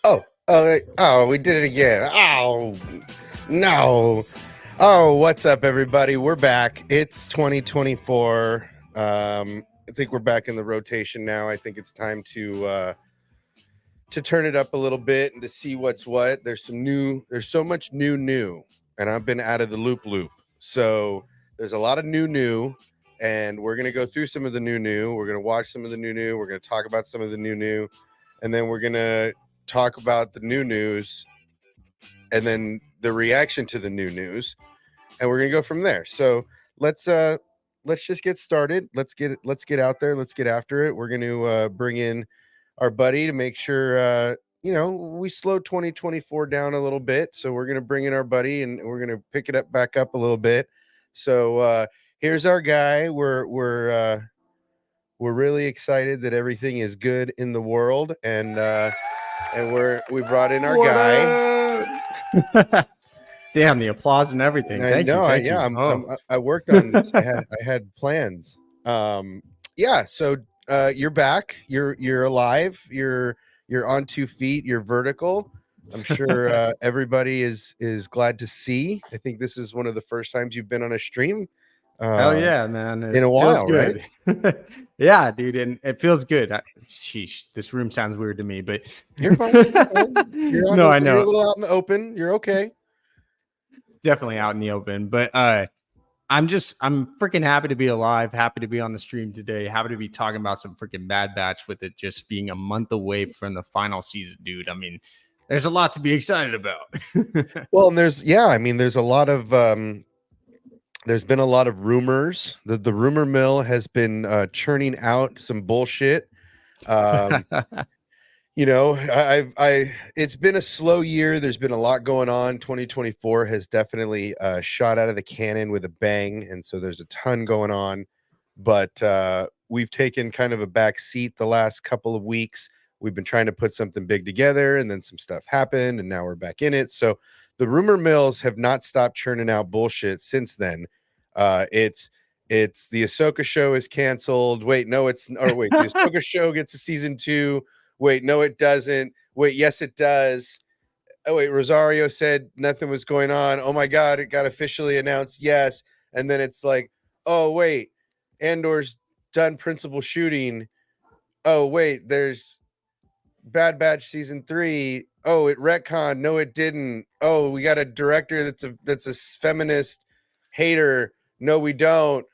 Oh, we did it again. Oh, no. Oh, what's up, everybody? We're back. It's 2024. I think we're back in the rotation now. I think it's time to turn it up a little bit and to see what's what. There's so much new, and I've been out of the loop. So there's a lot of new, and we're gonna go through some of the new. We're gonna watch some of the new. We're gonna talk about some of the new, and then we're gonna talk about the new news and then the reaction to the new news, and we're gonna go from there. So let's just get started. Let's get out there. Let's get after it. We're gonna bring in our buddy to make sure we slowed 2024 down a little bit. So we're gonna bring in our buddy and we're gonna pick it up back up a little bit. So here's our guy. We're really excited that everything is good in the world, and we brought in our guy. Damn, the applause and everything. Thank you. I worked on this. I had plans. Yeah. So you're back. You're alive. You're on 2 feet. You're vertical. I'm sure everybody is glad to see. I think this is one of the first times you've been on a stream. Hell yeah, man! In a while, good. Right? Yeah, dude, and it feels good. Sheesh, this room sounds weird to me, but you're fine. I know. You're a little out in the open. You're okay. Definitely out in the open, but I'm freaking happy to be alive, happy to be on the stream today, happy to be talking about some freaking Bad Batch with it just being a month away from the final season, dude. I mean, there's a lot to be excited about. Well, and there's a lot of there's been a lot of rumors. The rumor mill has been churning out some bullshit. It's been a slow year. There's been a lot going on. 2024 has definitely shot out of the cannon with a bang, and so there's a ton going on. But we've taken kind of a back seat the last couple of weeks. We've been trying to put something big together, and then some stuff happened, and now we're back in it. So the rumor mills have not stopped churning out bullshit since then. It's the Ahsoka show is canceled. Wait, no, the Ahsoka show gets a season 2. Wait, no, it doesn't. Wait, yes, it does. Oh, wait, Rosario said nothing was going on. Oh my God, it got officially announced. Yes. And then it's like, oh, wait, Andor's done principal shooting. Oh, wait, there's Bad Batch season 3. Oh, it retconned. No, it didn't. Oh, we got a director that's a feminist hater. No, we don't.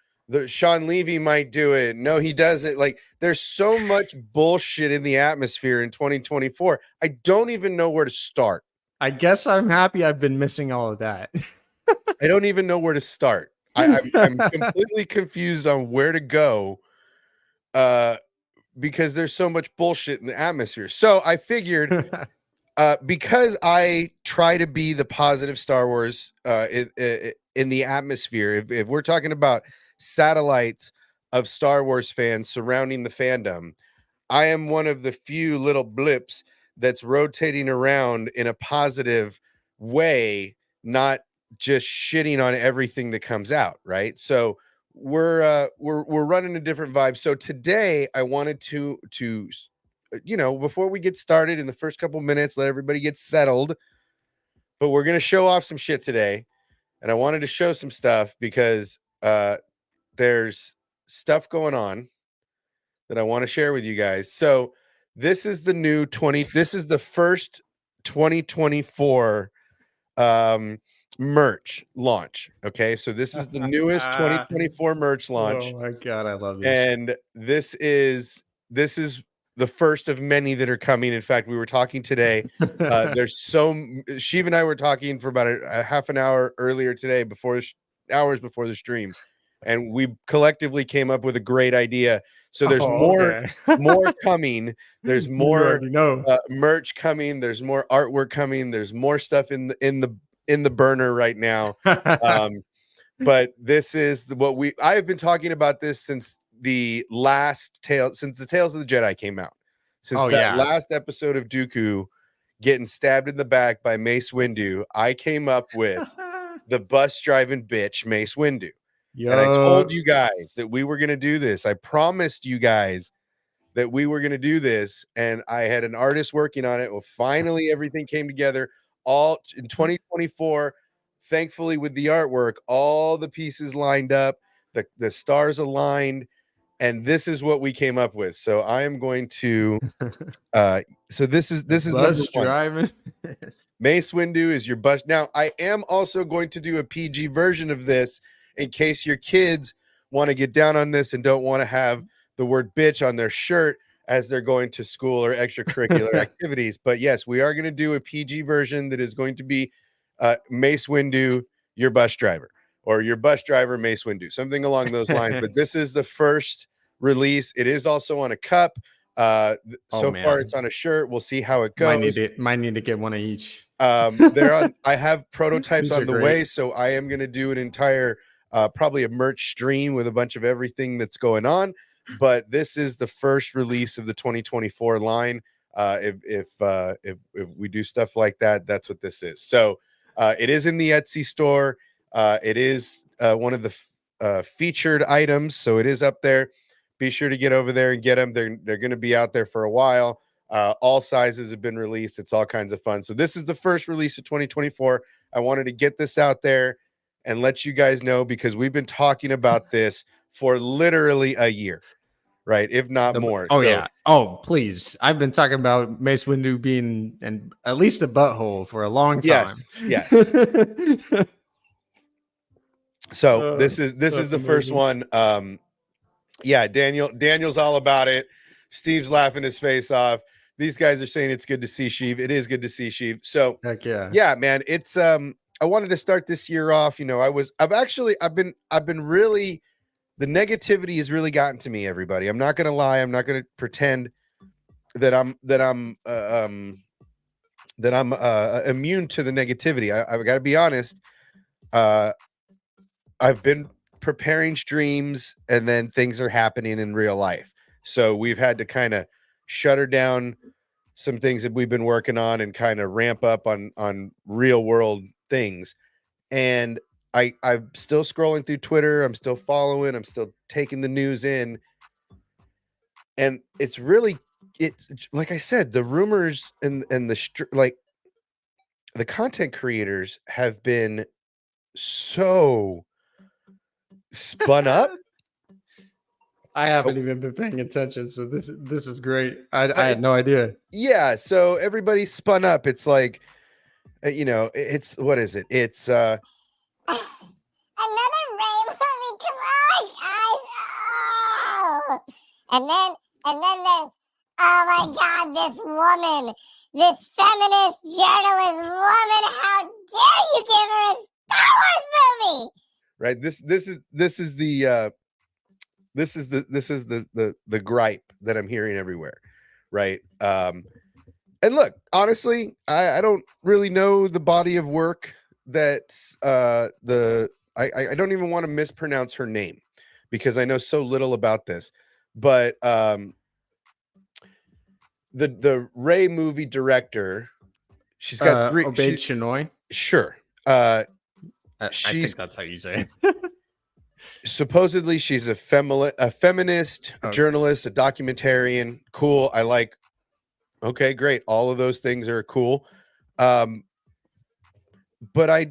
Sean Levy might do it. No, he doesn't. Like, there's so much bullshit in the atmosphere in 2024. I don't even know where to start. I guess I'm happy I've been missing all of that. I don't even know where to start. I'm completely confused on where to go because there's so much bullshit in the atmosphere. So I figured because I try to be the positive Star Wars in the atmosphere, if we're talking about satellites of Star Wars fans surrounding the fandom, I am one of the few little blips that's rotating around in a positive way, not just shitting on everything that comes out, right? So we're running a different vibe. So today I wanted to before we get started in the first couple minutes, let everybody get settled, but we're going to show off some shit today. And I wanted to show some stuff because there's stuff going on that I want to share with you guys. So this is the new this is the first 2024 merch launch. Okay. So this is the newest 2024 merch launch. Oh my God, I love this. And this is the first of many that are coming. In fact, we were talking today. Sheev and I were talking for about a half an hour earlier today, hours before the stream, and we collectively came up with a great idea. So there's more coming. There's more merch coming. There's more artwork coming. There's more stuff in the burner right now. But this is I have been talking about this since the Tales of the Jedi came out. Since last episode of Dooku getting stabbed in the back by Mace Windu, I came up with the bus driving bitch Mace Windu. And I told you guys that we were going to do this. I promised you guys that we were going to do this, and I had an artist working on it. Well, finally everything came together all in 2024. Thankfully, with the artwork, all the pieces lined up, the stars aligned, and this is what we came up with. So I am going to so this is number Bus one. driving. Mace Windu is your bus. Now, I am also going to do a PG version of this in case your kids want to get down on this and don't want to have the word bitch on their shirt as they're going to school or extracurricular activities. But yes, we are going to do a PG version that is going to be Mace Windu, your bus driver, or your bus driver, Mace Windu, something along those lines. But this is the first release. It is also on a cup. So far it's on a shirt. We'll see how it goes. Might need to get one of each. They're on. I have prototypes on the great. way, so I am going to do an entire, probably a merch stream with a bunch of everything that's going on. But this is the first release of the 2024 line. If we do stuff like that, that's what this is. So it is in the Etsy store. It is one of the featured items, so it is up there. Be sure to get over there and get them. They're going to be out there for a while. All sizes have been released. It's all kinds of fun. So this is the first release of 2024. I wanted to get this out there and let you guys know, because we've been talking about this for literally a year, right? If not more. Oh, so, yeah. Oh, please. I've been talking about Mace Windu being at least a butthole for a long time. Yes. So this is the amazing. First one. Yeah, Daniel's all about it. Steve's laughing his face off. These guys are saying it's good to see Sheev. It is good to see Sheev. So heck yeah. Yeah, man. It's I wanted to start this year off. You know, I've been really, the negativity has really gotten to me, everybody. I'm not gonna lie, I'm not gonna pretend that I'm immune to the negativity. I've got to be honest. I've been preparing streams, and then things are happening in real life. So we've had to kind of shutter down some things that we've been working on and kind of ramp up on real world things. And I'm still scrolling through Twitter. I'm still following. I'm still taking the news in. And it's really, like I said, the rumors and the content creators have been so spun up. I haven't even been paying attention, so this is great. I had no idea. Yeah, so everybody's spun up. It's like, you know, it's, what is it? It's another Ray movie. Come on, guys! Oh! And then there's, oh my God, this woman, this feminist journalist woman. How dare you give her a Star Wars movie? Right. This is the gripe that I'm hearing everywhere. Right. And look, honestly, I don't really know the body of work that I don't even want to mispronounce her name because I know so little about this. But the Ray movie director, she's got three. Obaid Chinoy. Sure. I think that's how you say it. Supposedly she's a feminist, a journalist, a documentarian. Cool. I like. Okay, great. All of those things are cool. But I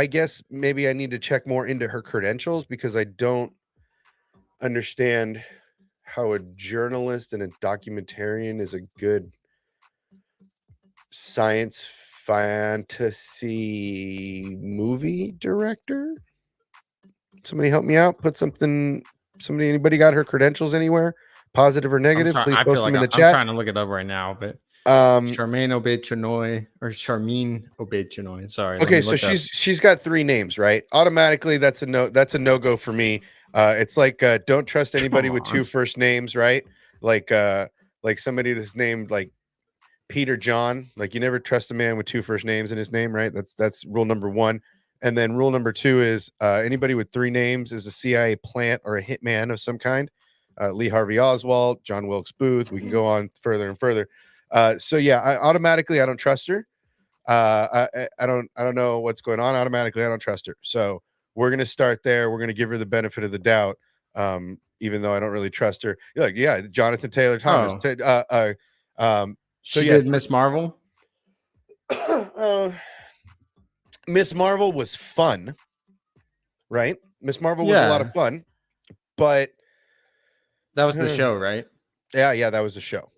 guess maybe I need to check more into her credentials because I don't understand how a journalist and a documentarian is a good science fantasy movie director. Somebody help me out. Anybody got her credentials anywhere? Positive or negative? Please post them in the chat. I'm trying to look it up right now, but Charmaine Obaid Chinoy or Charmine Obaid Chinoy. Sorry. Okay, so she's got three names, right? Automatically, that's a no-go for me. It's like don't trust anybody with two first names, right? Like somebody that's named like Peter John. Like you never trust a man with two first names in his name, right? That's rule number one. And then rule number two is anybody with three names is a CIA plant or a hitman of some kind. Lee Harvey Oswald, John Wilkes Booth. We can go on further and further. So yeah, I don't trust her. I don't know what's going on. Automatically, I don't trust her. So we're gonna start there. We're gonna give her the benefit of the doubt. even though I don't really trust her. You're like, yeah, Jonathan Taylor Thomas. She yeah. did Miss Marvel. Miss Marvel was fun, right? Miss Marvel was a lot of fun, but that was the show, right? Yeah, that was a show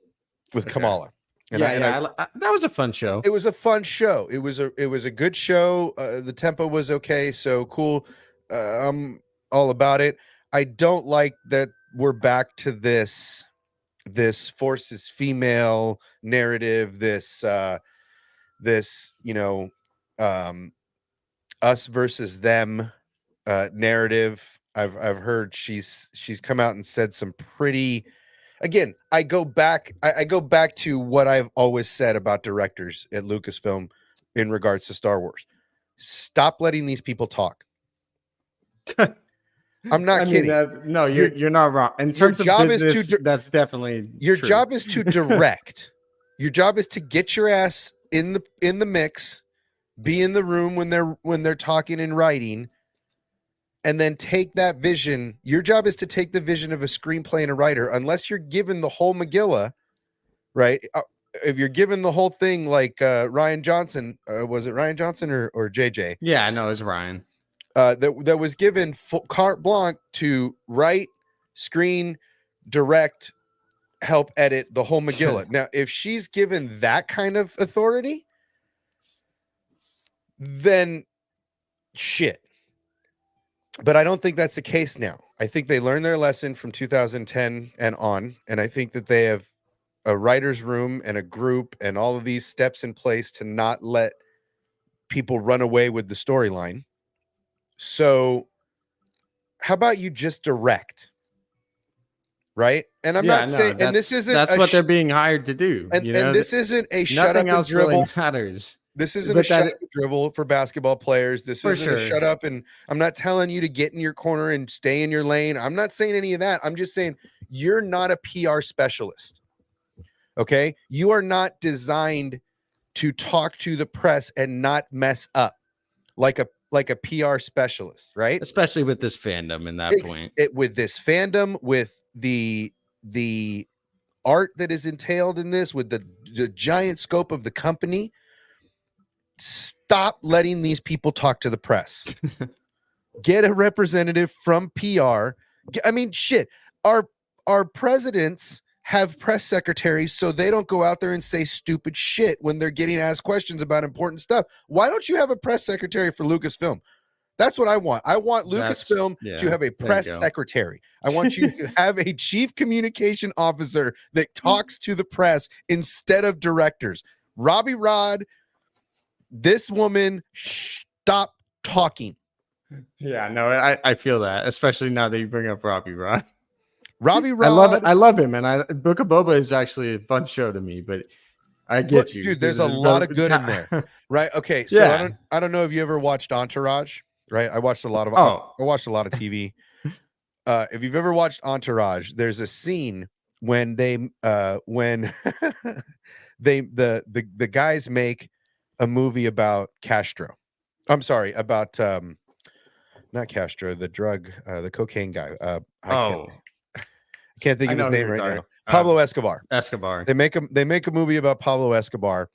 with Kamala. And that was a fun show. It was a fun show. It was a good show. The tempo was okay, so cool. I'm all about it. I don't like that we're back to this forces female narrative. This us versus them narrative. I've heard she's come out and said some pretty. Again, I go back to what I've always said about directors at Lucasfilm in regards to Star Wars. Stop letting these people talk. I'm not kidding. You're not wrong. In terms of business, that's definitely your true. job is to direct. Your job is to get your ass in the mix, be in the room when they're talking and writing, and then take that vision. Your job is to take the vision of a screenplay and a writer, unless you're given the whole Megillah, right? If you're given the whole thing like Rian Johnson, was it Rian Johnson or JJ? Yeah, no, it was Ryan. That was given carte blanche to write, screen, direct, help edit the whole Megillah. Now, if she's given that kind of authority, then shit. But I don't think that's the case now. I think they learned their lesson from 2010 and on, and I think that they have a writer's room and a group and all of these steps in place to not let people run away with the storyline. So how about you just direct? Right? And I'm not saying, and this isn't that's what they're being hired to do. And this isn't a shut up and dribble. Really matters. This isn't a shut up and dribble for basketball players. This isn't a shut up, and I'm not telling you to get in your corner and stay in your lane. I'm not saying any of that. I'm just saying you're not a PR specialist. Okay? You are not designed to talk to the press and not mess up like a PR specialist, right? Especially with this fandom in that point. With this fandom, with the art that is entailed in this, with the giant scope of the company. Stop letting these people talk to the press. Get a representative from PR. I mean, shit. Our presidents have press secretaries so they don't go out there and say stupid shit when they're getting asked questions about important stuff. Why don't you have a press secretary for Lucasfilm? That's what I want. I want Lucasfilm to have a press secretary. I want you to have a chief communication officer that talks to the press instead of directors. Robbie Rod, this woman, stop talking. Yeah, no, I feel that, especially now that you bring up Robbie Rod. Robbie Rod, I love it. I love him, and Book of Boba is actually a fun show to me. But I get you, dude. There's a lot of good in there, right? Okay, so I don't know if you ever watched Entourage, right? I watched a lot of I watched a lot of TV. If you've ever watched Entourage, there's a scene when the guys make a movie about Castro. I'm sorry, about not Castro, the drug, the cocaine guy. I can't think of his name right now. Pablo Escobar. They make a movie about Pablo Escobar,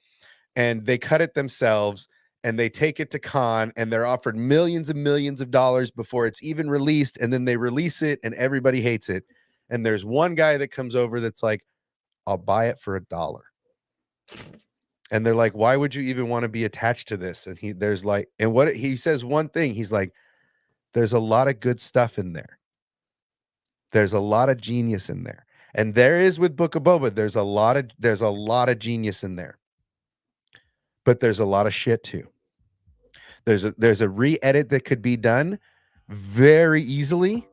and they cut it themselves, and they take it to Cannes, and they're offered millions and millions of dollars before it's even released, and then they release it, and everybody hates it. And there's one guy that comes over that's like, "I'll buy it for $1." And they're like, "Why would you even want to be attached to this?" And he says one thing. He's like, "There's a lot of good stuff in there. There's a lot of genius in there." And there is with Book of Boba. There's a lot of genius in there. But there's a lot of shit too. There's a re-edit that could be done very easily.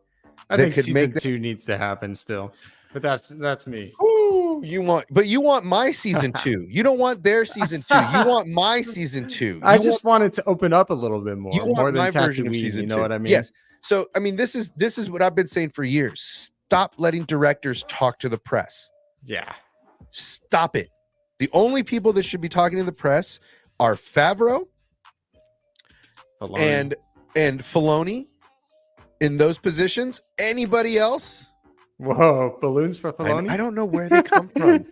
I think season 2 needs to happen still. But that's me. Ooh, you want my season 2. You don't want their season 2. You want my season 2. I just want it to open up a little bit more. You want more my than version of season 2. You know what I mean? Yes. So I mean, this is what I've been saying for years. Stop letting directors talk to the press. Yeah. Stop it. The only people that should be talking to the press are Favreau and Filoni in those positions. Anybody else Whoa, balloons for Filoni? I don't know where they come from.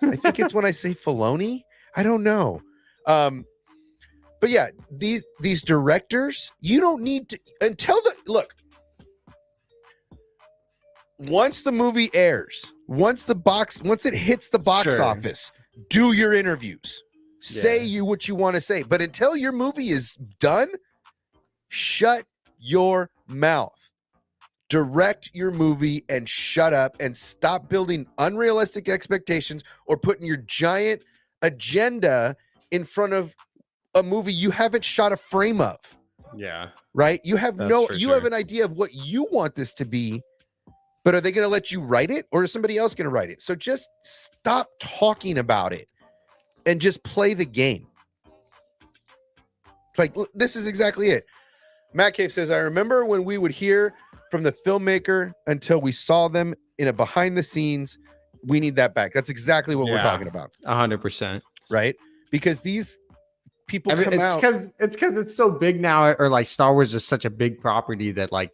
I think it's when I say Filoni. I don't know. But yeah, these directors, you don't need to look. Once the movie airs, once it hits the box Sure. office, do your interviews. Say what you want to say. But until your movie is done, shut your mouth. Direct your movie and shut up and stop building unrealistic expectations or putting your giant agenda in front of a movie you haven't shot a frame of. Yeah. Right? You have That's for you have sure. an idea of what you want this to be, but are they going to let you write it or is somebody else going to write it? So just stop talking about it and just play the game. Like, this is exactly it. Matt Cave says, I remember when we would hear from the filmmaker until we saw them in a behind the scenes. We need that back. That's exactly what we're talking about. 100%. Right? Because these people I mean, come out. It's because it's so big now, or like Star Wars is such a big property that like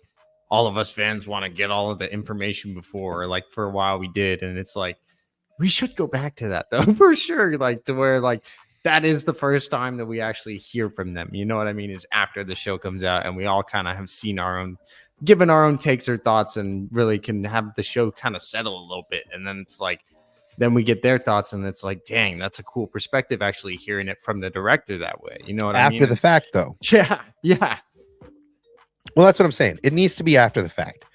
all of us fans want to get all of the information before. Or like for a while we did, and it's like we should go back to that though for sure. Like to where like that is the first time that we actually hear from them. You know what I mean? Is after the show comes out and we all kind of have seen given our own takes or thoughts, and really can have the show kind of settle a little bit, and then it's like. Then we get their thoughts, and it's like, dang, that's a cool perspective. Actually, hearing it from the director that way, you know what I mean? After the fact, though. Yeah, yeah. Well, that's what I'm saying. It needs to be after the fact.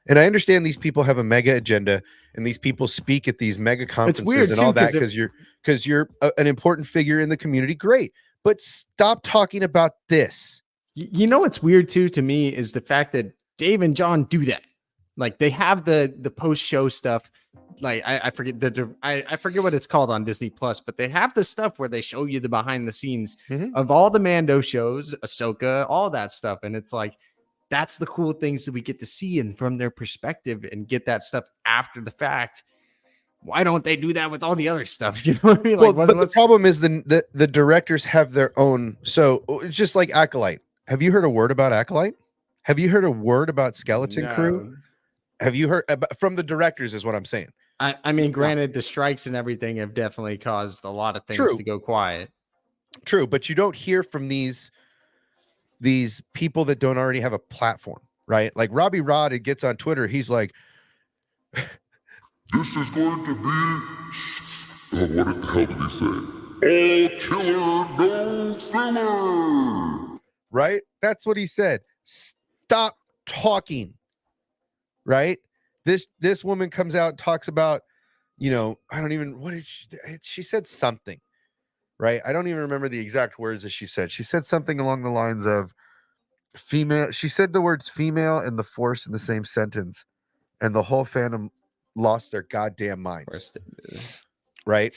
And I understand these people have a mega agenda, and these people speak at these mega conferences and all that because you're an important figure in the community. Great, but stop talking about this. You know what's weird too to me is the fact that Dave and John do that. Like they have the post show stuff. Like I forget I forget what it's called on Disney Plus, but they have the stuff where they show you the behind the scenes of all the Mando shows, Ahsoka, all that stuff, and it's like that's the cool things that we get to see and from their perspective and get that stuff after the fact. Why don't they do that with all the other stuff? You know what I mean? Like, well, but the problem is the directors have their own. So it's just like Acolyte. Have you heard a word about Acolyte? Have you heard a word about Skeleton Crew? Have you heard from the directors is what I'm saying. I mean, granted, the strikes and everything have definitely caused a lot of things to go quiet. True, but you don't hear from these people that don't already have a platform, right? Like Robbie Rod, it gets on Twitter. He's like, this is going to be, what the hell did he say? All killer, no filler. Right? That's what he said. Stop talking. Right? This woman comes out and talks about, I don't even, what did she said something, right? I don't even remember the exact words that she said. She said something along the lines of female. She said the words female and the Force in the same sentence, and the whole fandom lost their goddamn minds. Right?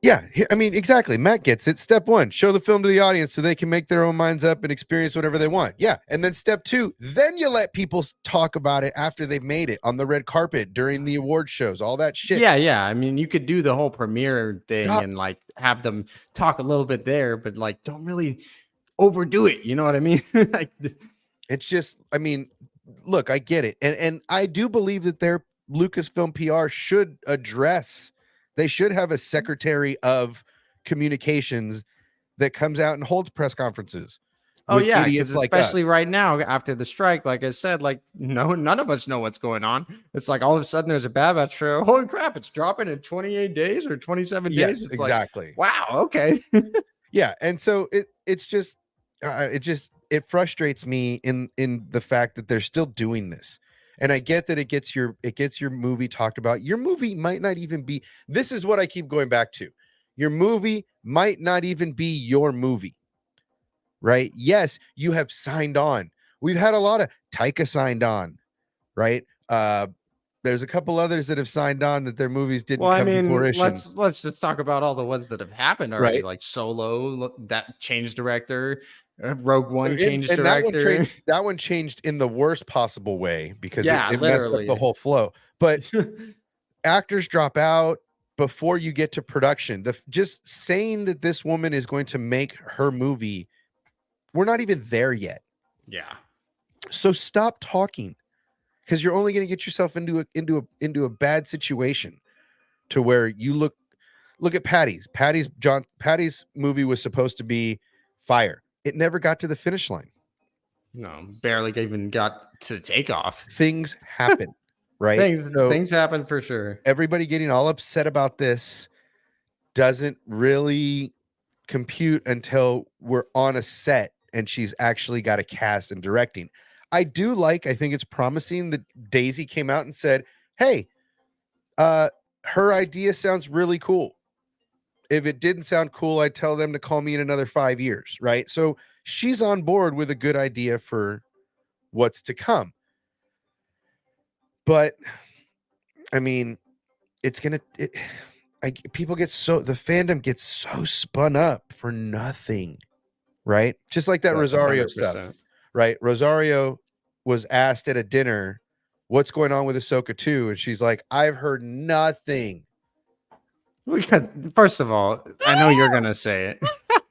Yeah, I mean, exactly. Matt gets it. Step one, show the film to the audience so they can make their own minds up and experience whatever they want. Yeah. And then step two, then you let people talk about it after they've made it on the red carpet, during the award shows, all that shit. Yeah, yeah. I mean, you could do the whole premiere thing and like have them talk a little bit there, but like don't really overdo it. You know what I mean? Like, it's just, I mean, look, I get it. And I do believe that their Lucasfilm PR should address. They should have a secretary of communications that comes out and holds press conferences. Oh yeah, because especially right now after the strike, like I said, like none of us know what's going on. It's like all of a sudden there's a Bad Batch trailer. Holy crap! It's dropping in 28 days or 27 days. Yes, it's exactly. Like, wow. Okay. Yeah, and so it's just it frustrates me in the fact that they're still doing this. And I get that it gets your movie talked about. Your movie might not even be. This is what I keep going back to. Your movie might not even be your movie, right? Yes, you have signed on. We've had a lot of Taika signed on, right? There's a couple others that have signed on that their movies didn't come to fruition. Let's just talk about all the ones that have happened already, right? Like Solo, that changed director. Rogue One changed director. That one changed in the worst possible way because it messed up the whole flow. But actors drop out before you get to production. Just saying that this woman is going to make her movie, we're not even there yet. Yeah. So stop talking, because you're only going to get yourself into a bad situation to where you look at Patty's movie was supposed to be fire. It never got to the finish line. No, barely even got to takeoff. Things happen, right? Things happen for sure. Everybody getting all upset about this doesn't really compute until we're on a set and she's actually got a cast and directing. I think it's promising that Daisy came out and said, hey, her idea sounds really cool. If it didn't sound cool, I'd tell them to call me in another 5 years, right? So she's on board with a good idea for what's to come. But I mean, people get the fandom gets so spun up for nothing, right? Just like that That's Rosario 100%. stuff, right? Rosario was asked at a dinner, what's going on with Ahsoka 2? And she's like, I've heard nothing. First of all, I know you're gonna say it. I don't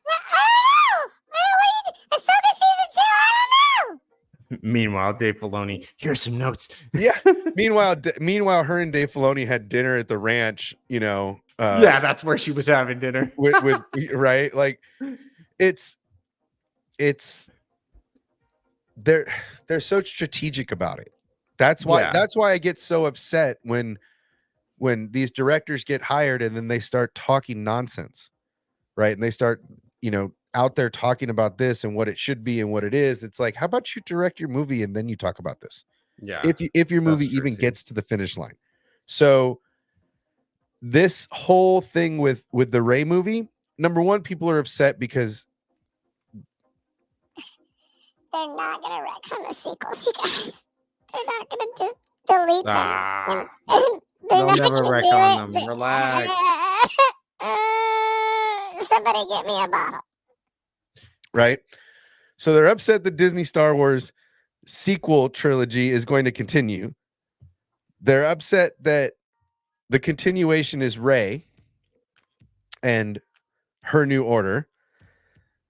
know. Ahsoka season 2. I don't know. Meanwhile, Dave Filoni, here's some notes. Yeah. Meanwhile, her and Dave Filoni had dinner at the ranch. Yeah, that's where she was having dinner. with right, like it's they're so strategic about it. That's why I get so upset when these directors get hired and then they start talking nonsense, right? And they start, out there talking about this and what it should be and what it is. It's like, how about you direct your movie and then you talk about this? Yeah. If your movie even gets to the finish line. So this whole thing with the Rey movie, number one, people are upset because they're not gonna retcon the sequels, you guys. They're not gonna just delete them. They'll never retcon them. Relax. Somebody get me a bottle. Right? So they're upset that Disney Star Wars sequel trilogy is going to continue. They're upset that the continuation is Rey and her new order.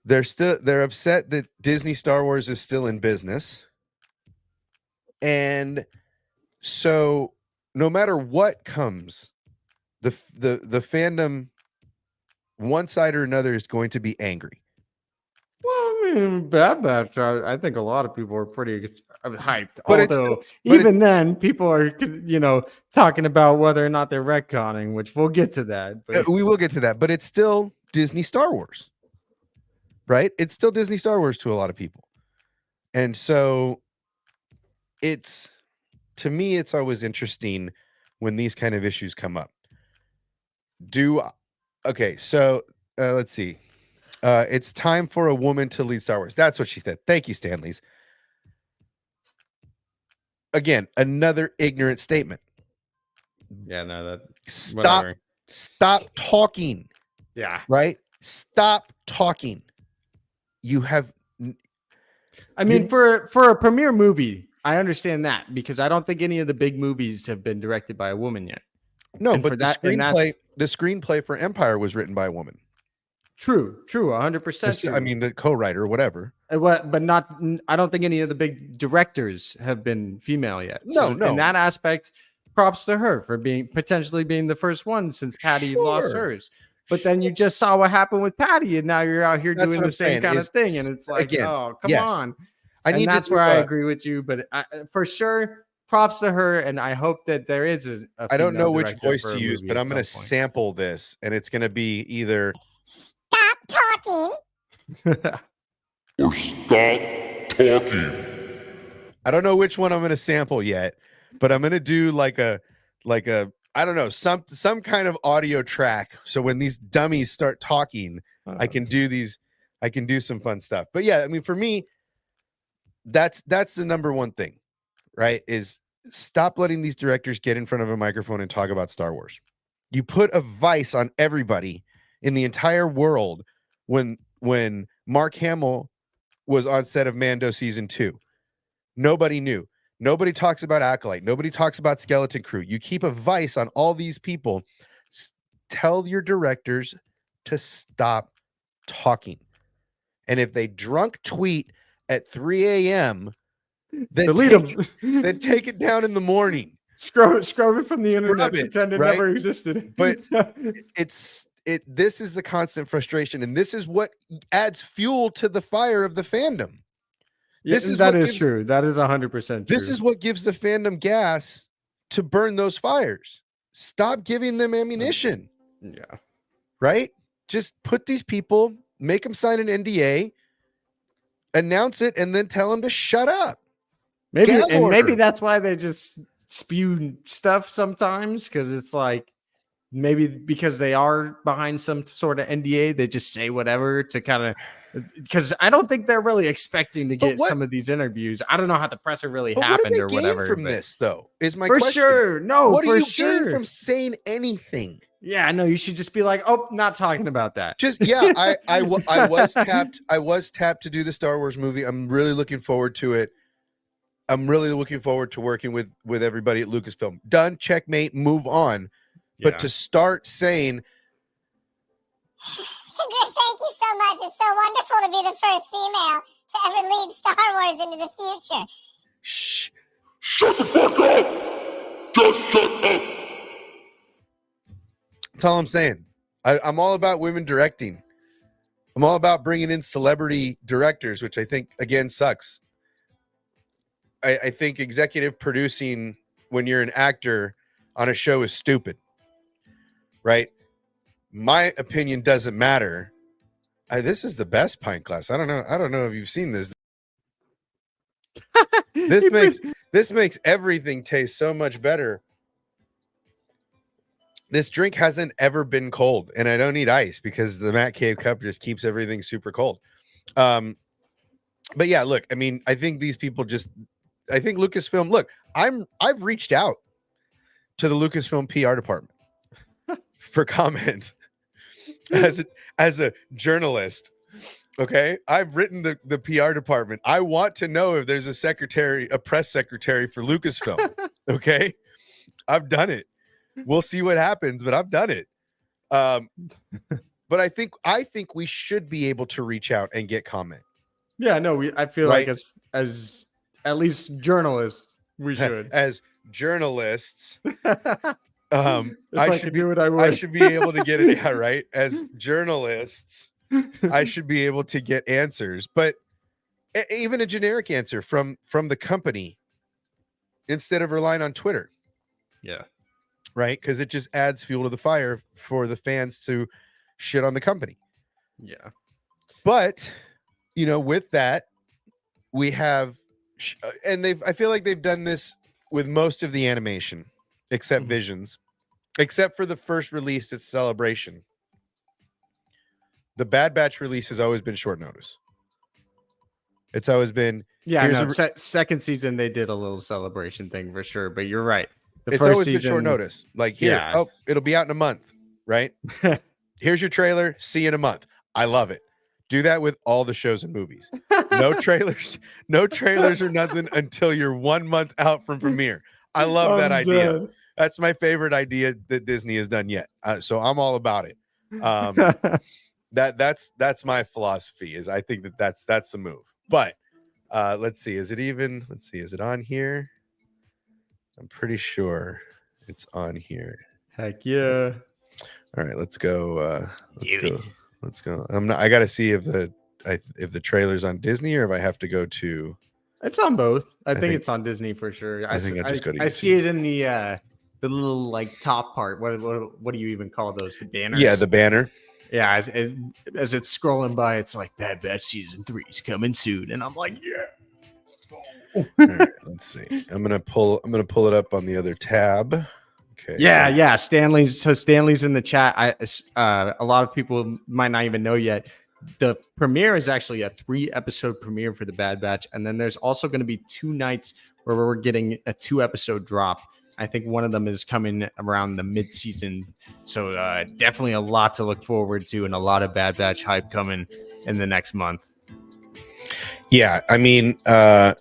They're upset that Disney Star Wars is still in business. And so no matter what comes, the fandom, one side or another, is going to be angry. Well, I mean, Bad Batch, I think a lot of people are pretty hyped. But even then, people are, talking about whether or not they're retconning, which we'll get to that. But we will get to that. But it's still Disney Star Wars, right? It's still Disney Star Wars to a lot of people. And so to me, it's always interesting when these kind of issues come up. So let's see. It's time for a woman to lead Star Wars. That's what she said. Thank you, Stanley's. Again, another ignorant statement. Yeah, no, that stop talking. Yeah. Right? Stop talking. You have I mean, for a premiere movie, I understand that, because I don't think any of the big movies have been directed by a woman yet. No, but the screenplay for Empire was written by a woman. True, 100%. I mean, the co-writer, whatever. But not. I don't think any of the big directors have been female yet. No. In that aspect, props to her for potentially being the first one since Patty lost hers. But then you just saw what happened with Patty, and now you're out here doing the same kind of thing, and it's like, oh, come on. That's where I agree with you. But for sure, props to her, and I hope that there is I don't know which voice to use, but I'm going to sample this, and it's going to be either stop talking or stop talking. I don't know which one I'm going to sample yet, but I'm going to do like a I don't know, some kind of audio track. So when these dummies start talking, I can do some fun stuff. But yeah, I mean, for me, that's the number one thing, right? Is stop letting these directors get in front of a microphone and talk about Star Wars. You put a vice on everybody in the entire world when Mark Hamill was on set of Mando season 2. Nobody knew. Nobody talks about Acolyte. Nobody talks about Skeleton Crew. You keep a vice on all these people. Tell your directors to stop talking. And if they drunk tweet at 3 a.m., then Delete take, them. then take it down in the morning. Scrub it from the internet. Scrub it, Pretend it right? never existed. But this is the constant frustration, and this is what adds fuel to the fire of the fandom. This is that what is gives- true. That is 100% true. This is what gives the fandom gas to burn those fires. Stop giving them ammunition, yeah. right? Just put these people, make them sign an NDA, announce it, and then tell them to shut up. Maybe Gag and maybe order. that's why they just spew stuff sometimes, because it's like maybe because they are behind some sort of NDA, they just say whatever to kind of, because I don't think they're really expecting to get what- some of these interviews. I don't know how the presser really But what happened do they or gain whatever. from but- this, though? Is my for question. sure. No, What do for you sure. gain from saying anything? Yeah, no, you should just be like, oh, not talking about that. Just yeah, I was tapped. I was tapped to do the Star Wars movie. I'm really looking forward to it. I'm really looking forward to working with everybody at Lucasfilm. Done, checkmate, move on. But to start saying, Thank you so much. It's so wonderful to be the first female to ever lead Star Wars into the future. shh, Shut the fuck up! Just shut up! that's all I'm saying. I'm all about women directing. I'm all about bringing in celebrity directors, which I think again sucks. I think executive producing when you're an actor on a show is stupid, right? My opinion doesn't matter. This is the best pint glass. I don't know if you've seen this. This makes everything taste so much better. This drink hasn't ever been cold, and I don't need ice because the Matt Cave cup just keeps everything super cold. But yeah, look, I mean, I think these people I think Lucasfilm, look, I've reached out to the Lucasfilm PR department for comment as a journalist. Okay, I've written the PR department. I want to know if there's a press secretary for Lucasfilm. Okay, I've done it. We'll see what happens, but I've done it. But I think we should be able to reach out and get comment. Yeah, no, I feel Right. like as at least journalists, we should. As journalists, If I should do it, I would. I should be able to get it. Yeah, right. As journalists, I should be able to get answers, but even a generic answer from the company instead of relying on Twitter, Yeah. right? Because it just adds fuel to the fire for the fans to shit on the company. Yeah. But with that, we have, and I feel like they've done this with most of the animation, except Mhm. Visions, except for the first release at Celebration. The Bad Batch release has always been short notice. It's always been, Yeah, Here's no, second season they did a little celebration thing for sure, but you're right. The it's first always season, been short notice. Like here, Yeah. oh, it'll be out in a month, right? Here's your trailer. See you in a month. I love it. Do that with all the shows and movies. No trailers, or nothing until you're 1 month out from premiere. I love that I'm idea. dead. That's my favorite idea that Disney has done yet. So I'm all about it. That's my philosophy. Is I think that's the move. But let's see. Is it on here? I'm pretty sure it's on here. Heck yeah. All right, let's go. Let's go. I got to see if the trailer's on Disney or if I have to go to. It's on both. I think think- it's on Disney for sure. I think I just go to I YouTube. see it in the little like top part. What do you even call those? The banners? Yeah, the banner. Yeah, as it's scrolling by, it's like Bad Batch season 3 is coming soon, and I'm like, yeah, let's go. All right, let's see. I'm gonna pull it up on the other tab. Okay. Yeah, so- yeah. Stanley's in the chat. A lot of people might not even know yet. The premiere is actually a 3-episode premiere for the Bad Batch, and then there's also going to be 2 nights where we're getting a 2-episode drop. I think one of them is coming around the mid-season, so definitely a lot to look forward to, and a lot of Bad Batch hype coming in the next month. Yeah, I mean, I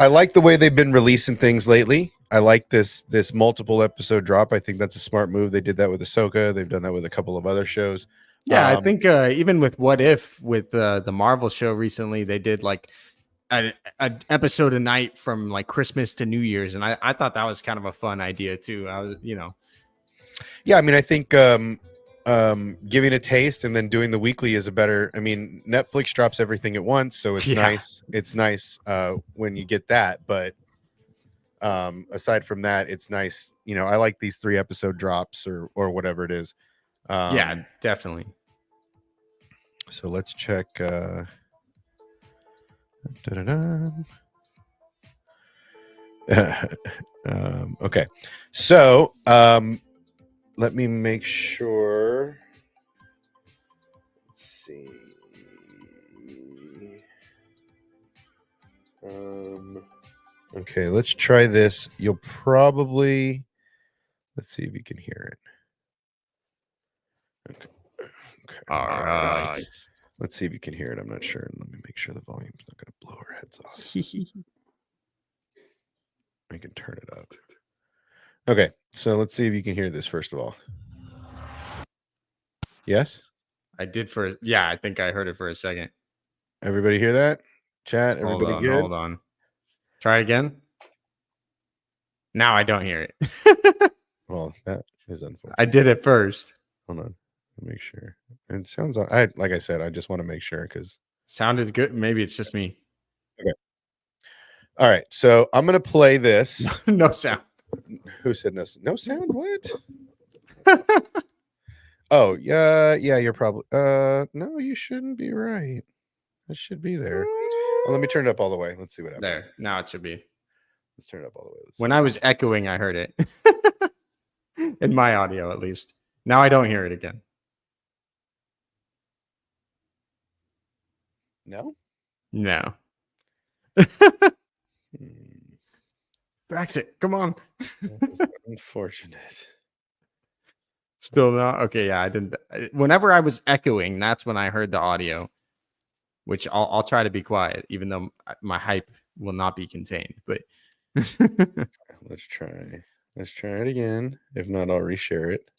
like the way they've been releasing things lately. I like this multiple episode drop. I think that's a smart move. They did that with Ahsoka. They've done that with a couple of other shows. Yeah, I think even with What If, with the Marvel show recently, they did like an episode a night from like Christmas to New Year's, and I thought that was kind of a fun idea too. I was, Yeah, I mean, I think giving a taste and then doing the weekly is a better. I mean, Netflix drops everything at once, so it's Yeah. nice. It's nice when you get that, but aside from that, it's nice. I like these 3-episode drops or whatever it is. yeah, definitely. So let's check. Okay, so let me make sure. Let's see. Okay, let's try this. You'll probably. Let's see if you can hear it. Okay. All right. Let's see if you can hear it. I'm not sure. Let me make sure the volume's not going to blow our heads off. I can turn it up. Okay, so let's see if you can hear this first of all. Yes? I think I heard it for a second. Everybody hear that? Chat, everybody good? Hold on. Try it again. Now I don't hear it. Well, that is unfortunate. I did it first. Hold on. Let me make sure. It sounds like I said, I just want to make sure because Sounded good. Maybe it's just me. all right. So I'm gonna play this. No sound. Who said no sound? What? Oh, yeah, you're probably no, you shouldn't be right. It should be there. Well, let me turn it up all the way. Let's see what happens. There. Now it should be. Let's turn it up all the way. Let's When see. I was echoing, I heard it. In my audio, at least. Now I don't hear it again. No? No. Hmm, Fax it. Come on. that is unfortunate. Still not. Okay, yeah, I didn't. Whenever I was echoing, that's when I heard the audio, which I'll try to be quiet, even though my hype will not be contained. But Let's try it again. If not, I'll reshare it.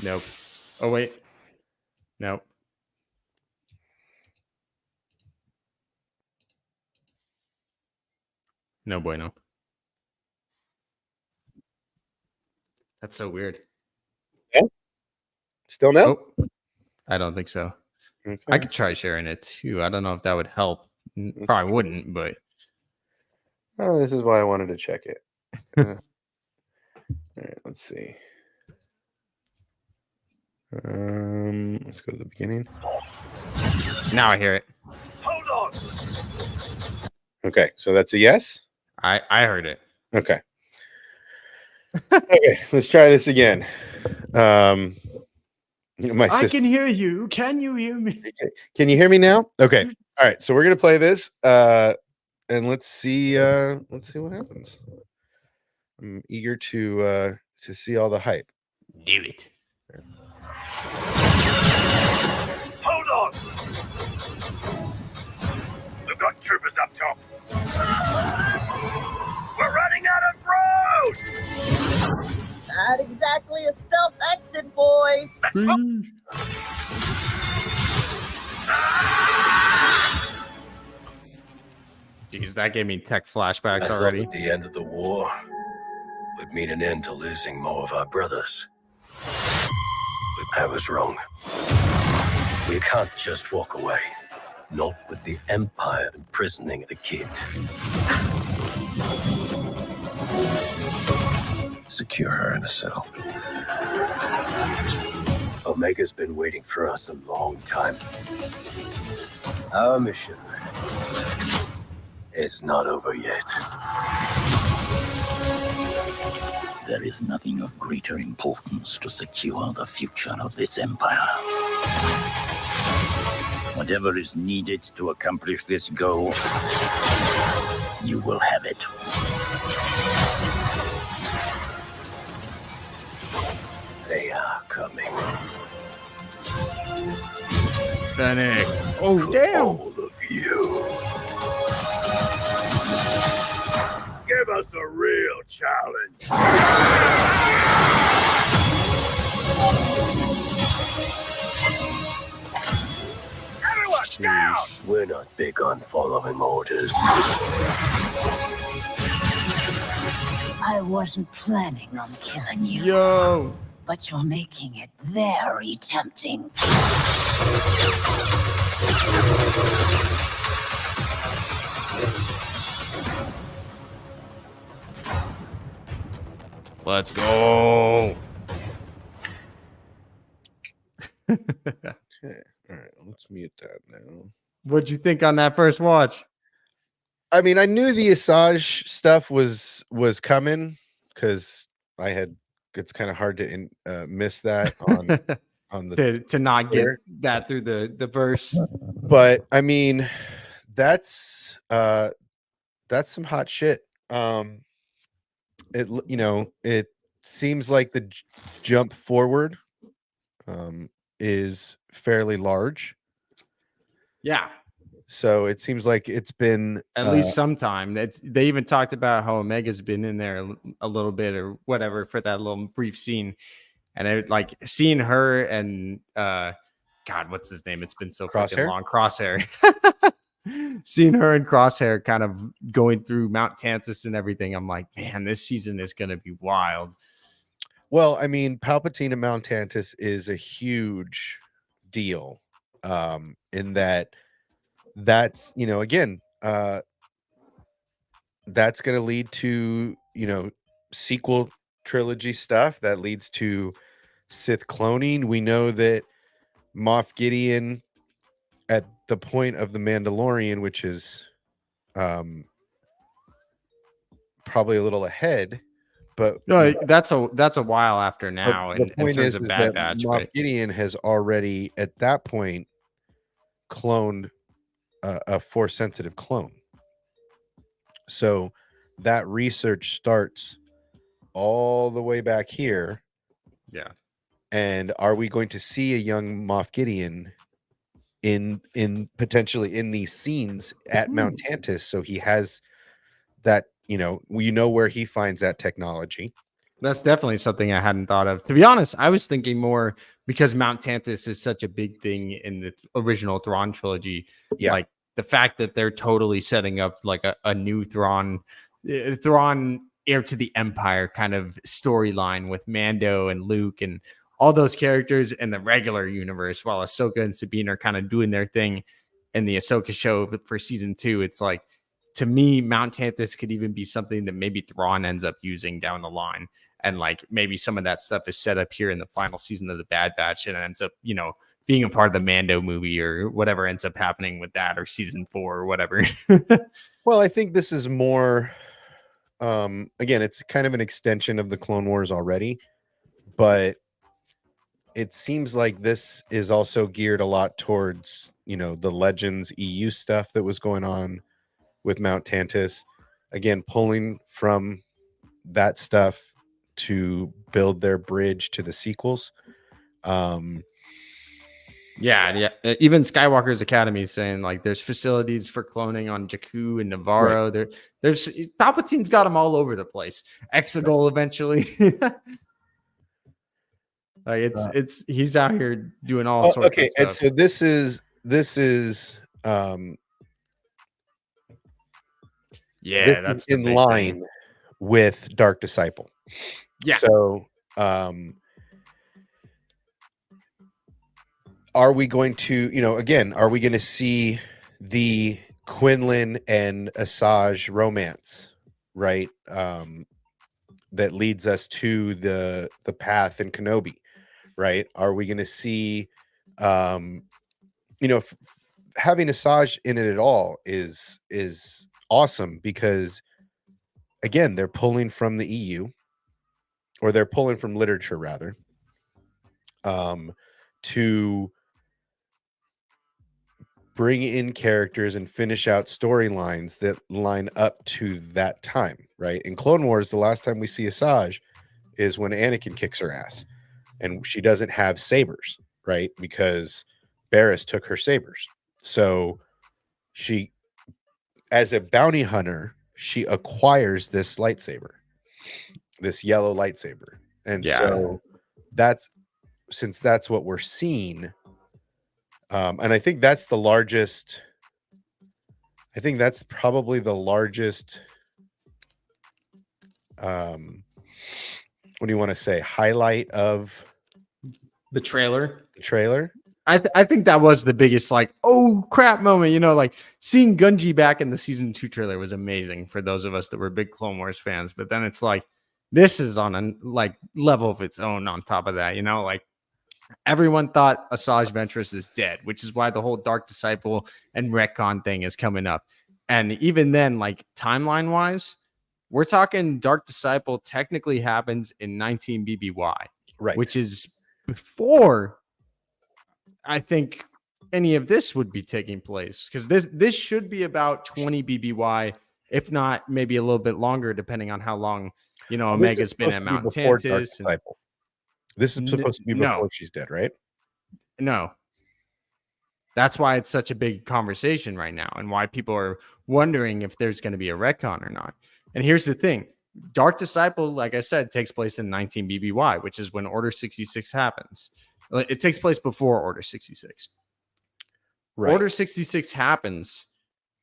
nope. Oh wait. Nope. No bueno. That's so weird. Still no? Oh, I don't think so. Okay. I could try sharing it too. I don't know if that would help. Probably wouldn't, but Oh, this is why I wanted to check it. All right, let's see. Let's go to the beginning. now I hear it. Hold on. Okay, so that's a yes. I heard it. Okay. Okay, let's try this again. My I sister, can hear you. Can you hear me? can you hear me now? Okay. All right, so we're gonna play this, and let's see what happens. I'm eager to see all the hype. Do it. Hold on. We've got troopers up top. We're running out of road. Not exactly a stealth exit, boys. Jeez, that gave me tech flashbacks I thought already. that the end of the war would mean an end to losing more of our brothers. But I was wrong. We can't just walk away. Not with the Empire imprisoning the kid. Secure her in a cell. Omega's been waiting for us a long time. Our mission is not over yet. There is nothing of greater importance to secure the future of this empire. Whatever is needed to accomplish this goal, you will have it. They are coming. Fennec. Oh, For damn. all of you. Give us a real challenge. Everyone, Sheesh. We're not big on following orders. I wasn't planning on killing you, Yo. but you're making it very tempting. Let's go. Okay. All right, let's mute that now. What'd you think on that first watch? I mean, I knew the Asajj stuff was coming because it's kind of hard to miss that on the to not get Twitter. that through the verse. But I mean, that's some hot shit. It seems like the jump forward is fairly large. Yeah. So it seems like it's been At least sometime. They even talked about how Omega's been in there a little bit or whatever for that little brief scene. And I like seeing her and God, what's his name? It's been so fucking Crosshair? long. Crosshair. Seeing her and Crosshair kind of going through Mount Tantus and everything. I'm like, man, this season is gonna be wild. Well, I mean, Palpatine and Mount Tantus is a huge deal. In that's again, that's going to lead to sequel trilogy stuff that leads to Sith cloning. We know that Moff Gideon at the point of the Mandalorian, which is probably a little ahead, but No, that's a while after now. the In point terms is of that Bad Batch, Moff but Gideon has already at that point cloned a force sensitive clone. So that research starts all the way back here. yeah. And are we going to see a young Moff Gideon in potentially in these scenes at Mount Tantus? So he has that, where he finds that technology. That's definitely something I hadn't thought of. To be honest, I was thinking more because Mount Tantus is such a big thing in the original Thrawn trilogy. Yeah. Like the fact that they're totally setting up like a new Thrawn heir to the Empire kind of storyline with Mando and Luke and all those characters in the regular universe, while Ahsoka and Sabine are kind of doing their thing in the Ahsoka show for season 2. It's like, to me, Mount Tantus could even be something that maybe Thrawn ends up using down the line. And like maybe some of that stuff is set up here in the final season of the Bad Batch and it ends up, being a part of the Mando movie or whatever ends up happening with that, or season 4 or whatever. Well, I think this is more, again, it's kind of an extension of the Clone Wars already, but it seems like this is also geared a lot towards, the Legends EU stuff that was going on with Mount Tantus. Again, pulling from that stuff to build their bridge to the sequels. Yeah. Even Skywalker's Academy is saying like there's facilities for cloning on Jakku and Navarro. Right. There's Palpatine's got them all over the place. Exegol eventually. Like it's he's out here doing all sorts of stuff. And so this is that's in line with Dark Disciple. Yeah. So are we going to, are we going to see the Quinlan and Asajj romance, right? That leads us to the path in Kenobi, right? Are we going to see, having Asajj in it at all is awesome because, again, they're pulling from the EU, or they're pulling from literature rather, to bring in characters and finish out storylines that line up to that time, right? In Clone Wars, the last time we see Asajj is when Anakin kicks her ass and she doesn't have sabers, right? Because Barriss took her sabers. So she, as a bounty hunter, she acquires this lightsaber, this yellow lightsaber. And so since that's what we're seeing, And I think that's the largest. I think that's probably the largest. What do you want to say? Highlight of The trailer. the trailer. I think that was the biggest like oh crap moment. You know, like seeing Gunji back in the season 2 trailer was amazing for those of us that were big Clone Wars fans. But then it's like this is on a like level of its own. On top of that, you know, like everyone thought Asajj Ventress is dead, which is why the whole Dark Disciple and retcon thing is coming up. And even then, like timeline wise, we're talking Dark Disciple technically happens in 19 BBY, Right. which is before I think any of this would be taking place, because this should be about 20 BBY, if not maybe a little bit longer, depending on how long This is Omega's been supposed at to be Mount before Dark Tantus. And, Disciple. This is supposed to be no. before she's dead, right? no, that's why it's such a big conversation right now, and why people are wondering if there's going to be a retcon or not. And here's the thing: Dark Disciple, like I said, takes place in 19 BBY, which is when Order 66 happens. It takes place before Order 66. Right. Order 66 happens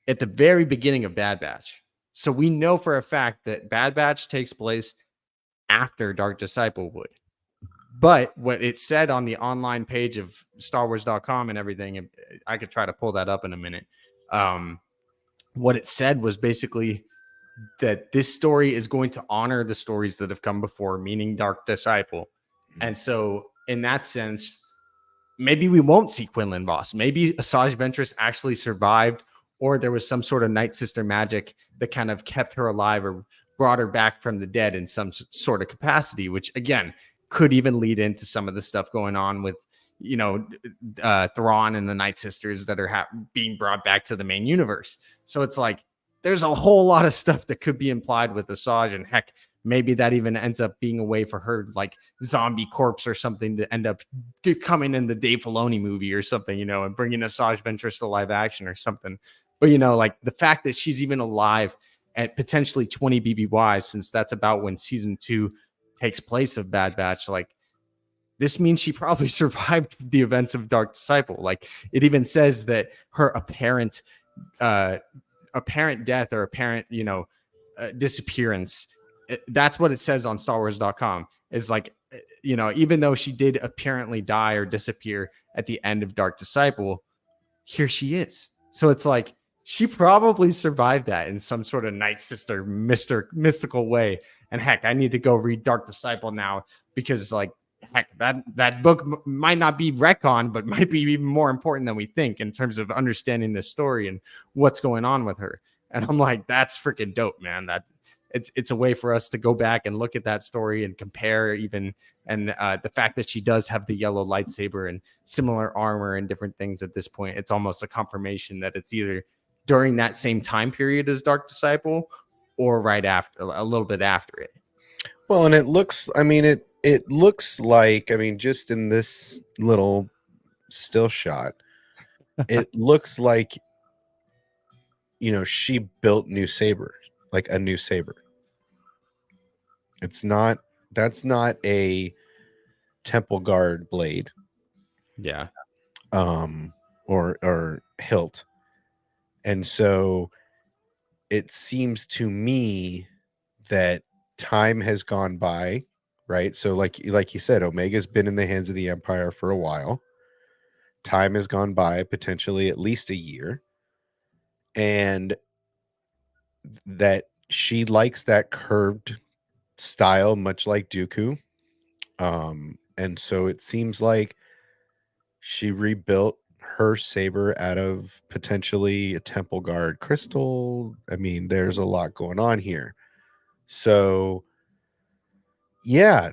at the very beginning of Bad Batch. So we know for a fact that Bad Batch takes place after Dark Disciple would. But what it said on the online page of StarWars.com and everything, and I could try to pull that up in a minute. What it said was basically that this story is going to honor the stories that have come before, meaning Dark Disciple. And so in that sense, maybe we won't see Quinlan Voss. Maybe Asajj Ventress actually survived, or there was some sort of Night Sister magic that kind of kept her alive or brought her back from the dead in some sort of capacity, which again could even lead into some of the stuff going on with, you know, Thrawn and the Night Sisters that are being brought back to the main universe. So it's like there's a whole lot of stuff that could be implied with Asajj, and heck, maybe that even ends up being a way for her, like zombie corpse or something, to end up coming in the Dave Filoni movie or something, you know, and bringing Asajj Ventress to live action or something. But, you know, like the fact that she's even alive at potentially 20 BBY, since that's about when season 2 takes place of Bad Batch, like this means she probably survived the events of Dark Disciple. Like it even says that her apparent death or apparent, you know, disappearance, that's what it says on StarWars.com, is like, you know, even though she did apparently die or disappear at the end of Dark Disciple, here she is. So it's like she probably survived that in some sort of Night Sister mystical way. And heck, I need to go read Dark Disciple now, because like heck, that book might not be retcon, but might be even more important than we think in terms of understanding this story and what's going on with her. And I'm like, that's freaking dope, man. That it's a way for us to go back and look at that story and compare even, and the fact that she does have the yellow lightsaber and similar armor and different things at this point, it's almost a confirmation that it's either during that same time period as Dark Disciple or right after, a little bit after it. Well, and it looks, I mean, it looks like, I mean, just in this little still shot, it looks like, you know, she built new sabers, like a new saber. That's not a Temple Guard blade. Yeah. Or hilt. And so it seems to me that time has gone by, right? So like you said, Omega's been in the hands of the Empire for a while. Time has gone by, potentially at least a year. And that she likes that curved style, much like Dooku. And so it seems like she rebuilt her saber out of potentially a Temple Guard crystal. I mean, there's a lot going on here. So yeah,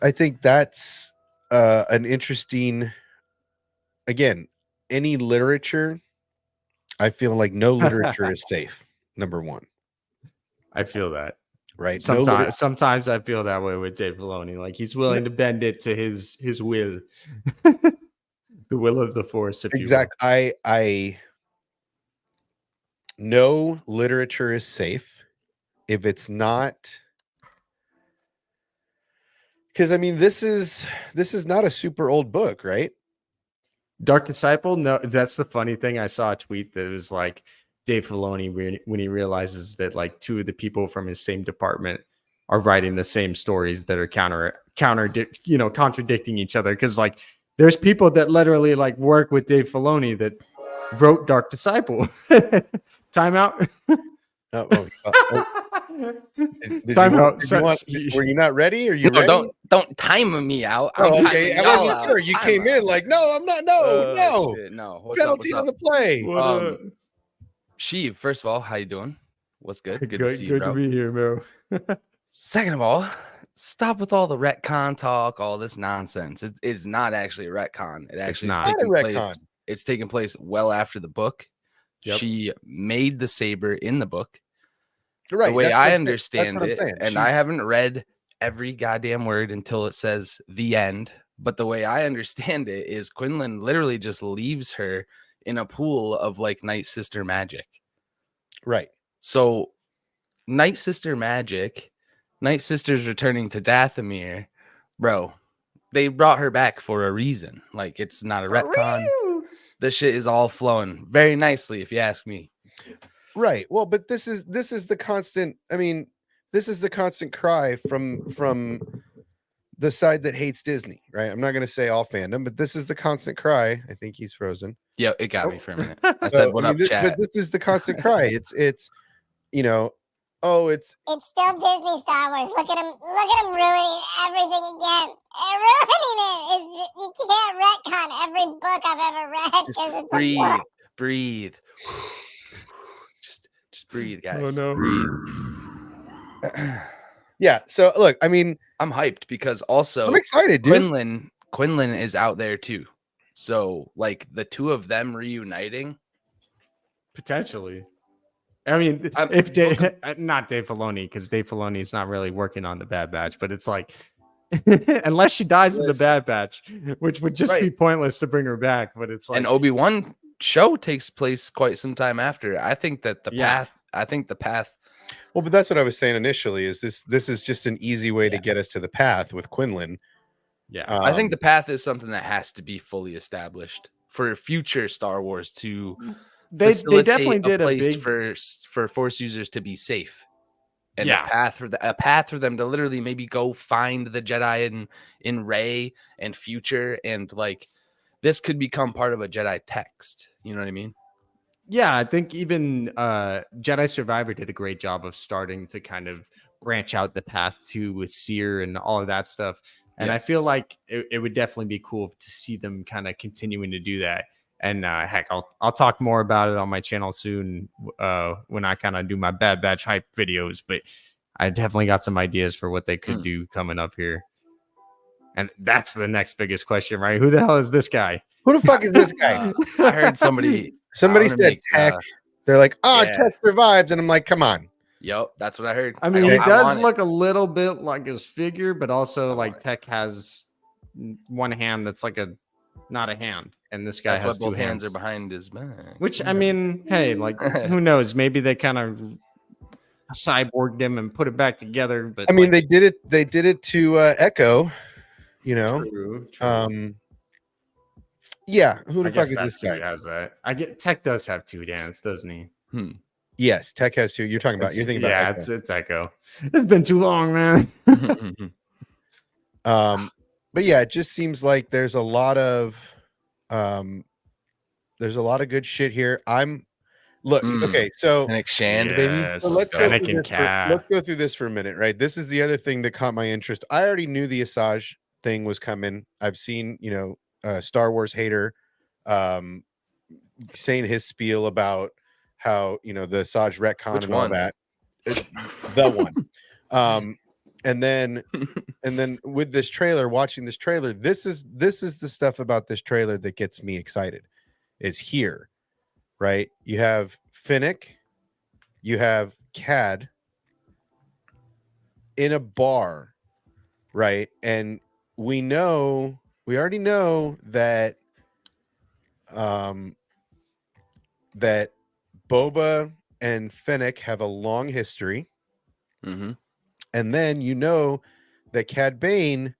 I think that's an interesting, again, any literature, I feel like no literature is safe. Number one. I feel that. Right. Sometimes I feel that way with Dave Filoni. Like he's willing to bend it to his will. The will of the Force, if exactly. I no literature is safe if it's not, because I mean this is not a super old book, right? Dark Disciple. No, that's the funny thing. I saw a tweet that was like Dave Filoni when he realizes that like two of the people from his same department are writing the same stories that are contradicting each other. Because like there's people that literally like work with Dave Filoni that wrote Dark Disciple. Timeout. Timeout. Were you not ready? Are you ready? Don't time me out. Oh, okay. I wasn't sure. You came in like, no, I'm not. No. Shit, no. Penalty on the play. Sheev, first of all, how you doing? What's good? Good to see you, bro. Good to be here, bro. Second of all, stop with all the retcon talk, all this nonsense. It's not actually a retcon. It's taking place well after the book. Yep. She made the saber in the book. Right. The way I understand it, and I haven't read every goddamn word until it says the end. But the way I understand it is Quinlan literally just leaves her in a pool of like Night Sister magic. Right. So Night Sister magic, Night Sister's returning to Dathomir, bro. They brought her back for a reason. Like it's not a retcon. This shit is all flowing very nicely, if you ask me. Right. Well, but this is the constant. I mean, this is the constant cry from the side that hates Disney, right? I'm not going to say all fandom, but this is the constant cry. I think he's frozen. Yeah, it got me for a minute. I said, "What up, chat?" But this is the constant cry. It's it's still Disney Star Wars. Look at him ruining everything again. Ruining it. You can't retcon every book I've ever read. Just breathe. Just breathe, guys. Oh no. Breathe. Yeah. So look, I mean, I'm hyped because also I'm excited, dude. Quinlan is out there too. So like the two of them reuniting, potentially. I mean, not Dave Filoni, because Dave Filoni is not really working on the Bad Batch, but it's like unless she dies in the Bad Batch, which would just be pointless to bring her back. But it's like an Obi-Wan show takes place quite some time after. I think that the path. Well, but that's what I was saying initially. Is this is just an easy way to get us to the path with Quinlan. Yeah, I think the path is something that has to be fully established for future Star Wars to. They definitely did a place for Force users to be safe, and a path for them to literally maybe go find the Jedi in Rey and future, and like this could become part of a Jedi text. You know what I mean? Yeah, I think even Jedi Survivor did a great job of starting to kind of branch out the path to with Seer and all of that stuff. And I feel like it would definitely be cool to see them kind of continuing to do that. And heck, I'll talk more about it on my channel soon when I kind of do my Bad Batch hype videos. But I definitely got some ideas for what they could do coming up here. And that's the next biggest question, right? Who the hell is this guy? Who the fuck is this guy? I heard somebody said Tech. They're like, Tech survived. And I'm like, come on. Yep, that's what I heard. I mean, he does look a little bit like his figure, but also like Tech has one hand that's like not a hand, and this guy has both two hands are behind his back. Which I mean, hey, like who knows? Maybe they kind of cyborged him and put it back together. But I mean, they did it. They did it to Echo. You know. True. Yeah. Who the fuck is this guy? Has that? Tech does have two hands, doesn't he? Yes, Tech has two. You're thinking about Echo. It's Echo. It's been too long, man. But yeah, it just seems like there's a lot of good shit here. Okay, so Fennec Shand, baby. So let's go through this for a minute, right? This is the other thing that caught my interest. I already knew the Asajj thing was coming. I've seen, Star Wars hater saying his spiel about how the Asajj retcon and all that. It's the one. And then with this trailer, watching this trailer, this is the stuff about this trailer that gets me excited. Is here, right? You have Fennec, you have Cad in a bar, right? And we already know that that Boba and Fennec have a long history. Mm-hmm. And then that Cad Bane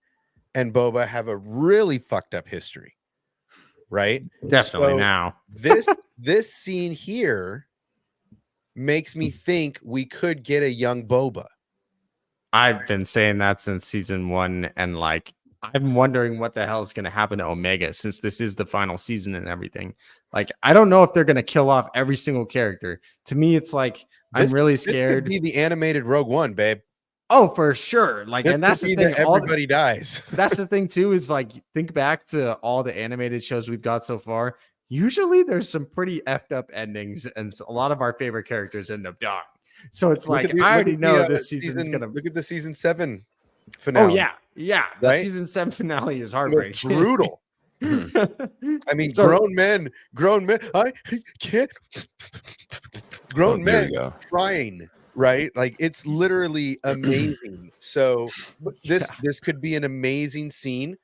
and Boba have a really fucked up history. right? Definitely So now. this scene here makes me think we could get a young Boba. I've been saying that since season 1, and like I'm wondering what the hell is going to happen to Omega since this is the final season and everything. Like, I don't know if they're going to kill off every single character. To me, it's like I'm really scared. This could be the animated Rogue One, babe. Oh, for sure. Like, and that's the thing. Everybody dies. That's the thing too. Is like, think back to all the animated shows we've got so far. Usually, there's some pretty effed up endings, and a lot of our favorite characters end up dying. So it's like I already know this season's gonna look at the season 7 finale. Oh yeah. The right? season 7 finale is heartbreaking. Brutal. I mean, grown men. I can't. Grown men trying, right? Like it's literally amazing. So this could be an amazing scene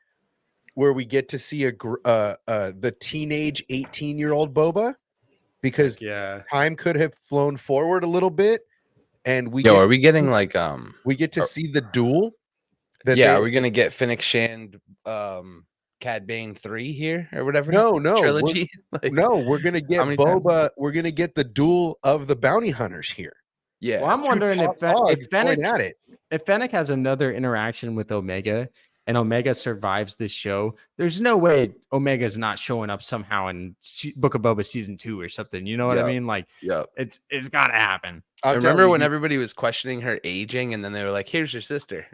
where we get to see the teenage 18-year-old Boba, because time could have flown forward a little bit, and are we getting like we get to see the duel? Are we gonna get Fennec Shand, Cad Bane 3 here or whatever? No, trilogy. We're gonna get Boba. We're gonna get the duel of the bounty hunters here. Yeah, well, I'm wondering if Fennec has another interaction with Omega, and Omega survives this show. There's no way Omega's not showing up somehow in Book of Boba season 2 or something. You know what I mean? Like, it's got to happen. I remember when everybody was questioning her aging, and then they were like, "Here's your sister.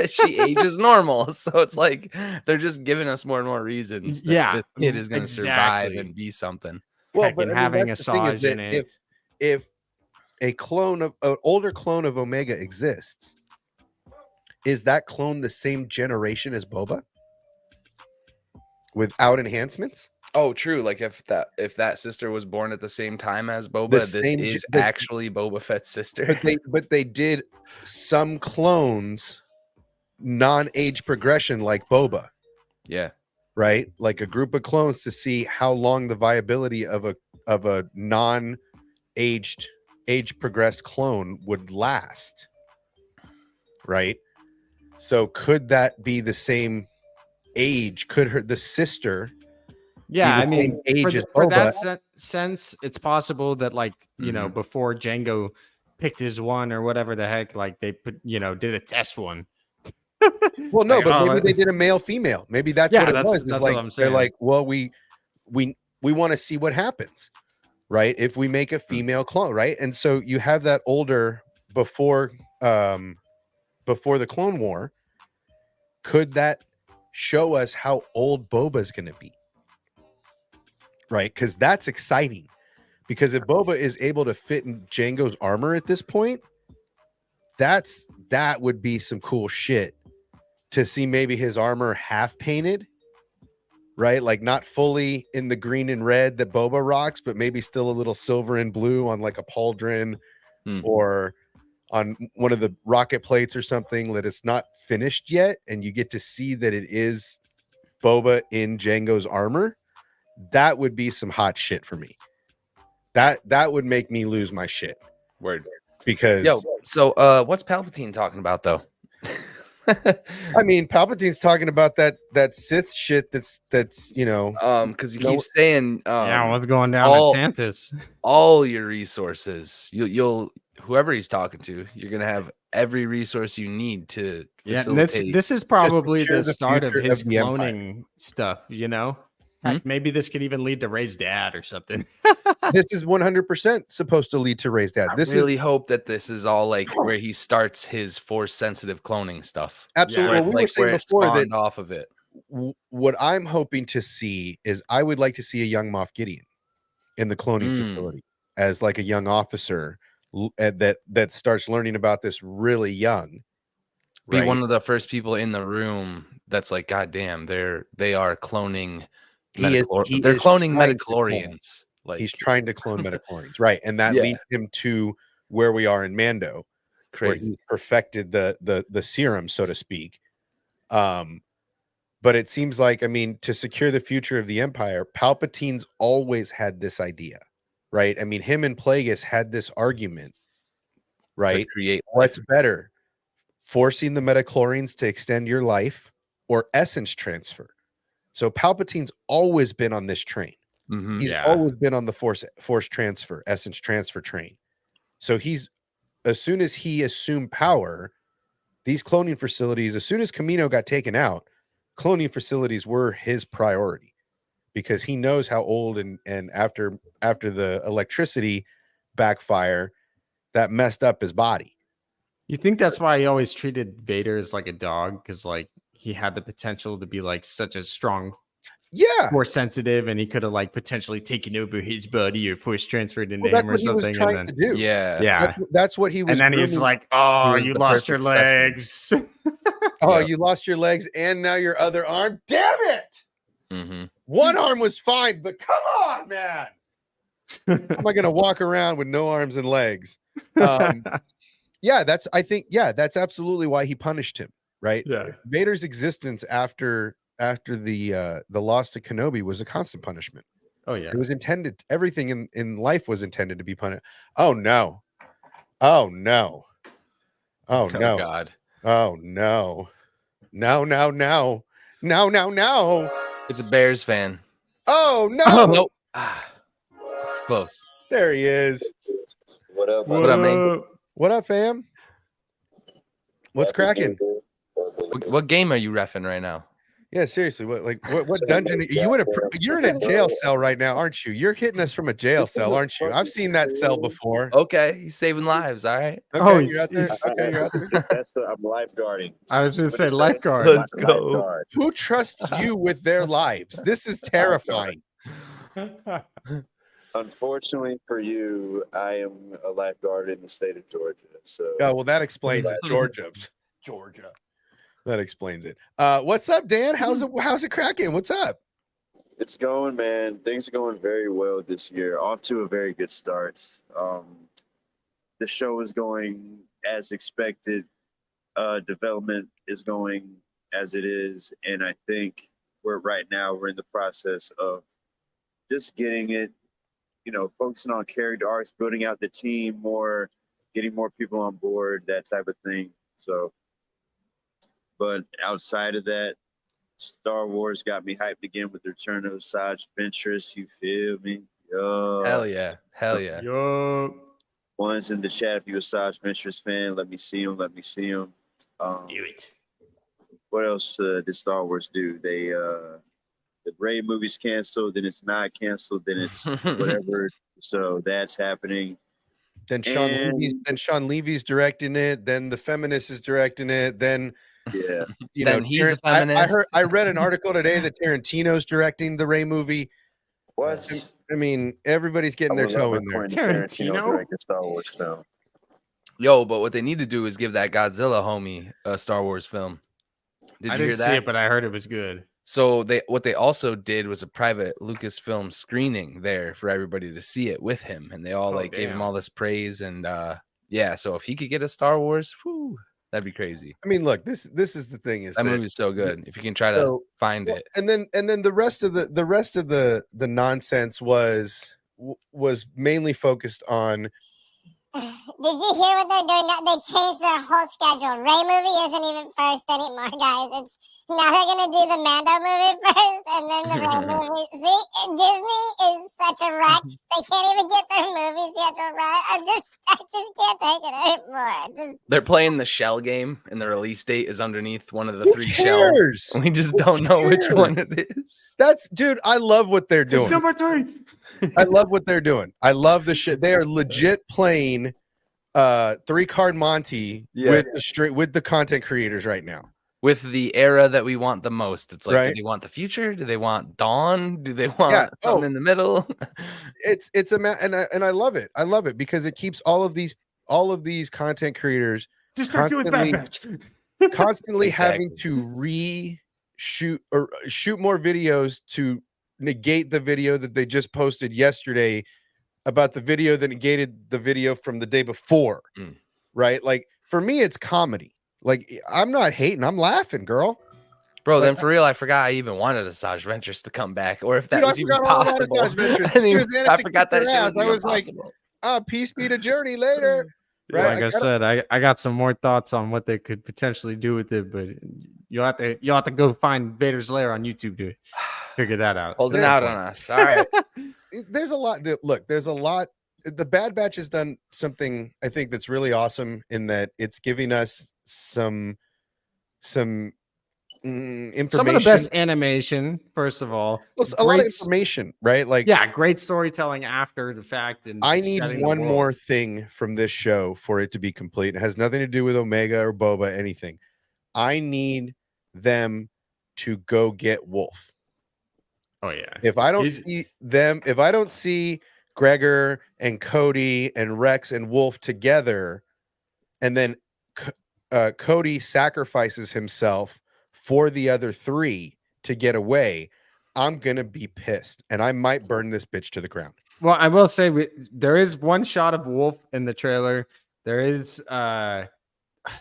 She ages normal." So it's like they're just giving us more and more reasons. That this kid is going to survive and be something. Well, but having Asajj in it. If a clone of an older clone of Omega exists, is that clone the same generation as Boba without enhancements? Oh, true. Like if that sister was born at the same time as Boba, this is actually Boba Fett's sister. But they did some clones non-age progression like Boba. Yeah. Right? Like a group of clones to see how long the viability of a non-aged age progressed clone would last. Right? So could that be the same age? Could the sister? Yeah, I mean, for that sense, it's possible that, like, you know, before Jango picked his one or whatever the heck, like they put, did a test one. Well, no, but maybe they did a male female. Maybe that's what it was. That's like, what I'm saying. They're like, well, we want to see what happens, right? If we make a female clone, right? And so you have that older before the Clone War. Could that show us how old Boba's going to be? Right? Because that's exciting. Because if Boba is able to fit in Jango's armor at this point, that would be some cool shit to see. Maybe his armor half painted, right? Like not fully in the green and red that Boba rocks, but maybe still a little silver and blue on like a pauldron or on one of the rocket plates or something, that it's not finished yet, and you get to see that it is Boba in Jango's armor. That would be some hot shit for me. That would make me lose my shit. Word. Because so what's Palpatine talking about though? I mean, Palpatine's talking about that Sith shit that's because he keeps saying what's going down at Tantus? All your resources, you'll whoever he's talking to, you're gonna have every resource you need to facilitate. This is probably the start of his cloning stuff, Heck, maybe this could even lead to Rey's dad or something. This is 100% supposed to lead to Rey's dad. I really hope that this is all like where he starts his force sensitive cloning stuff. Absolutely. Yeah, well, we were saying before that off of it. What I'm hoping to see is I would like to see a young Moff Gideon in the cloning facility as like a young officer that starts learning about this really young. Be one of the first people in the room that's like, God damn, they are cloning. They're cloning metachlorians. Like he's trying to clone metachlorians, right? And that leads him to where we are in Mando, where he perfected the serum, so to speak. But it seems like, I mean, to secure the future of the Empire, Palpatine's always had this idea, right? I mean, him and Plagueis had this argument, right? What's better, forcing the metachlorians to extend your life or essence transfer? So Palpatine's always been on this train. Mm-hmm. He's always been on the force transfer, essence transfer train. So as soon as he assumed power, these cloning facilities, as soon as Kamino got taken out, cloning facilities were his priority, because he knows how old and after the electricity backfire, that messed up his body. You think that's why he always treated Vader as like a dog? Because like he had the potential to be like such a strong, more sensitive, and he could have like potentially taken over his body or force transferred into him or something. Trying to do. Yeah. That's what he was. And then he was like, "Oh, you lost your legs. You lost your legs, and now your other arm. Damn it! Mm-hmm. One arm was fine, but come on, man. Am I gonna walk around with no arms and legs?" That's absolutely why he punished him, right? Yeah. Vader's existence after the loss to Kenobi was a constant punishment. Oh yeah. It was intended, everything in life was intended to be punished. Oh no. Oh no. Oh no. God. Oh no. No. It's a Bears fan. Oh no. Nope. It's close. There he is. What up? What up, man? What up, fam? What's cracking? What game are you reffing right now? Yeah, seriously. What dungeon? You're in a jail cell right now, aren't you? You're hitting us from a jail cell, aren't you? I've seen that cell before. Okay, he's saving lives. All right. Okay, you're out there. Okay, you're out there. I'm lifeguarding. I was going to say lifeguard. Let's go. Lifeguard. Who trusts you with their lives? This is terrifying. Unfortunately for you, I am a lifeguard in the state of Georgia. So yeah, well, that explains it. Georgia. That explains it. What's up, Dan? How's it cracking? What's up? It's going, man. Things are going very well this year. Off to a very good start. The show is going as expected. Development is going as it is, and I think we're in the process of just getting it, focusing on character arcs, building out the team more, getting more people on board, that type of thing. So, but outside of that, Star Wars got me hyped again with the return of Asajj Ventress. You feel me? Yo. Hell yeah. Yo. One's in the chat. If you're a Asajj Ventress fan, let me see him. Do it. What else did Star Wars do? They the Rey movie's canceled, then it's not canceled, then it's whatever. So that's happening. Then Sean Levy's directing it. Then the feminist is directing it. Then he's a feminist. I read an article today that Tarantino's directing the Rey movie. What? I mean, everybody's getting their toe in there. Tarantino directed Star Wars film. Yo, but what they need to do is give that Godzilla homie a Star Wars film. I didn't see it, but I heard it was good. So what they also did was a private Lucasfilm screening there for everybody to see it with him, and they all gave him all this praise, and so if he could get a Star Wars, that'd be crazy. I mean, look, this is the thing is that movie's so good. If you can try to find it, and then the rest of the nonsense was mainly focused on. Did you hear what they're doing now? They changed their whole schedule. Rey movie isn't even first anymore, guys. Now they're gonna do the Mando movie first, and then the Rey movie. See, Disney is such a wreck. They can't even get their movie schedule right. I just can't take it anymore. They're playing the shell game, and the release date is underneath one of the three shells. We just don't know which one it is. Dude, I love what they're doing. It's number 3. I love what they're doing. I love the shit. They are legit playing 3-card Monty with the content creators right now. With the era that we want the most. It's like, do they want the future? Do they want dawn? Do they want something in the middle? It's and I love it. I love it because it keeps all of these content creators constantly having to reshoot or shoot more videos to negate the video that they just posted yesterday about the video that negated the video from the day before. Right? Like, for me, it's comedy. Like, I'm not hating, I'm laughing, girl. Bro, then for real, I forgot I even wanted Asajj Ventress to come back, or if that was even possible. I forgot that shit was I was possible. Like, peace be to Journey later. Right? Like I said, I got some more thoughts on what they could potentially do with it, but You'll have to go find Vader's lair on YouTube to figure that out. Holding out on us. All right. There's a lot. Look, there's a lot. The Bad Batch has done something I think that's really awesome in that it's giving us some information. Some of the best animation, first of all. Well, a lot of information, right? Like, yeah, great storytelling after the fact. And I need one more thing from this show for it to be complete. It has nothing to do with Omega or Boba, anything. I need them to go get Wolf. Oh yeah. If I don't see them, if I don't see Gregor and Cody and Rex and Wolf together, and then Cody sacrifices himself for the other three to get away, I'm gonna be pissed, and I might burn this bitch to the ground. Well, I will say there is one shot of Wolf in the trailer. There is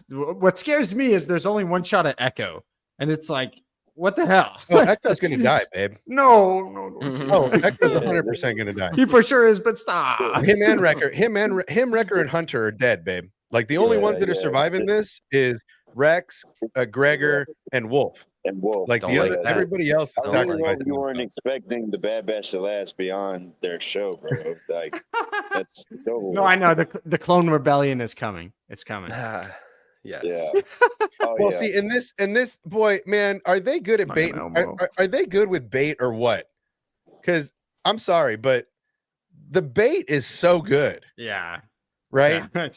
what scares me is there's only one shot of Echo, and it's like, what the hell? Oh, Echo's gonna die, babe. No. Oh, Echo's 100% gonna die. He for sure is, but stop. Him, Wrecker, and Hunter are dead, babe. Like the only ones that are surviving this is Rex, Gregor, and Wolf. Like everybody else is sacrificing. You weren't expecting the Bad Batch to last beyond their show, bro. Like that's over. No, I know the Clone Rebellion is coming. It's coming. Yes. Yeah. Oh, Well, yeah. see, in this boy, man, are they good at bait? Are they good with bait or what? Because I'm sorry, but the bait is so good. Yeah. Right. Yeah.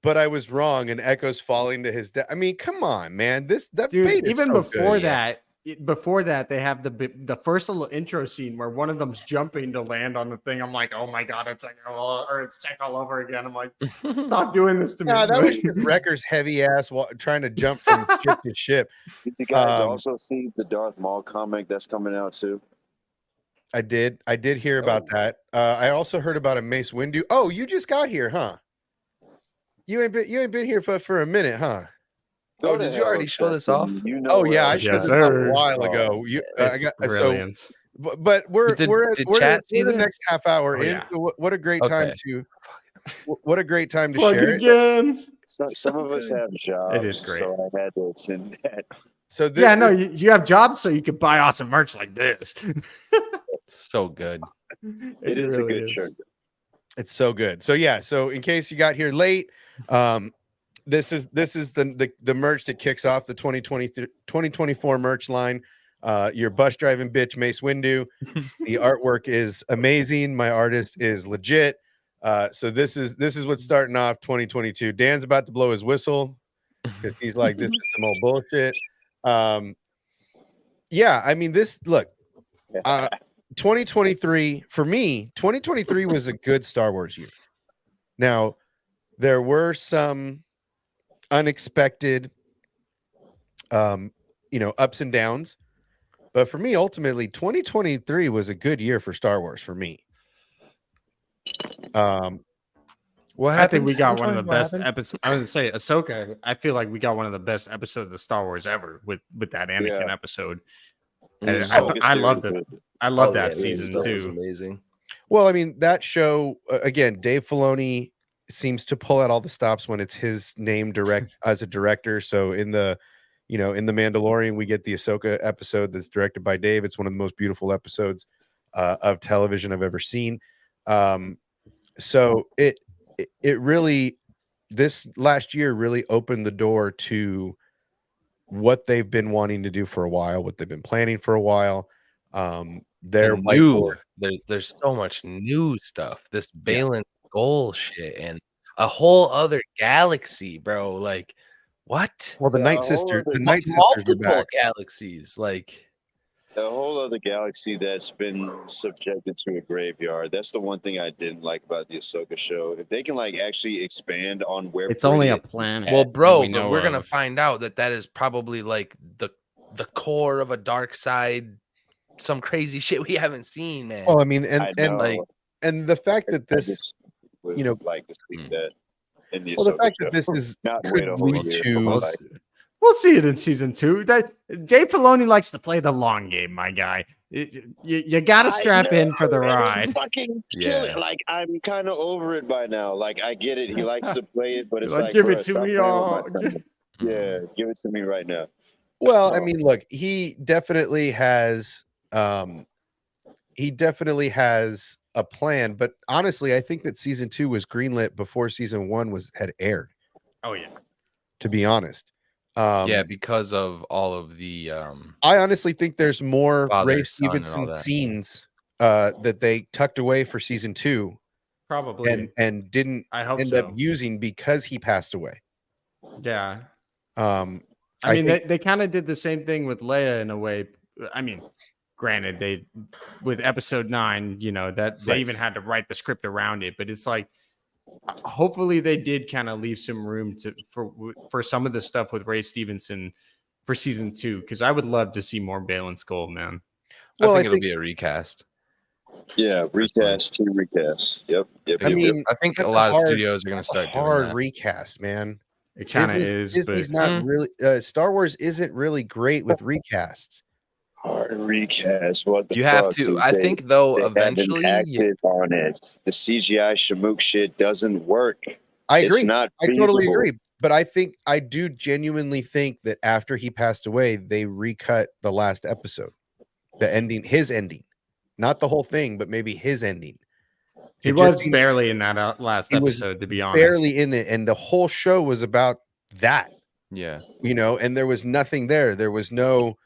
But I was wrong, and Echo's falling to his death. I mean, come on, man. That Dude, bait is even so before good. that. Before that, they have the first little intro scene where one of them's jumping to land on the thing. I'm like, oh my god, it's Tech all over again. I'm like, stop doing this to me. Yeah, that was just Wrecker's heavy ass trying to jump from ship to ship. Did you guys also see the Darth Maul comic that's coming out too? I did hear about that. I also heard about a Mace Windu. Oh, you just got here, huh? You ain't been here for a minute, huh? Oh, did you already show this off? Oh yeah, I showed this off a while ago. I got brilliant. So, but we're the next half hour in. Yeah. So what a great time to Plug share it again. Some of us have jobs. It is great. So I had to send that. So this, Yeah, no, you have jobs, so you could buy awesome merch like this. So good. It is really a good shirt. It's so good. So yeah, so in case you got here late, this is the merch that kicks off the 2024 merch line. Your bus driving bitch Mace Windu. The artwork is amazing. My artist is legit. So this is what's starting off 2022. Dan's about to blow his whistle because he's like, this is some old bullshit. Yeah, I mean, 2023 for me, 2023 was a good Star Wars year. Now, there were some unexpected ups and downs, but for me, ultimately 2023 was a good year for Star Wars for me. What I think we got one of the best episodes. I would say Ahsoka. I feel like we got one of the best episodes of Star Wars ever with that Anakin episode. And I loved it. I love that season too. Was amazing. Well, I mean, that show again, Dave Filoni seems to pull out all the stops when it's his name as a director. So in the Mandalorian, we get the Ahsoka episode that's directed by Dave. It's one of the most beautiful episodes of television I've ever seen. So it really, this last year really opened the door to what they've been wanting to do for a while, what they've been planning for a while. There's so much new stuff. This Balin Goal shit and a whole other galaxy, bro. Like what? Well, the Night Sisters are back. Galaxies, like the whole other galaxy that's been subjected to a graveyard. That's the one thing I didn't like about the Ahsoka show. If they can actually expand on where it's only a planet. Well, bro, but we're gonna find out that is probably like the core of a dark side, some crazy shit we haven't seen, man. Well, I mean, and the fact that this, like to see that. In the the fact that this is could lead to. We'll see it in season 2. That Dave Filoni likes to play the long game, my guy. You got to strap in for the ride. Fucking kill it. Like I'm kind of over it by now. Like I get it. He likes to play it, but it's like give it to me all. Yeah, give it to me right now. Well, I mean, look, he definitely has a plan, but honestly, I think that season 2 was greenlit before season 1 had aired. Oh yeah. To be honest. Yeah, because of all of the I honestly think there's more father, Ray son, and all Stevenson that. scenes that they tucked away for season 2 Probably. and didn't I hope end up so. using because he passed away. Yeah. I mean, think, they kind of did the same thing with Leia in a way. I mean, granted, they with episode 9, you know, that they even had to write the script around it, but it's like hopefully they did kind of leave some room for some of the stuff with Ray Stevenson for season 2, because I would love to see more Baylan Skoll, man. Well, I think it'll be a recast. Yeah, recast, team recast. Yep. I mean, I think a lot of studios are going to start doing that. Recast, man. It kind of is. Disney's not really. Star Wars isn't really great with recasts. Hard recast. What the you fuck, have to. dude? I think though, eventually, acted on it. The CGI Shamook shit doesn't work. I agree. It's not I totally feasible. agree. But I do genuinely think that after he passed away, they recut the last episode, the ending, his ending, not the whole thing, but maybe his ending. He was barely in that last episode, to be honest. Barely in it, and the whole show was about that. Yeah, you know, and there was nothing there. There was no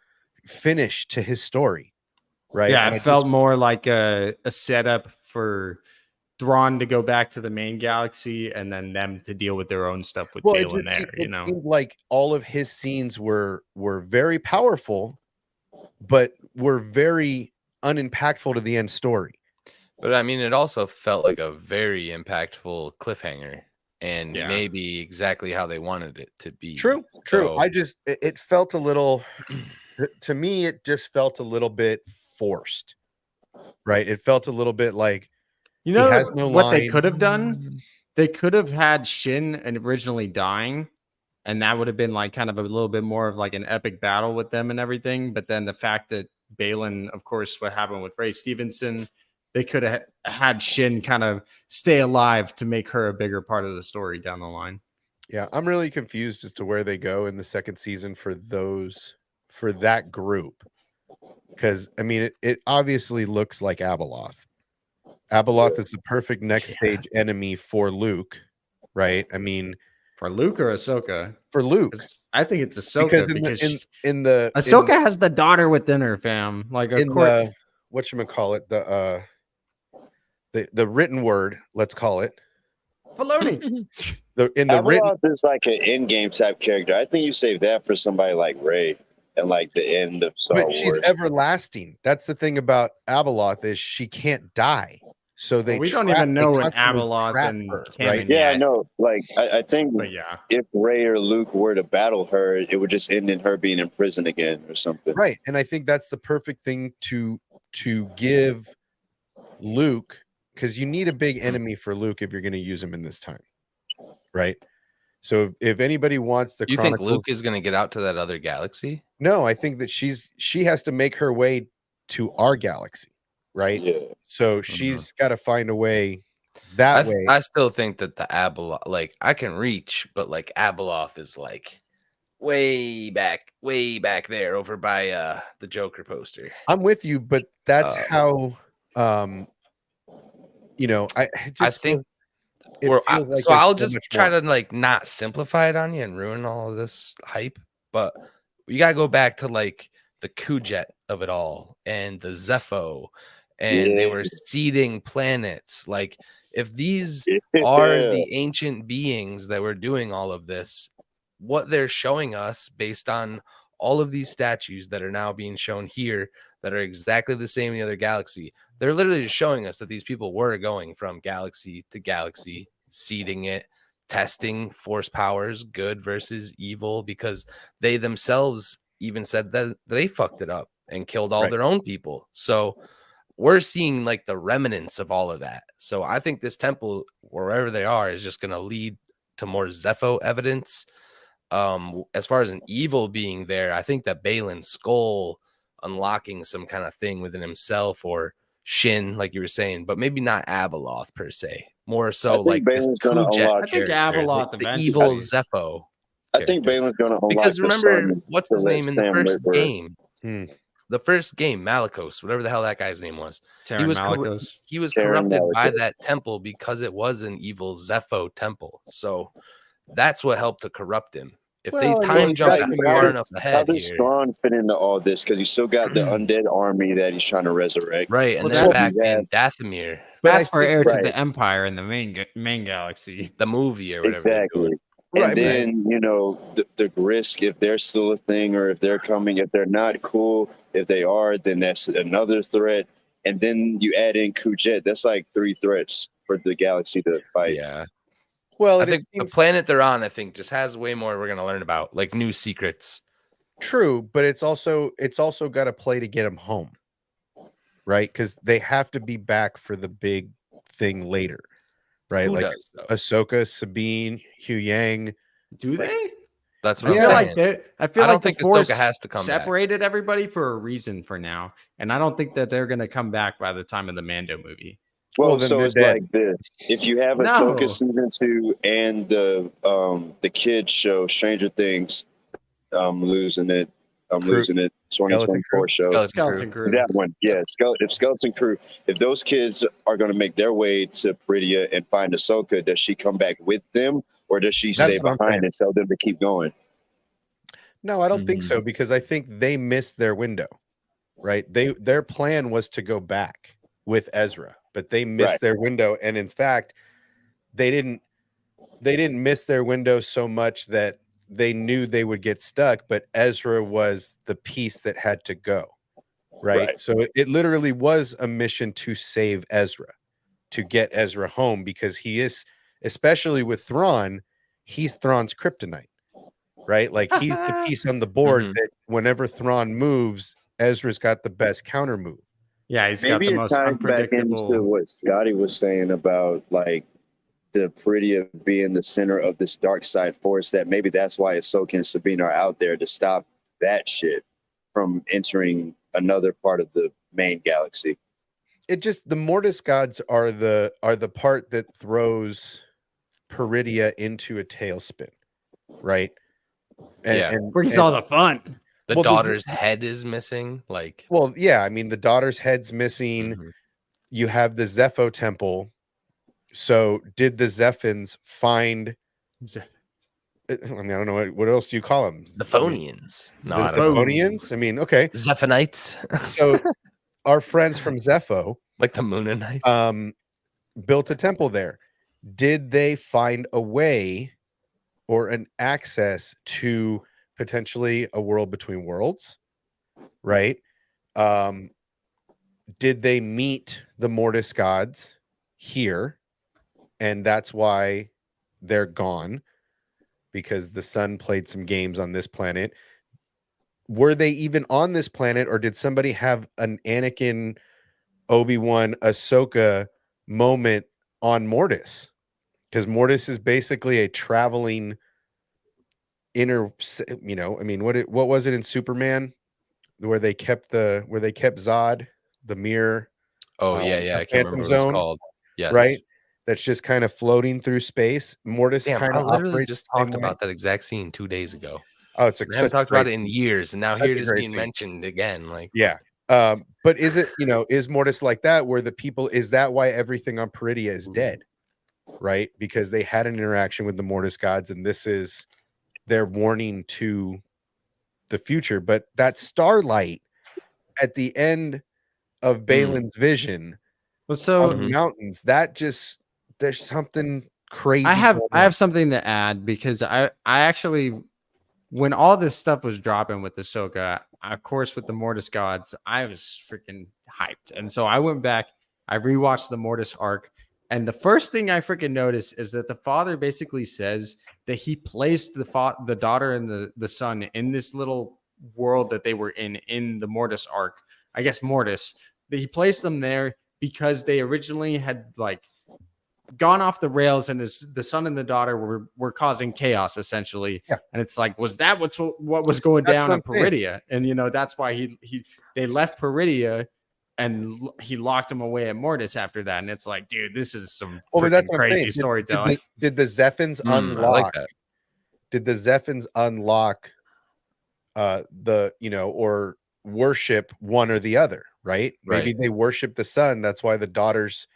finish to his story, right? Yeah, and it felt more like a setup for Thrawn to go back to the main galaxy and then them to deal with their own stuff with Baylan there. It seemed like all of his scenes were very powerful, but were very unimpactful to the end story. But I mean, it also felt like a very impactful cliffhanger, and maybe exactly how they wanted it to be. True. It felt a little, to me, it just felt a little bit forced, right? It felt a little bit like, you know, has no what line. They could have done? They could have had Shin originally dying, and that would have been like kind of a little bit more of like an epic battle with them and everything. But then the fact that Baylan, of course, what happened with Ray Stevenson, they could have had Shin kind of stay alive to make her a bigger part of the story down the line. Yeah, I'm really confused as to where they go in the second season for that group. Because, I mean, it obviously looks like Abeloth. Abeloth is the perfect next stage enemy for Luke, right? I mean, for Luke or Ahsoka? For Luke. I think it's Ahsoka because Ahsoka has the daughter within her, fam. Like, of course, whatchamacallit, the written word, let's call it. Baloney. Abeloth is like an in-game type character. I think you save that for somebody like Rey and like the end of Star Wars. But she's everlasting. That's the thing about Abeloth is she can't die. So we don't even know when Abeloth and right? Yeah, I know. Like I think yeah, if Rey or Luke were to battle her, it would just end in her being in prison again or something. Right. And I think that's the perfect thing to give Luke, because you need a big enemy for Luke if you're going to use him in this time. Right. So if anybody wants the think Luke is going to get out to that other galaxy? No, I think that she has to make her way to our galaxy. Right. Yeah. So she's got to find a way that way. I still think that the Abeloth, like I can reach, but like Abeloth is like way back there over by the Joker poster. I'm with you, but that's how you know, I think so I'll just try to like not simplify it on you and ruin all of this hype, but you gotta go back to like the Kujet of it all and the Zepho, and they were seeding planets. Like if these are the ancient beings that were doing all of this, what they're showing us based on all of these statues that are now being shown here that are exactly the same in the other galaxy, they're literally just showing us that these people were going from galaxy to galaxy, seeding it, testing force powers, good versus evil, because they themselves even said that they fucked it up and killed all their own people. So we're seeing like the remnants of all of that. So I think this temple, wherever they are, is just going to lead to more Zepho evidence. As far as an evil being there, I think that Baylan Skoll unlocking some kind of thing within himself, or Shin, like you were saying, but maybe not Abeloth per se. More so like this Kujet, I think Abeloth, the evil Zepho. I think Balin's going to unlock because remember the sun what's to his let name in the Sam first live forever. game. The first game, Malicos, whatever the hell that guy's name was, he was Taron corrupted by Malicos. that temple because it was an evil Zepho temple. So that's what helped to corrupt him. If Well, they and time then jump how far enough how ahead does here, Thrawn fit into all this? Because you still got the undead army that he's trying to resurrect. right? And Well, they're that's- back in Dathomir, But That's I for think- Heir to right. the Empire in the main galaxy. the movie or whatever. they're Exactly. doing. And Right, then, you know, the Grisk, if they're still a thing or if they're coming, if they're not cool, if they are, then that's another threat. And then you add in Kujet. That's like 3 threats for the galaxy to fight. Yeah. Well, I and think it seems the planet they're on, I think, just has way more we're gonna learn about, like new secrets. true, but it's also got to play to get them home, right? Because they have to be back for the big thing later, right? Who like does, though? Ahsoka, Sabine, Hugh Yang. Do they? That's I what I'm feel saying. like I feel I like don't the think Force Ahsoka has to come back. separated everybody for a reason for now, and I don't think that they're gonna come back by the time of the Mando movie. Well, then so they're it's dead. like this. If you have No. Ahsoka season 2 and the kids show Stranger Things, I'm losing it. Crew. 2024 show. Skeleton Crew. That one, yeah. Skeleton Crew. If those kids are going to make their way to Peridia and find Ahsoka, does she come back with them, or does she stay what I'm behind saying. and tell them to keep going? No, I don't think so, because I think they missed their window, right? Their plan was to go back with Ezra, but they missed Right. their window, and in fact, they didn't miss their window so much that they knew they would get stuck, but Ezra was the piece that had to go, right? Right. So it literally was a mission to save Ezra, to get Ezra home, because he is, especially with Thrawn, he's Thrawn's kryptonite, right? Like he's the piece on the board that whenever Thrawn moves, Ezra's got the best counter move. Yeah, he's Maybe got the it most ties back into unpredictable. what Scotty was saying about like the Peridia being the center of this dark side force. That maybe that's why Ahsoka and Sabine are out there to stop that shit from entering another part of the main galaxy. It just, the Mortis gods are the part that throws Peridia into a tailspin, right? And brings all the fun. The Well, there's daughter's head is missing. Like, well, yeah, I mean, the daughter's head's missing. You have the Zepho temple. So did the Zephins find? I mean, I don't know what else do you call them? the Phonians. No, The I don't know. Zephonians. I mean, okay. Zephonites. So our friends from Zepho, like the Moonanites. built a temple there. Did they find a way or an access to potentially a world between worlds? Right? Did they meet the Mortis gods here? And that's why they're gone, because the sun played some games on this planet. Were they even on this planet, or did somebody have an Anakin, Obi-Wan, Ahsoka moment on Mortis? Because Mortis is basically a traveling I mean, what was it in Superman where they kept Zod, the mirror? Oh yeah. I can't Phantom remember what Zone, it's called. Yes. right? That's just kind of floating through space. Mortis Damn, kind I of literally operates just the same talked way. about that exact scene 2 days ago. Oh, it's I haven't talked about it in years, and now Such here a it is great being scene. mentioned again. Like, Yeah. But is it, is Mortis like that, where the people, is that why everything on Peridia is dead? Right? Because they had an interaction with the Mortis gods, and this is their warning to the future. But that starlight at the end of Balin's vision on the mountains, that just, there's something crazy. I have something to add, because I actually, when all this stuff was dropping with Ahsoka, of course with the Mortis gods, I was freaking hyped. And so I went back, I rewatched the Mortis arc, and the first thing I freaking noticed is that the father basically says that he placed the daughter and the son in this little world that they were in the Mortis arc. I guess Mortis, that he placed them there because they originally had like gone off the rails, and the son and the daughter were causing chaos essentially. Yeah. And it's like, was that what was going That's down what on I'm saying. Peridia? And that's why they left Peridia, and he locked him away at Mortis after that. And it's like, dude, this is some Well, but that's freaking what I'm crazy saying. storytelling. Did the Zephins I like unlock? that. did the Zephins unlock or worship one or the other, right? Maybe they worship the sun. That's why the daughter's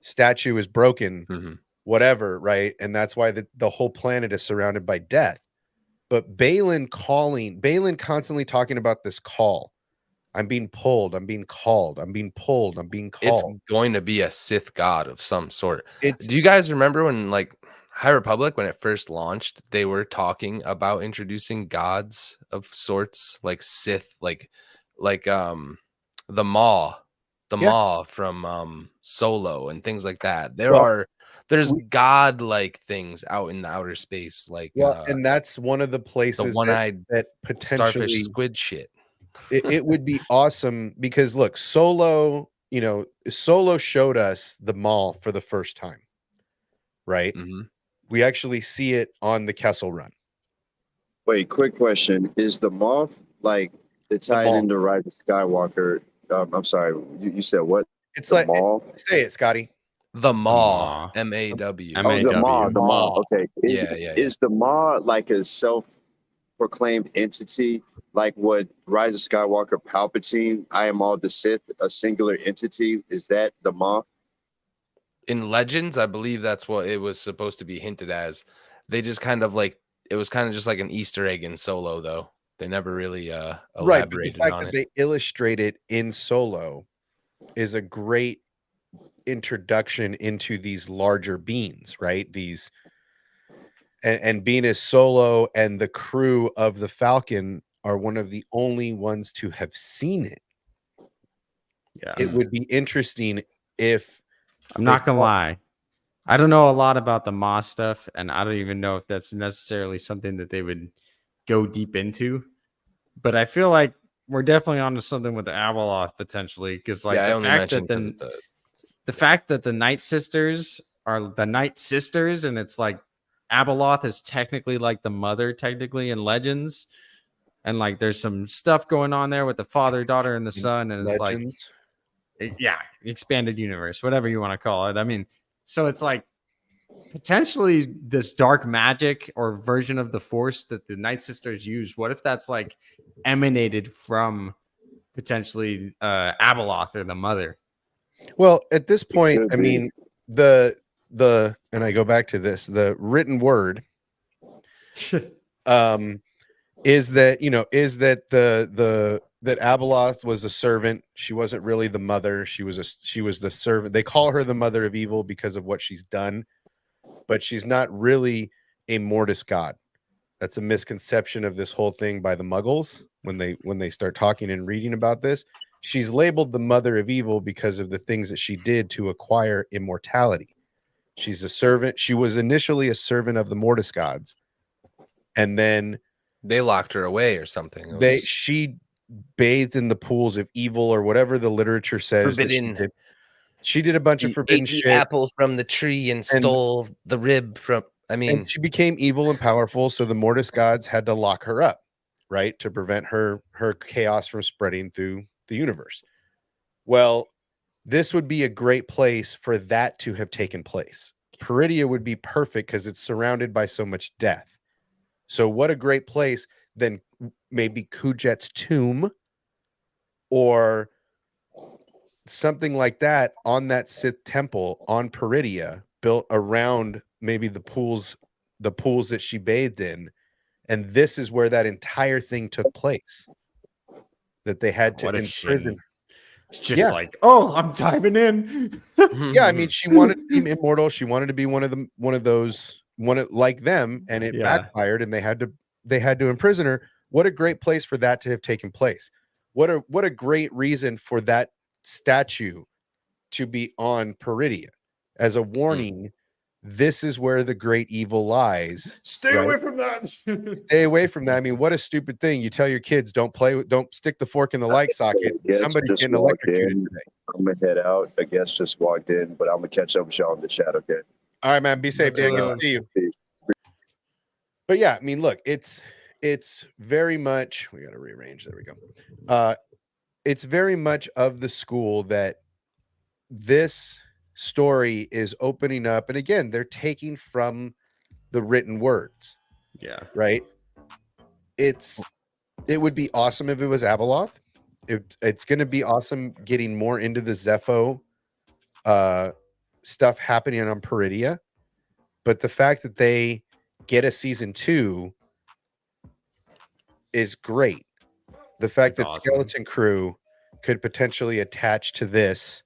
statue is broken, whatever, right? And that's why the whole planet is surrounded by death. But Balin constantly talking about this call. I'm being pulled. I'm being called. I'm being pulled. I'm being called. It's going to be a Sith god of some sort. Do you guys remember when, like, High Republic, when it first launched, they were talking about introducing gods of sorts, like Sith, like the Maw, Maw from Solo and things like that. There's god-like things out in the outer space, like and that's one of the places the one-eyed that potentially starfish squid shit. it would be awesome because look, Solo showed us the Maw for the first time, right? We actually see it on the Kessel Run. Wait, quick question: is the Maw like it's tied into Rise of Skywalker? I'm sorry, you said what? It's like say it, Scotty. The Maw, M-A-W. Oh, the Maw. Okay. Yeah. Is the Maw like a self-proclaimed entity, like what Rise of Skywalker, Palpatine, I am all the Sith, a singular entity? Is that the Maw? In Legends, I believe that's what it was supposed to be hinted as. They just kind of like, it was kind of just like an Easter egg in Solo, though. They never really elaborated right, but the fact on that it. they illustrate it in Solo is a great introduction into these larger beings, right? These and being as Solo and the crew of the Falcon are one of the only ones to have seen it. Yeah, it would be interesting if I'm not gonna lie, I don't know a lot about the Maw stuff, and I don't even know if that's necessarily something that they would go deep into. But I feel like we're definitely onto something with the Abeloth potentially, because like the fact that the Night Sisters are the Night Sisters, and it's like Abeloth is technically like the mother, technically in Legends, and like there's some stuff going on there with the father, daughter, and the son, and it's Legends. Expanded universe, whatever you want to call it. I mean, so it's like potentially this dark magic or version of the Force that the Night Sisters use. What if that's like emanated from potentially Abeloth or the mother? Well, at this point, I mean, the and I go back to this, the written word is that that Abeloth was a servant. She wasn't really the mother. She was the servant. They call her the mother of evil because of what she's done, but she's not really a Mortis god. That's a misconception of this whole thing by the Muggles when they start talking and reading about this. She's labeled the mother of evil because of the things that she did to acquire immortality. She's a servant. She was initially a servant of the Mortis gods, and then they locked her away or something. She bathed in the pools of evil or whatever the literature says. Forbidden. She did a bunch of forbidden shit. The apple from the tree and stole the rib from. I mean, and she became evil and powerful, so the Mortis gods had to lock her up, right, to prevent her chaos from spreading through the universe. Well, this would be a great place for that to have taken place. Peridia would be perfect because it's surrounded by so much death. So what a great place than maybe Kujet's tomb or something like that on that Sith temple on Peridia, built around maybe the pools that she bathed in. And this is where that entire thing took place. That they had to imprison. It's just like, oh, I'm diving in. Yeah, I mean, she wanted to be immortal. She wanted to be one of those like them, and it backfired, and they had to imprison her. What a great place for that to have taken place. What a great reason for that statue to be on Peridia as a warning. This is where the great evil lies. Stay away from that. Stay away from that. I mean, what a stupid thing. You tell your kids, don't stick the fork in the light socket. Somebody's getting electrocuted today. I'm gonna head out. I guess just walked in, but I'm gonna catch up with y'all in the chat, okay? All right, man. Be safe, Dan. Good to see you. But yeah, I mean, look, it's very much, we got to rearrange. There we go. It's very much of the school that this story is opening up. And again, they're taking from the written words. Yeah. Right. It would be awesome if it was Abeloth. It's going to be awesome getting more into the Zepho stuff happening on Peridia. But the fact that they get a season 2 is great. The fact that awesome. Skeleton Crew could potentially attach to this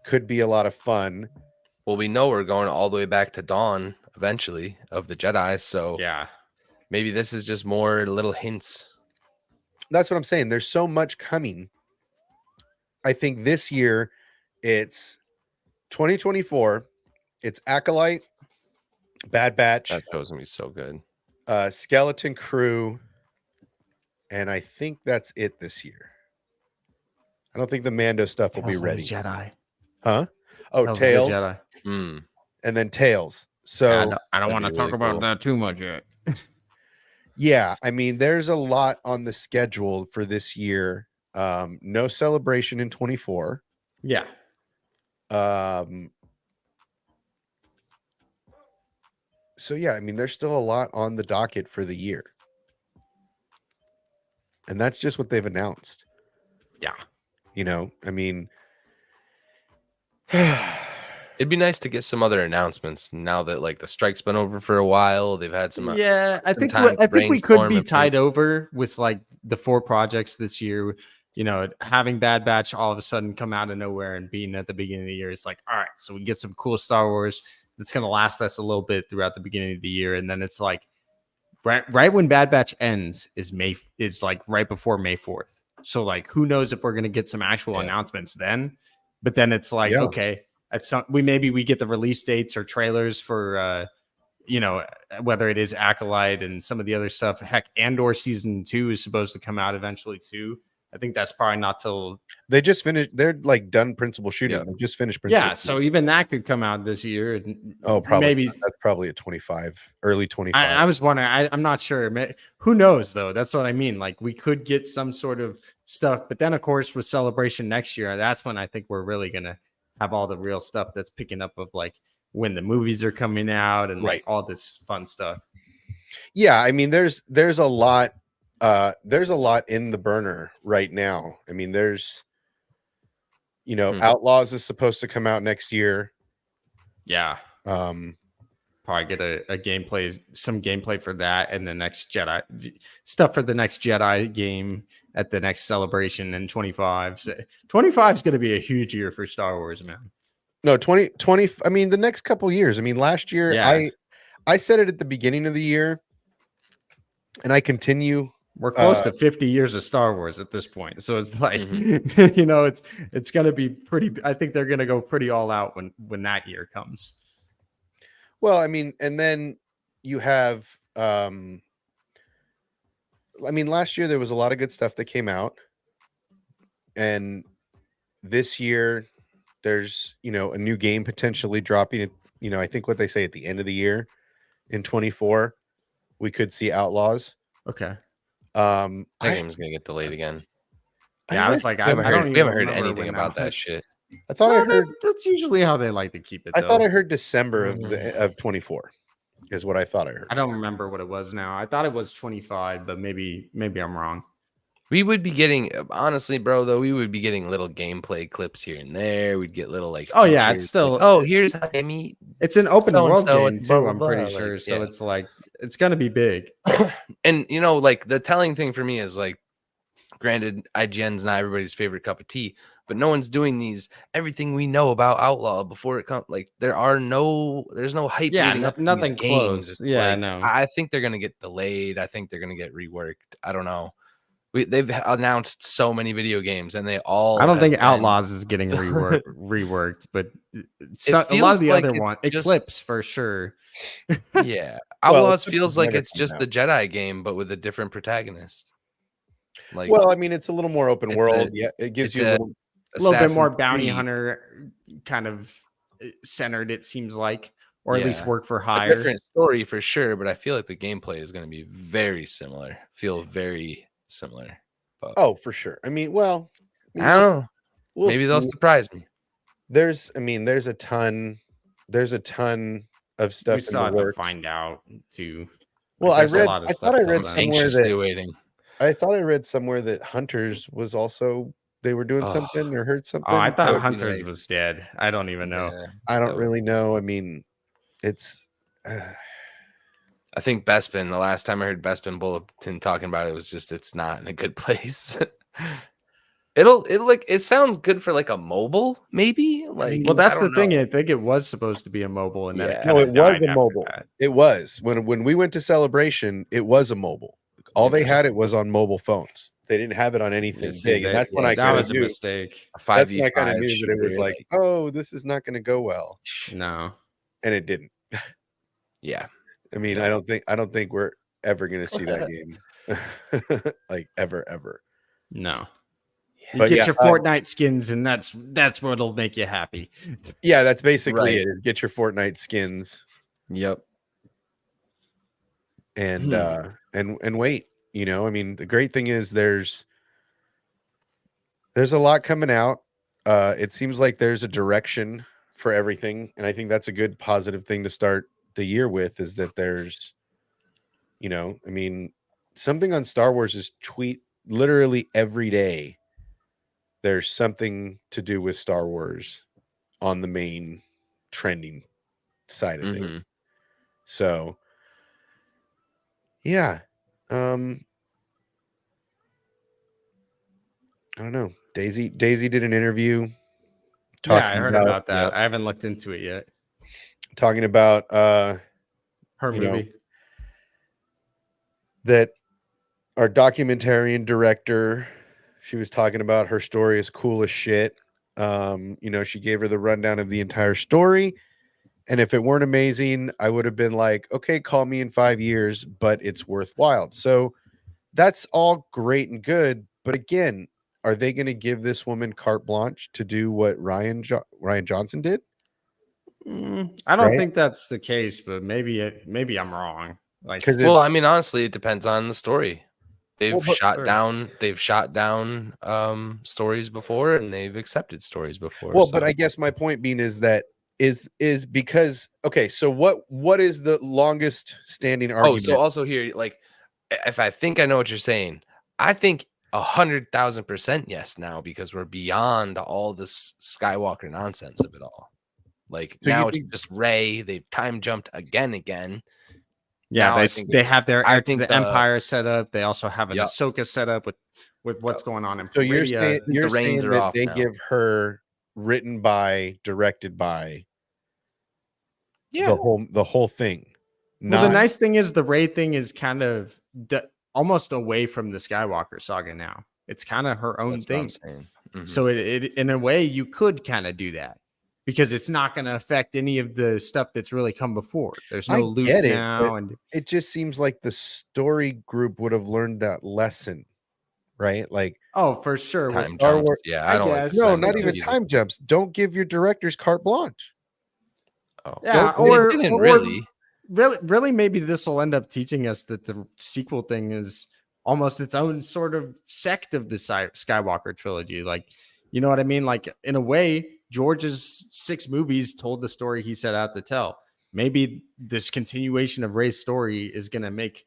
could be a lot of fun. Well, we know we're going all the way back to Dawn eventually of the Jedi, so yeah, maybe this is just more little hints. That's what I'm saying. There's so much coming. I think this year it's 2024. It's Acolyte, Bad Batch. That show's gonna be so good. Skeleton Crew, and I think that's it this year. I don't think the Mando stuff will be ready. Jedi, huh? Oh, Tales, Jedi. And then Tales. So yeah, I don't want to talk about that too much yet. Yeah, I mean, there's a lot on the schedule for this year. No Celebration in 24. Yeah. So yeah, I mean, there's still a lot on the docket for the year. And that's just what they've announced. Yeah. You know, I mean, it'd be nice to get some other announcements now that like the strike's been over for a while. They've had some I think we could be tied over with like the 4 projects this year. You know, having Bad Batch all of a sudden come out of nowhere and being at the beginning of the year, it's like, all right, so we get some cool Star Wars that's going to last us a little bit throughout the beginning of the year, and then it's like right when Bad Batch ends is like right before May 4th. So like, who knows if we're going to get some actual announcements then? But then it's like, okay, at some we get the release dates or trailers for you know, whether it is Acolyte and some of the other stuff. Heck, Andor season 2 is supposed to come out eventually too. I think that's probably not till they just finished. They're like done principal shooting. They just finished. Principal so even that could come out this year. Oh, probably. Maybe that's probably at 25, early 25. I was wondering. I'm not sure. Who knows though? That's what I mean. Like we could get some sort of stuff, but then of course with Celebration next year, that's when I think we're really gonna have all the real stuff that's picking up of like when the movies are coming out and like all this fun stuff. Yeah, I mean, there's a lot. There's a lot in the burner right now. I mean, there's, you know, Outlaws is supposed to come out next year. Yeah. Probably get a gameplay, some gameplay for that, and the next Jedi stuff for the next Jedi game at the next Celebration in 25. So 25 is going to be a huge year for Star Wars, man. No, 20. I mean, the next couple years. I mean, last year I said it at the beginning of the year, and I continue. We're close to 50 years of Star Wars at this point. So it's like, you know, it's going to be pretty. I think they're going to go pretty all out when that year comes. Well, I mean, and then you have, I mean, last year there was a lot of good stuff that came out. And this year there's, you know, a new game potentially dropping. You know, I think what they say at the end of the year in 24, we could see Outlaws. Okay. That game's gonna get delayed again. Yeah, I was like, we haven't heard anything about that shit. I thought I heard that's usually how they like to keep it. I thought I heard December of 24 is what I thought I heard. I don't remember what it was now. I thought it was 25, but maybe I'm wrong. We would be getting, honestly, bro, though, we would be getting little gameplay clips here and there. We'd get little like, oh yeah, it's still, like, here's how they meet. It's an open world game too, blah, blah, I'm blah, pretty sure. So it's like, it's gonna be big. And you know, like the telling thing for me is like, granted, IGN's not everybody's favorite cup of tea, but no one's doing everything we know about Outlaw before it comes. Like there's no hype leading up to nothing these games. Close. It's like, no. I think they're gonna get delayed. I think they're gonna get reworked. I don't know. They've announced so many video games, and they all. I don't think Outlaws is getting reworked, but a lot of the other ones, Eclipse for sure. Yeah, Outlaws feels like it's just the Jedi game, but with a different protagonist. Like, well, I mean, it's a little more open world. It gives you a little bit more bounty hunter kind of centered. It seems like, or at least work for hire. A different story for sure, but I feel like the gameplay is going to be very similar. Feel very similar. But oh, for sure. I mean, well, I don't know. Maybe they'll surprise me. There's a ton of stuff. We still have to find out too. Well, Like, I thought I read somewhere Anxiously that waiting. Hunters was also they were doing something or heard something. Oh, I That thought would be Hunters nice. was dead. I don't even know. Yeah, I that don't would- really know. I mean, it's I think Bespin, the last time I heard Bespin Bulletin talking about it was just it's not in a good place. It sounds good for like a mobile, maybe. Like, Well, that's I the don't thing. know. I think it was supposed to be a mobile, and then Yeah. no, it was died a after mobile. that. It was when we went to Celebration. It was a mobile. All they had it was on mobile phones. They didn't have it on anything See, big, and that's when I that kind was of a knew. mistake. A That's when I 5v5 kind of knew that it was shooter, like, oh, this is not going to go well, No. and it didn't. yeah. I mean, No. I don't think we're ever going to see that game, like ever. No. You But get yeah, your Fortnite skins, and that's what'll make you happy. Yeah, that's basically Right. it. Get your Fortnite skins Yep. and and wait. You know, I mean, the great thing is there's a lot coming out. It seems like there's a direction for everything, and I think that's a good positive thing to start the year with. Is that there's, you know, I mean, something on Star Wars is tweet literally every day. There's something to do with Star Wars on the main trending side of things. So, yeah. I don't know. Daisy did an interview. Yeah, I heard about that. I haven't looked into it yet. Talking about Her you know, movie. that our documentarian director, she was talking about her story is cool as shit. You know, she gave her the rundown of the entire story. And if it weren't amazing, I would have been like, okay, call me in 5 years, but it's worthwhile. So that's all great and good. But again, are they going to give this woman carte blanche to do what Ryan Johnson did? I don't think that's the case, but maybe I'm wrong. Like, well, I mean, honestly, it depends on the story. They've Well, but- shot down stories before, and they've accepted stories before. Well, so- but I guess my point being is that is because okay, so what is the longest standing argument? Oh, so also here, like, if I think I know what you're saying, I think 100,000% yes now, because we're beyond all this Skywalker nonsense of it all. Like, So now you it's think- just Rey. They've time jumped again. Yeah, Now I think they have their I Heir to think the the- Empire set up. They also have an Yep. Ahsoka set up with what's going on in So you're Peridea. saying the reins are that off they now. give her written by, directed by Yeah. the whole thing. Well, the Not- nice thing is the Rey thing is kind of almost away from the Skywalker saga now. It's kind of her own That's what I'm thing. saying. Mhm. So it in a way you could kind of do that because it's not going to affect any of the stuff that's really come before. There's no I Luke get it, now, but and it just seems like the story group would have learned that lesson, right? Like oh, for sure. with Time Star jumps. Wars- Yeah, I I don't like guess. the no, time not jumps even either. time jumps. Don't give your directors carte blanche. Oh. Yeah, Don't- or They didn't or really. really, maybe this will end up teaching us that the sequel thing is almost its own sort of sect of the Skywalker trilogy. Like, you know what I mean? Like, in a way, George's 6 movies told the story he set out to tell. Maybe this continuation of Rey's story is going to make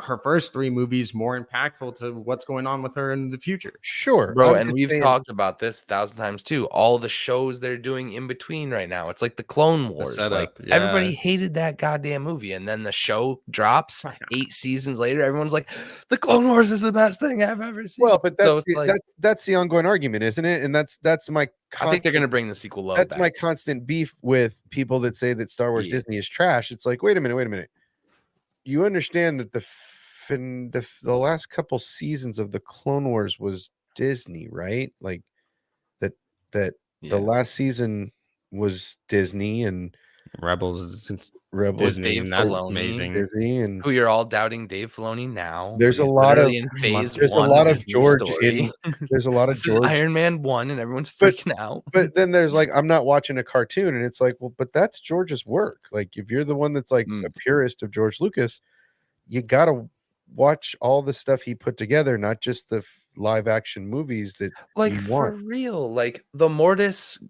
her first 3 movies more impactful to what's going on with her in the future. Sure, Bro, I'm and just we've saying- talked about this 1,000 times too. All the shows they're doing in between right now. It's like the Clone Wars. setup, Like, yeah. everybody hated that goddamn movie. And then the show drops 8 seasons later. Everyone's like, the Clone Wars is the best thing I've ever seen. Well, but So that's it's like- that's the ongoing argument, isn't it? And that's my I think they're gonna bring the sequel low. that's back. my constant beef with people that say that Star Wars Yeah. Disney is trash. It's like, wait a minute. You understand that the last couple seasons of the Clone Wars was Disney, right? Like that Yeah. the last season was Disney and Rebels is Rebels Was Disney, Dave and that's Filoni. amazing. Disney and Who you're all doubting Dave Filoni now. There's a He's lot of- literally in phase there's a one lot of his new George story. there's a lot of This is George, Iron Man 1 and everyone's But- freaking out. but then there's like, I'm not watching a cartoon, and it's like, well, but that's George's work. Like, if you're the one that's like Mm. a purist of George Lucas, you gotta watch all the stuff he put together, not just the live action movies that like you for want. real. Like the Mortis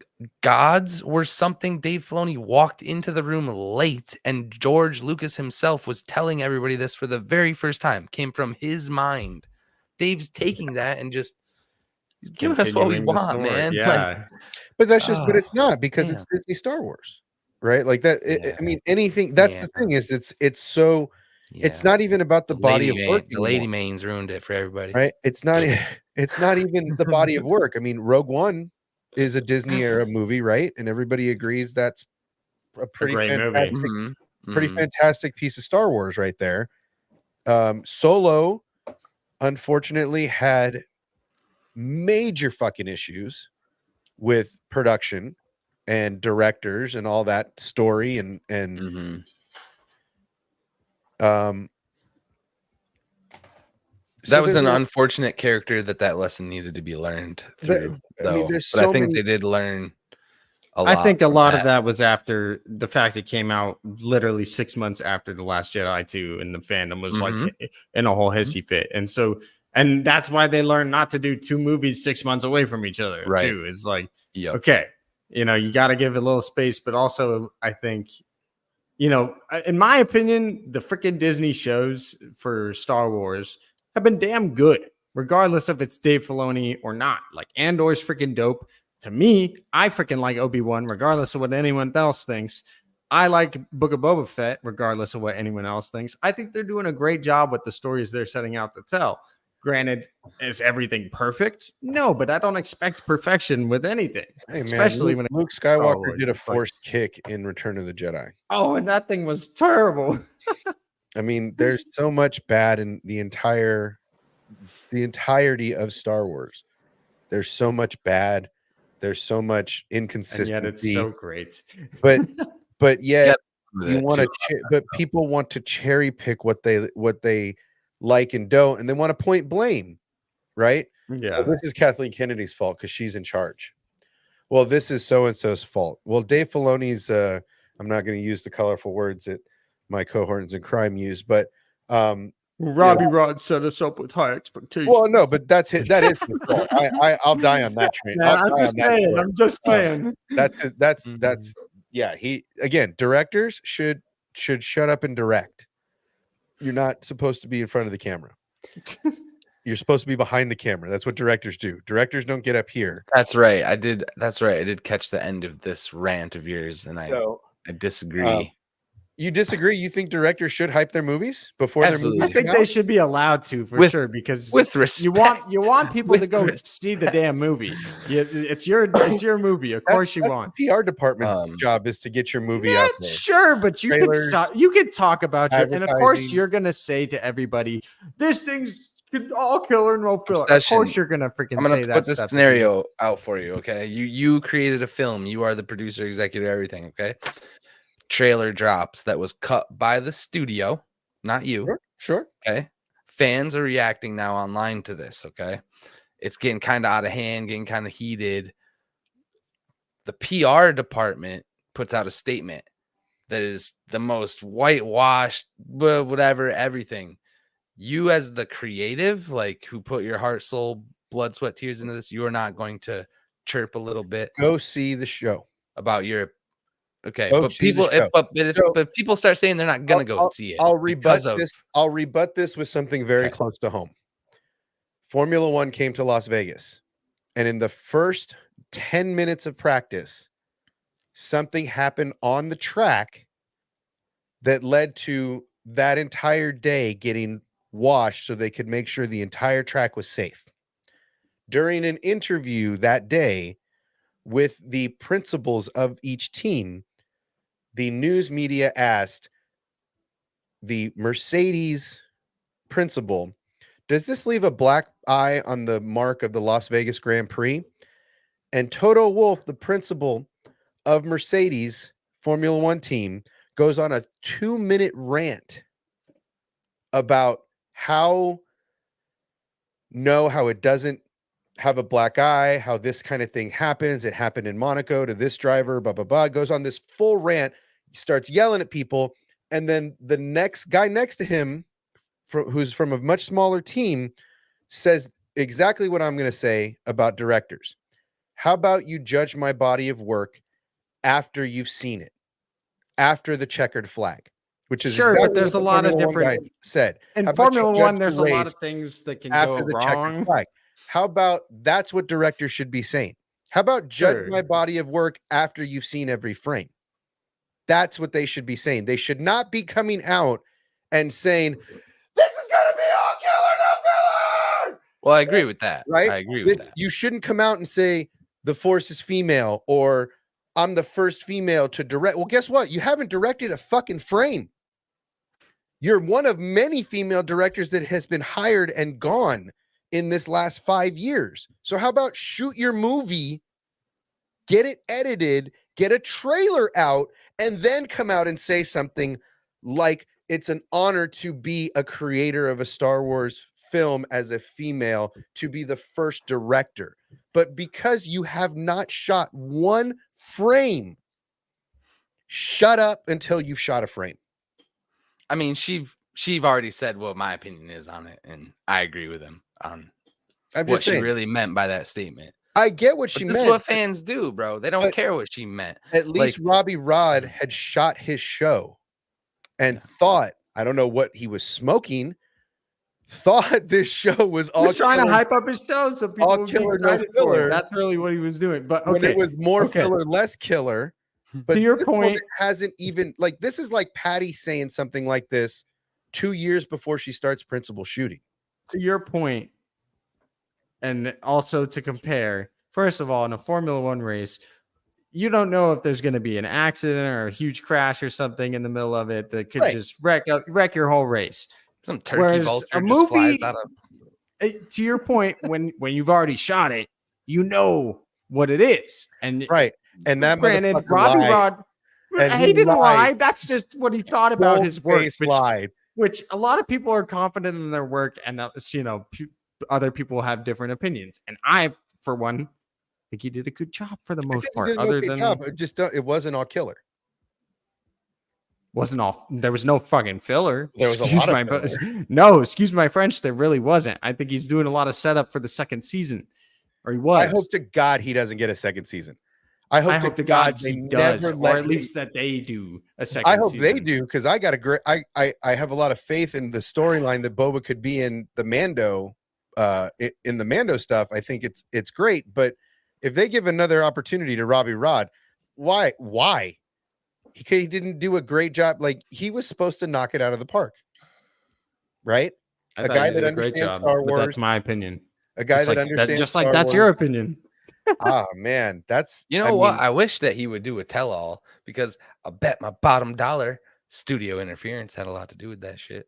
gods were something Dave Filoni walked into the room late, and George Lucas himself was telling everybody this for the very first time. Came from his mind. Dave's taking that and just he's giving us what we Continuing the want, story, man. Yeah. Like, But that's just, but it's oh, not because it's man. Disney Star Wars, right? Like that. Yeah. I mean, anything. That's Yeah. the thing is, it's so. It's Yeah. not even about the body of work. The Lady Mains ruined it for everybody. Right? It's not. It's not even the body of work. I mean, Rogue One is a Disney era movie, right? And everybody agrees that's a pretty great movie. fantastic, Mm-hmm. pretty fantastic piece of Star Wars right there. Solo, unfortunately, had major fucking issues with production and directors and all that story and Mm-hmm. That was an unfortunate character that lesson needed to be learned through. I mean, there's but so I think many. they did learn a lot. I think a from lot of that was after the fact it came out literally 6 months after The Last Jedi 2, and the fandom was like in a whole hissy fit. And so, and that's why they learned not to do 2 movies 6 months away from each other. Right. Too. It's like, Yep. okay, you know, you got to give it a little space, but also I think, you know, in my opinion, the freaking Disney shows for Star Wars have been damn good, regardless if it's Dave Filoni or not. Like Andor's freaking dope. To me, I freaking like Obi-Wan, regardless of what anyone else thinks. I like Book of Boba Fett, regardless of what anyone else thinks. I think they're doing a great job with the stories they're setting out to tell. Granted, is everything perfect? No, but I don't expect perfection with anything. Hey, man, especially when Luke Skywalker did a forced kick in Return of the Jedi. Oh, and that thing was terrible. I mean, there's so much bad in the entirety of Star Wars. There's so much bad. There's so much inconsistency. And yet it's so great. But yet you want to, but people want to cherry pick what they like and don't, and they want to point blame, right? Yeah. Well, this is Kathleen Kennedy's fault because she's in charge. Well, this is so and so's fault. Well, Dave Filoni's. I'm not going to use the colorful words that my cohorts in crime use, but Robbie Rod set us up with high expectations. well, no, but that is his fault. I'll die on that train. Man, I'm just saying. That's yeah. He again, directors should shut up and direct. You're not supposed to be in front of the camera. You're supposed to be behind the camera. That's what directors do. Directors don't get up here. That's right. I did catch the end of this rant of yours, and I disagree. You disagree? You think directors should hype their movies before their movies? I think they should be allowed to for sure, because with respect, you want people to go see the damn movie. It's your movie, of course you want. The PR department's job is to get your movie out there. Sure, but you could talk about it, and of course you're gonna say to everybody, "This thing's all killer, no filler." Of course you're gonna freaking. I'm gonna say put this scenario out for you, okay? You created a film. You are the producer, executive, everything, okay? Trailer drops that was cut by the studio, not you. Sure. Okay. Fans are reacting now online to this. Okay. It's getting kind of out of hand, getting kind of heated. The PR department puts out a statement that is the most whitewashed, whatever, everything. You, as the creative, like who put your heart, soul, blood, sweat, tears into this, you are not going to chirp a little bit. Go see the show about your. Okay, but people, but people start saying they're not gonna go see it. I'll rebut this. I'll rebut this with something very close to home. Formula One came to Las Vegas, and in the first 10 minutes of practice, something happened on the track that led to that entire day getting washed so they could make sure the entire track was safe. During an interview that day with the principals of each team, the news media asked the Mercedes principal, "Does this leave a black eye on the mark of the Las Vegas Grand Prix?" And Toto Wolff, the principal of Mercedes Formula One team, goes on a 2-minute rant about how it doesn't have a black eye, how this kind of thing happens. It happened in Monaco to this driver, blah, blah, blah. Goes on this full rant, starts yelling at people. And then the next guy next to him, who's from a much smaller team, says exactly what I'm going to say about directors. How about you judge my body of work after you've seen it, after the checkered flag, which is sure, exactly but there's what a the lot of Formula One guy different. said. In How about you Formula judge One, the there's a lot race of things that can after go the checkered wrong. flag? How about that's what directors should be saying? How about judge Sure. my body of work after you've seen every frame? That's what they should be saying. They should not be coming out and saying, this is going to be all killer, no filler. Well, I agree with that. Right? I agree with that. You shouldn't come out and say the Force is female or I'm the first female to direct. Well, guess what? You haven't directed a fucking frame. You're one of many female directors that has been hired and gone in this last 5 years. So how about shoot your movie, get it edited, get a trailer out, and then come out and say something like it's an honor to be a creator of a Star Wars film as a female, to be the first director. But because you have not shot one frame, shut up until you've shot a frame. I mean, she've already said what my opinion is on it, and I agree with him on what she really meant by that statement. I get what she meant. This is what fans do, bro. They don't care what she meant. At least Robbie Rod had shot his show and thought, I don't know what he was smoking, thought this show was all trying to hype up his show so people would be excited for it. That's really what he was doing. But when it was more filler, less killer. But to your point, hasn't even like this is like Patty saying something like this 2 years before she starts principal shooting. To your point, and also to compare, first of all, in a Formula One race, you don't know if there's going to be an accident or a huge crash or something in the middle of it that could just wreck your whole race. Some turkey vulture just flies out of. To your point, when you've already shot it, you know what it is, and and that granted, Robbie Rod, he didn't lie. That's just what he thought about his work, which a lot of people are confident in their work, and other people have different opinions. And I, for one, think he did a good job for the most part. Other than it wasn't all killer. Wasn't all. There was no fucking filler. There was a lot of filler. No, excuse my French. There really wasn't. I think he's doing a lot of setup for the second season, or he was. I hope to God he doesn't get a second season. I hope to God he does, or at least that they do a second. I hope season. they do, because I got a great. I have a lot of faith in the storyline that Boba could be in the Mando, in the Mando stuff. I think it's great, but if they give another opportunity to Robbie Rod, why? He didn't do a great job. Like, he was supposed to knock it out of the park, right? A guy that understands Star Wars. That's my opinion. A guy that understands just like that's your opinion. Ah, man, that's what? I wish that he would do a tell-all, because I bet my bottom dollar studio interference had a lot to do with that shit.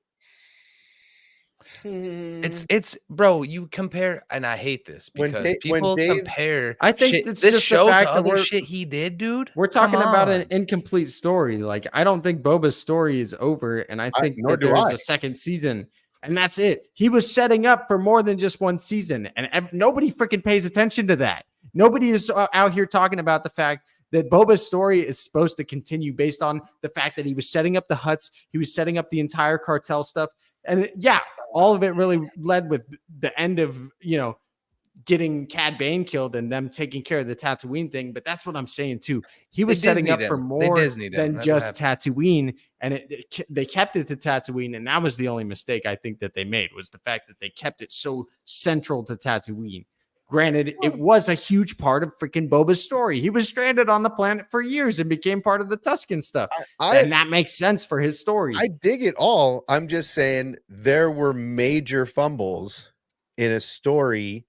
It's bro, you compare, and I hate this because people compare. I think it's this just show the fact to that other shit he did, dude. We're talking about an incomplete story. Like, I don't think Boba's story is over, and I think that there's a second season, and that's it. He was setting up for more than just one season, and nobody freaking pays attention to that. Nobody is out here talking about the fact that Boba's story is supposed to continue based on the fact that he was setting up the huts, he was setting up the entire cartel stuff, and all of it really led with the end of, getting Cad Bane killed and them taking care of the Tatooine thing. But that's what I'm saying too. He was setting up for more than just Tatooine, and they kept it to Tatooine, and that was the only mistake I think that they made, was the fact that they kept it so central to Tatooine. Granted, it was a huge part of freaking Boba's story. He was stranded on the planet for years and became part of the Tusken stuff. And that makes sense for his story. I dig it all. I'm just saying there were major fumbles in a story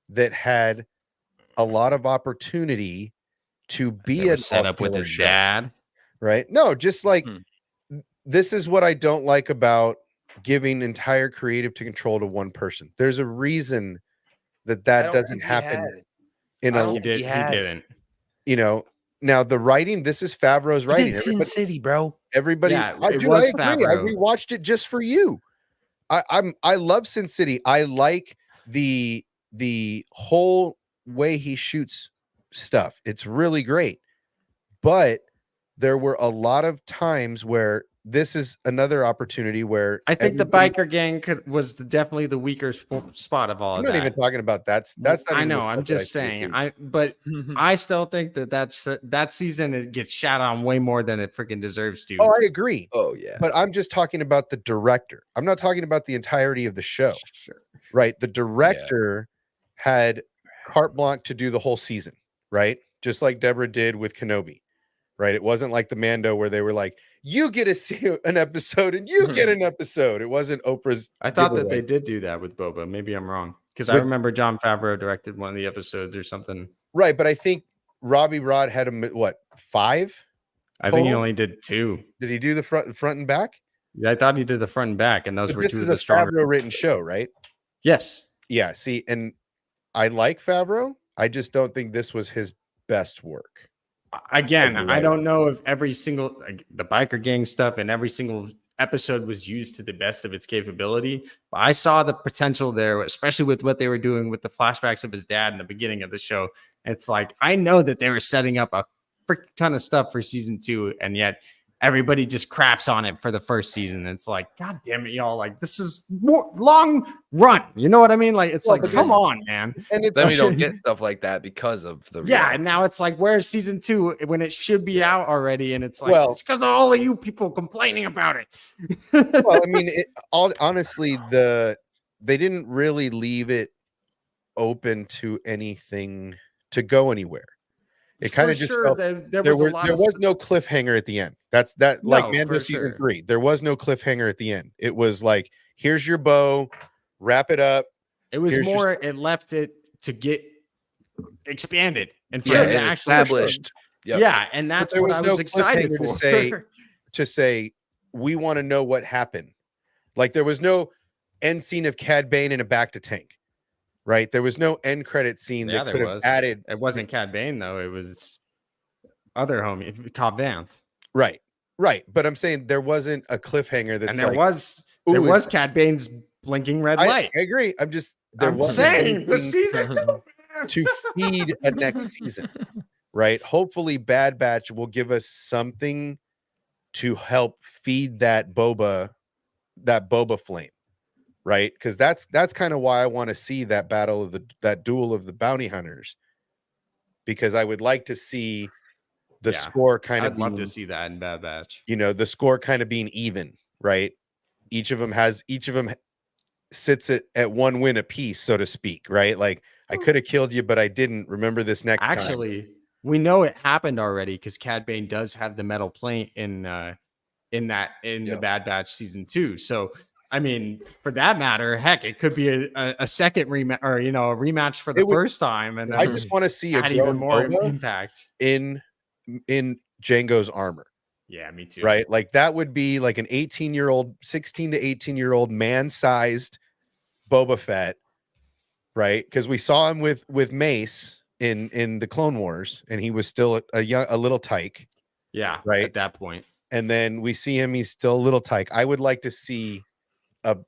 that had a lot of opportunity to be a set up with his dad. Right? No, just like this is what I don't like about giving entire creative control to one person. There's a reason that doesn't happen in a he didn't. Now the writing, this is Favreau's writing. Sin City, bro. Everybody, I agree. I rewatched it just for you. I love Sin City. I like the whole way he shoots stuff. It's really great. But there were a lot of times where this is another opportunity where I think the biker gang was definitely the weaker spot of all I'm of not that. even talking about that's not I even the know. part I'm that I just see it saying. being. But I still think that season it gets shot on way more than it freaking deserves to. Oh, I agree. Oh yeah. But I'm just talking about the director. I'm not talking about the entirety of the show. Sure. Right? The director had carte blanche to do the whole season, right? Just like Deborah did with Kenobi. Right? It wasn't like the Mando where they were like, you get an episode and you get an episode. It wasn't Oprah's. I thought that they did do that with Boba. Maybe I'm wrong. Because I remember Jon Favreau directed one of the episodes or something. Right, but I think Robbie Rod had him what 5? I think he only did 2. Did he do the front and back? Yeah, I thought he did the front and back, and those were 2 of the stronger. Favreau written show, right? Yes. Yeah. See, and I like Favreau. I just don't think this was his best work. Again, I don't know if every single the biker gang stuff and every single episode was used to the best of its capability, but I saw the potential there, especially with what they were doing with the flashbacks of his dad in the beginning of the show. It's like I know that they were setting up a frick ton of stuff for season 2, and yet everybody just craps on it for the first season. It's like, God damn it, y'all! Like this is long run. You know what I mean? Like it's like, come on, man. And then we don't get stuff like that because of the and now it's like, where's season 2 when it should be out already? And it's like, it's because of all of you people complaining about it. Well, I mean, honestly, they didn't really leave it open to anything to go anywhere. It kind of just felt there was no cliffhanger at the end. Like Mando season 3. There was no cliffhanger at the end. It was like, here's your bow, wrap it up. It was it left it to get expanded and for it to established. Yep. Yeah, and that's what I was excited for. To say we want to know what happened. Like there was no end scene of Cad Bane in a bacta tank. Right, there was no end credit scene that could have added. It wasn't Cad Bane though; it was other homie, Cobb Vanth. Right. But I'm saying there wasn't a cliffhanger. That's and there was Cad Bane's blinking red light. I agree. I'm saying the season to feed a next season. Right. Hopefully, Bad Batch will give us something to help feed that Boba flame. Right, because that's kind of why I want to see that battle of that duel of the bounty hunters, because I would like to see the score kind of. I'd love to see that in Bad Batch. You know, the score kind of being even, right? Each of them sits at 1 win apiece, so to speak, right? Like I could have killed you, but I didn't. Remember this next time. Actually, we know it happened already because Cad Bane does have the metal plate in the Bad Batch season 2, so. I mean, for that matter, heck, it could be a second rematch or a rematch for the first time, and I just want to see even more impact in Jango's armor. Yeah, me too. Right, like that would be like an 16 to 18-year-old man-sized Boba Fett, right? Because we saw him with Mace in the Clone Wars, and he was still a little tyke. Yeah, right at that point. And then we see him; he's still a little tyke. I would like to see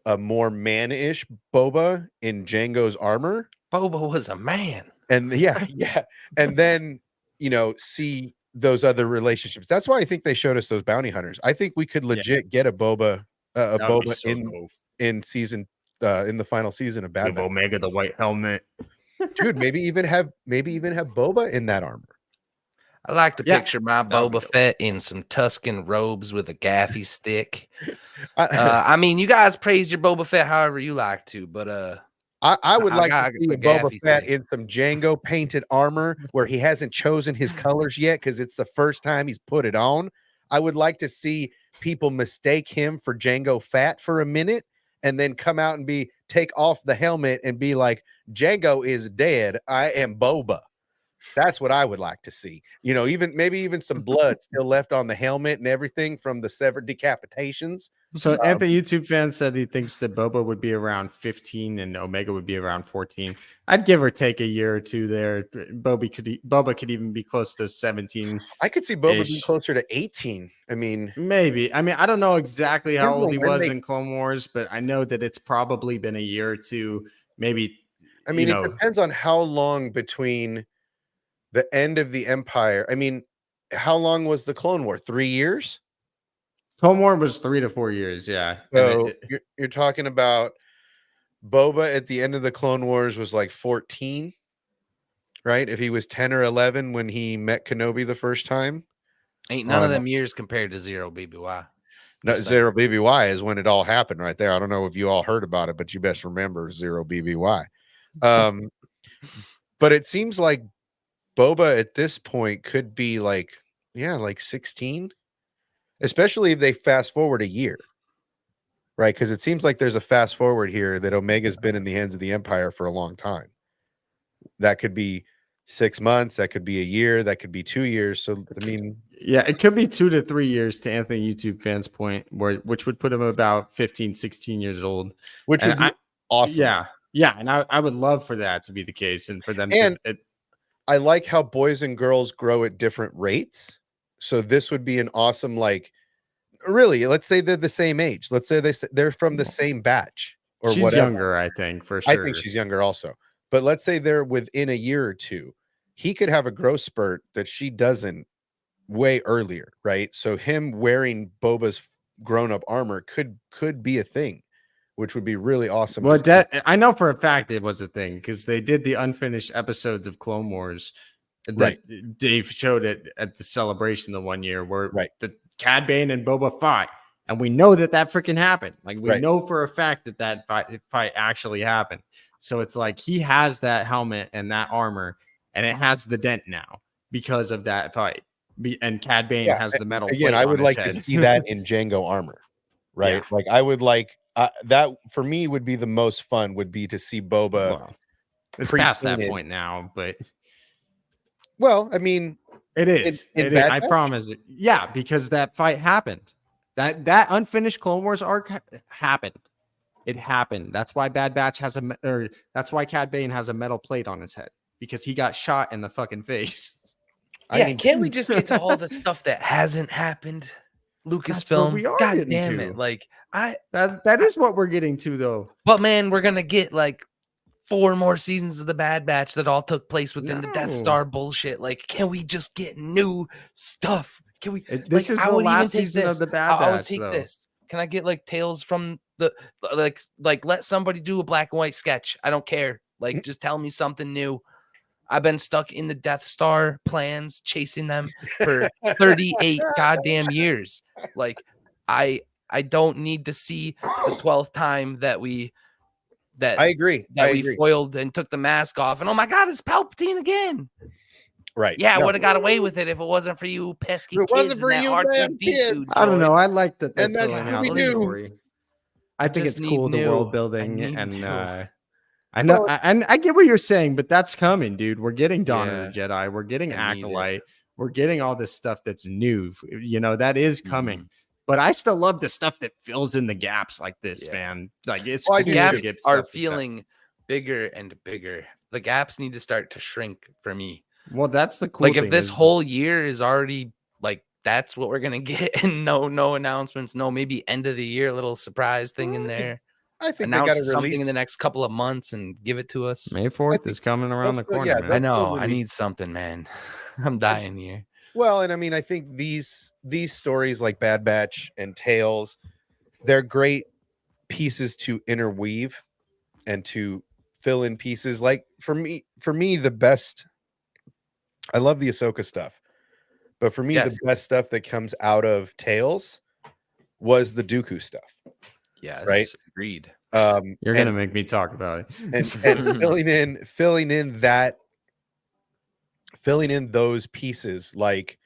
a more man-ish Boba in Jango's armor. Boba was a man. And and then see those other relationships. That's why I think they showed us those bounty hunters. I think we could legit get a Boba in season in the final season of Bad Batch. Omega the white helmet. Dude, maybe even have Boba in that armor. I like to picture my Boba Fett in some Tuscan robes with a gaffy stick. I mean, you guys praise your Boba Fett however you like to, but I would like to see Boba Fett in some Jango painted armor where he hasn't chosen his colors yet because it's the first time he's put it on. I would like to see people mistake him for Jango Fett for a minute and then come out and take off the helmet and be like, Jango is dead. I am Boba. That's what I would like to see. Maybe even some blood still left on the helmet and everything from the severed decapitations. So Anthony, YouTube fan, said he thinks that Boba would be around 15 and Omega would be around 14. I'd give or take a year or two there. Boba could even be close to 17. I could see Boba being closer to 18. I mean, maybe. I mean, I don't know exactly how old he was in Clone Wars, but I know that it's probably been a year or two. Maybe. I mean, it depends on how long between the end of the Empire. I mean, how long was the Clone War? 3 years? Clone War was 3 to 4 years. Yeah. So you're talking about Boba at the end of the Clone Wars was like 14, right? If he was 10 or 11 when he met Kenobi the first time. Ain't none of them years compared to Zero BBY. No, Zero BBY is when it all happened right there. I don't know if you all heard about it, but you best remember Zero BBY. But it seems like Boba at this point could be like 16, especially if they fast forward a year, right? Because it seems like there's a fast forward here that Omega's been in the hands of the Empire for a long time. That could be 6 months, that could be a year, that could be 2 years. So I mean, yeah, it could be 2 to 3 years to Anthony YouTube fans point, which would put him about 15, 16 years old, which would be awesome. Yeah, and I would love for that to be the case, and for them I like how boys and girls grow at different rates. So this would be an awesome, like, really, let's say they're the same age. Let's say they're from the same batch or she's whatever. Younger, I think, for sure. I think she's younger also. But let's say they're within a year or two. He could have a growth spurt that she doesn't way earlier, right? So him wearing Boba's grown-up armor could be a thing, which would be really awesome. Well, I know for a fact it was a thing because they did the unfinished episodes of Clone Wars that Dave showed it at the celebration the one year where the Cad Bane and Boba fought, and we know that freaking happened. Like we know for a fact that fight actually happened. So it's like he has that helmet and that armor, and it has the dent now because of that fight. And Cad Bane has the metal. Again, I would like to see that in Jango armor, right? Yeah. Like I would like that for me would be the most fun would be to see Boba. Well, it's past that point now, but well, I mean, it is. I promise. Yeah, because that fight happened. That unfinished Clone Wars arc happened. It happened. That's why Bad Batch has that's why Cad Bane has a metal plate on his head because he got shot in the fucking face. Yeah, can't we just get to all the stuff that hasn't happened? Lucasfilm, God damn it! Like that is what we're getting to, though. But man, we're gonna get like 4 more seasons of the Bad Batch that all took place within the Death Star bullshit. Like, can we just get new stuff? Can we? This is the last season of the Bad Batch. I would take this. Can I get like tales from the like? Let somebody do a black and white sketch. I don't care. Like, just tell me something new. I've been stuck in the Death Star plans, chasing them for 38 goddamn years. Like, I don't need to see the 12th time that I agree. We foiled and took the mask off, and oh my god, it's Palpatine again. Right. Yeah, I would have got away with it if it wasn't for you pesky kids. It wasn't for you, kids. I don't know. I like that. And that's what we do. I think it's cool, the world building, and I know, and I get what you're saying, but that's coming, dude. We're getting Dawn of the Jedi. We're getting Acolyte. We're getting all this stuff that's new. You know, that is coming. But I still love the stuff that fills in the gaps like this, man. Like it's cool gaps are feeling bigger and bigger. The gaps need to start to shrink for me. Well, that's the cool thing. Like if this whole year is already like that's what we're gonna get, and no announcements, no maybe end of the year little surprise thing in there. I think announce something in the next couple of months and give it to us. May 4th is coming around the corner. Man. I know. I need something, man. I'm dying here. Well, and I mean, I think these stories like Bad Batch and Tales, they're great pieces to interweave and to fill in pieces. Like for me, the best. I love the Ahsoka stuff, but for me, the best stuff that comes out of Tales was the Dooku stuff. Yes, right. Agreed. You're gonna make me talk about it. And filling in those pieces, like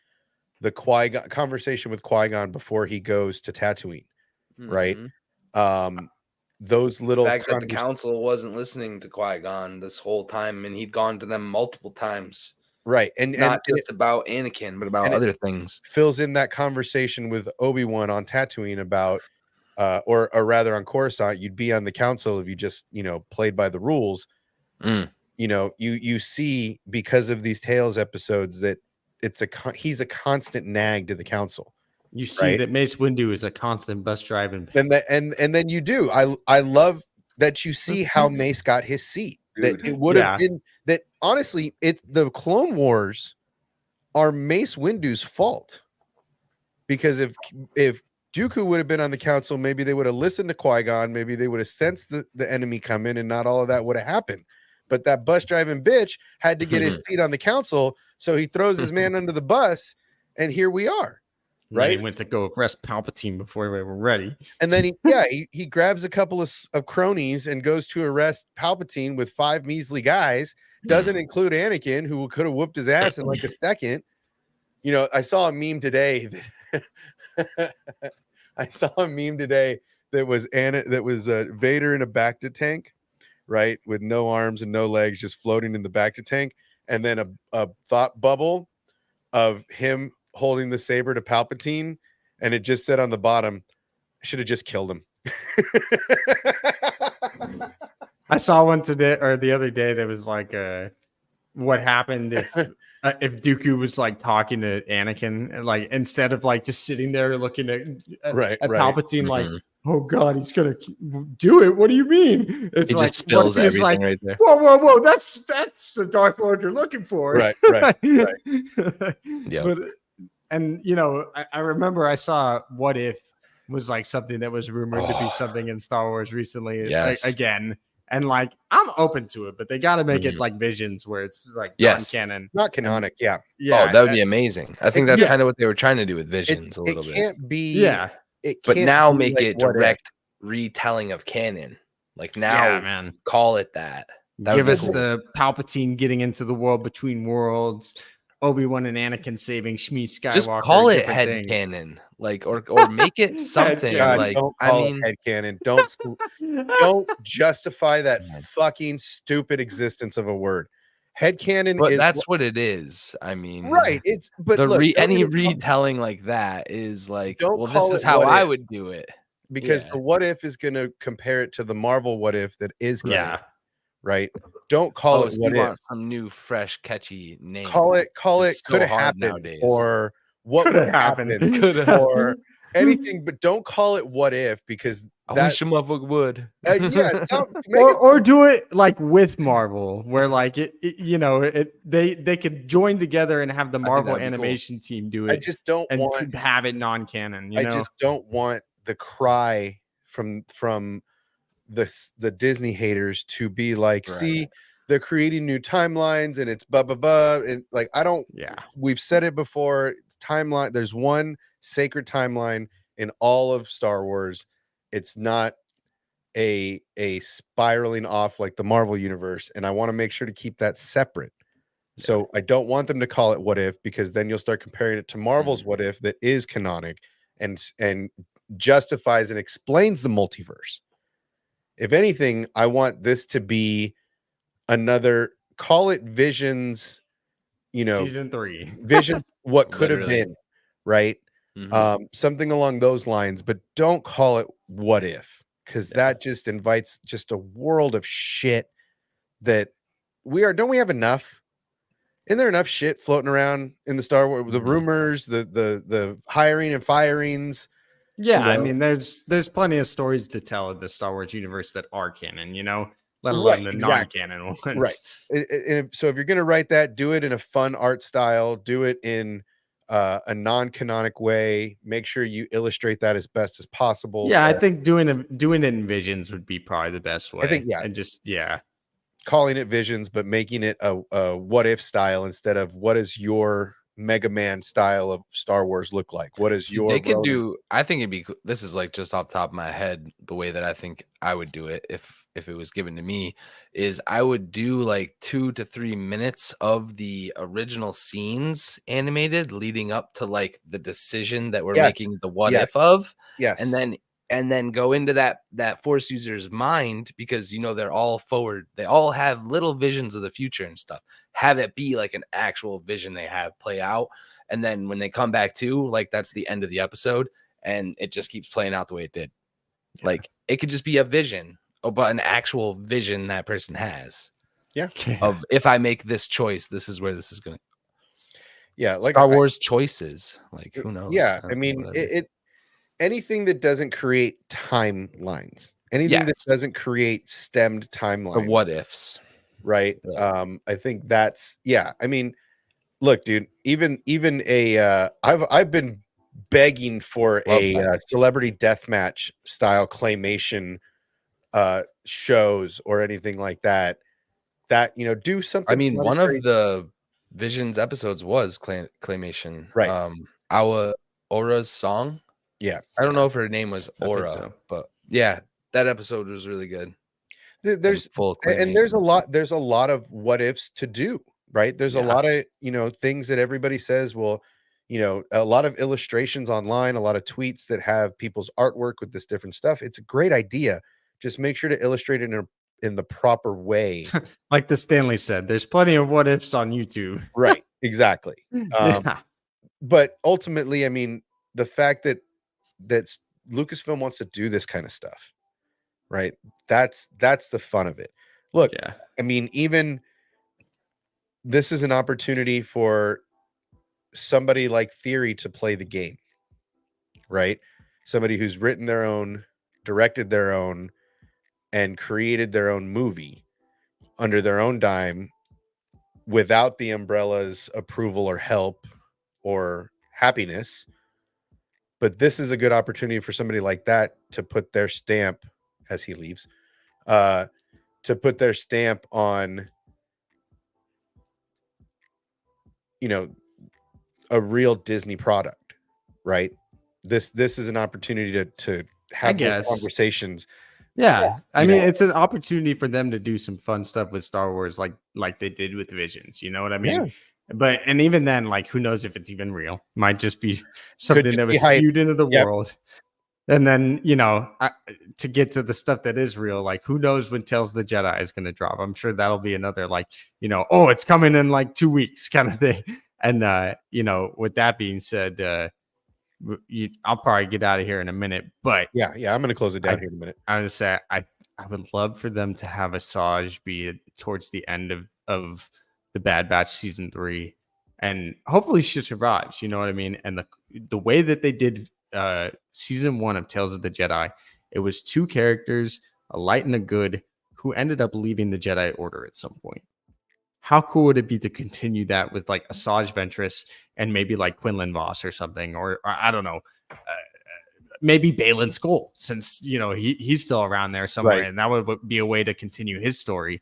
the Qui-Gon conversation with Qui-Gon before he goes to Tatooine, right? Those little the fact that the council wasn't listening to Qui-Gon this whole time, and he'd gone to them multiple times, right? And not just about Anakin, but about other things. Fills in that conversation with Obi-Wan on Tatooine about. Or rather on Coruscant, you'd be on the council if you just, played by the rules. You see because of these Tales episodes that he's a constant nag to the council. You see that Mace Windu is a constant bus driving. And then you do. I love that you see how Mace got his seat. Dude. That it would have been that honestly, the Clone Wars are Mace Windu's fault. Because if Dooku would have been on the council, maybe they would have listened to Qui-Gon, maybe they would have sensed the enemy come in, and not all of that would have happened. But that bus driving bitch had to get his seat on the council, so he throws his man under the bus, and here we are. Right? He went to go arrest Palpatine before we were ready. And then he grabs a couple of cronies and goes to arrest Palpatine with 5 measly guys. Doesn't include Anakin, who could have whooped his ass in like a second. You know, I saw a meme today. I saw a meme today that was Vader in a Bacta tank, right, with no arms and no legs, just floating in the Bacta tank, and then a thought bubble of him holding the saber to Palpatine, and it just said on the bottom, I should have just killed him. I saw one today or the other day that was like what happened if Dooku was like talking to Anakin, and like instead of like just sitting there looking at Palpatine, like, oh god, he's gonna do it. What do you mean? It's he like just spills everything like, right there. Whoa! That's the Darth Lord you're looking for, right. Yeah. But and you know, I remember I saw What If was like something that was rumored to be something in Star Wars recently, again. And like, I'm open to it, but they got to make it like Visions, where it's like non-canon, not canonic. Yeah. Oh, that would be amazing. I think that's kind of what they were trying to do with Visions a little bit. It can't be. Yeah. But now make it direct retelling of canon. Like now, call it that. Give us the Palpatine getting into the world between worlds. Obi-Wan and Anakin saving Shmi Skywalker. Just call it head canon, like, or make it something. God, like, don't call it head canon. Don't justify that fucking stupid existence of a word. Head canon, but that's what it is. I mean, right? It's but any retelling like that is like, well, this is how I would do it, because the What If is going to compare it to the Marvel What If that is canon. Right? Don't call it What If. Some new, fresh, catchy name. Call it. Could have happened nowadays. Or what would happen? Or anything, but don't call it What If, because I wish a motherfucker would. Or do it like with Marvel, where like they could join together and have the Marvel animation team do it. I just don't want have it non-canon. I just don't want the cry from the Disney haters to be like, see, they're creating new timelines and it's blah blah blah, and like we've said it before, timeline, there's one sacred timeline in all of Star Wars. It's not a spiraling off like the Marvel universe, and I want to make sure to keep that separate. So I don't want them to call it What If, because then you'll start comparing it to Marvel's What If that is canonic and justifies and explains the multiverse. If anything, I want this to be another, call it Visions, season 3. Visions, what could have been, right? Something along those lines, but don't call it What If, because that just invites just a world of shit that don't we have enough? Isn't there enough shit floating around in the Star Wars, the rumors, the hiring and firings? Yeah, I mean, there's plenty of stories to tell in the Star Wars universe that are canon, let alone the non-canon ones. Right. And so if you're going to write that, do it in a fun art style, do it in a non-canonic way. Make sure you illustrate that as best as possible. Yeah, I think doing it in Visions would be probably the best way. I think, and just calling it Visions, but making it a What If style instead of what is your Mega Man style of Star Wars look like? What is your? They could do. I think it'd be. This is like just off the top of my head. The way that I think I would do it, if it was given to me, is I would do like 2 to 3 minutes of the original scenes animated, leading up to like the decision that we're making the What If of. Yes, and then go into that Force user's mind, because they're all forward. They all have little visions of the future and stuff. Have it be like an actual vision they have play out, and then when they come back to, like, that's the end of the episode, and it just keeps playing out the way it did. Like, it could just be a vision, but an actual vision that person has. Yeah. Of, if I make this choice, this is where this is going. Yeah, like Star Wars choices. Like, who knows? Yeah, I mean, it anything that doesn't create timelines, anything that doesn't create stemmed timelines, the what ifs, right? I think that's I mean, look, dude, even I've been begging for Love a that. celebrity deathmatch style claymation shows or anything like that. That, you know, do something. I mean, fun one and of crazy. the Visions episodes was claymation. Right. Aura's song. Yeah. I don't know if her name was I think Aura, so. but yeah, that episode was really good. There's full and there's a lot of what ifs to do, right? There's a Yeah. lot of, you know, things that everybody says, well, you know, a lot of illustrations online, a lot of tweets that have people's artwork with this different stuff. It's a great idea. Just make sure to illustrate it in the proper way. Like the Stanley said, there's plenty of what ifs on YouTube. Right. Exactly. Yeah. But ultimately, I mean, the fact that Lucasfilm wants to do this kind of stuff, right? That's the fun of it. Look, Yeah. I mean, even this is an opportunity for somebody like Theory to play the game, right? Somebody who's written their own, directed their own, and created their own movie under their own dime without the Umbrella's approval or help or happiness. But this is a good opportunity for somebody like that to put their stamp as he leaves, to put their stamp on, you know, a real Disney product, right? This is an opportunity to have those conversations. Yeah. I mean, it's an opportunity for them to do some fun stuff with Star Wars, like they did with Visions. You know what I mean? Yeah. But and even then, like, who knows if it's even real? Might just be something just that be was hype. spewed into the Yep. world. And then, you know, to get to the stuff that is real, like, who knows when Tales of the Jedi is going to drop? I'm sure that'll be another, like, you know, oh, it's coming in like 2 weeks kind of thing. And you know, with that being said, I'll probably get out of here in a minute, but yeah, I'm going to close it down here in a minute. I would say I would love for them to have Asajj be towards the end of the Bad Batch season 3, and hopefully she survives. You know what I mean? And the way that they did season 1 of Tales of the Jedi, it was 2 characters, a light and a good, who ended up leaving the Jedi Order at some point. How cool would it be to continue that with like Asajj Ventress and maybe like Quinlan Vos or something, or I don't know, maybe Baylan Skoll, since, you know, he's still around there somewhere, Right. and that would be a way to continue his story,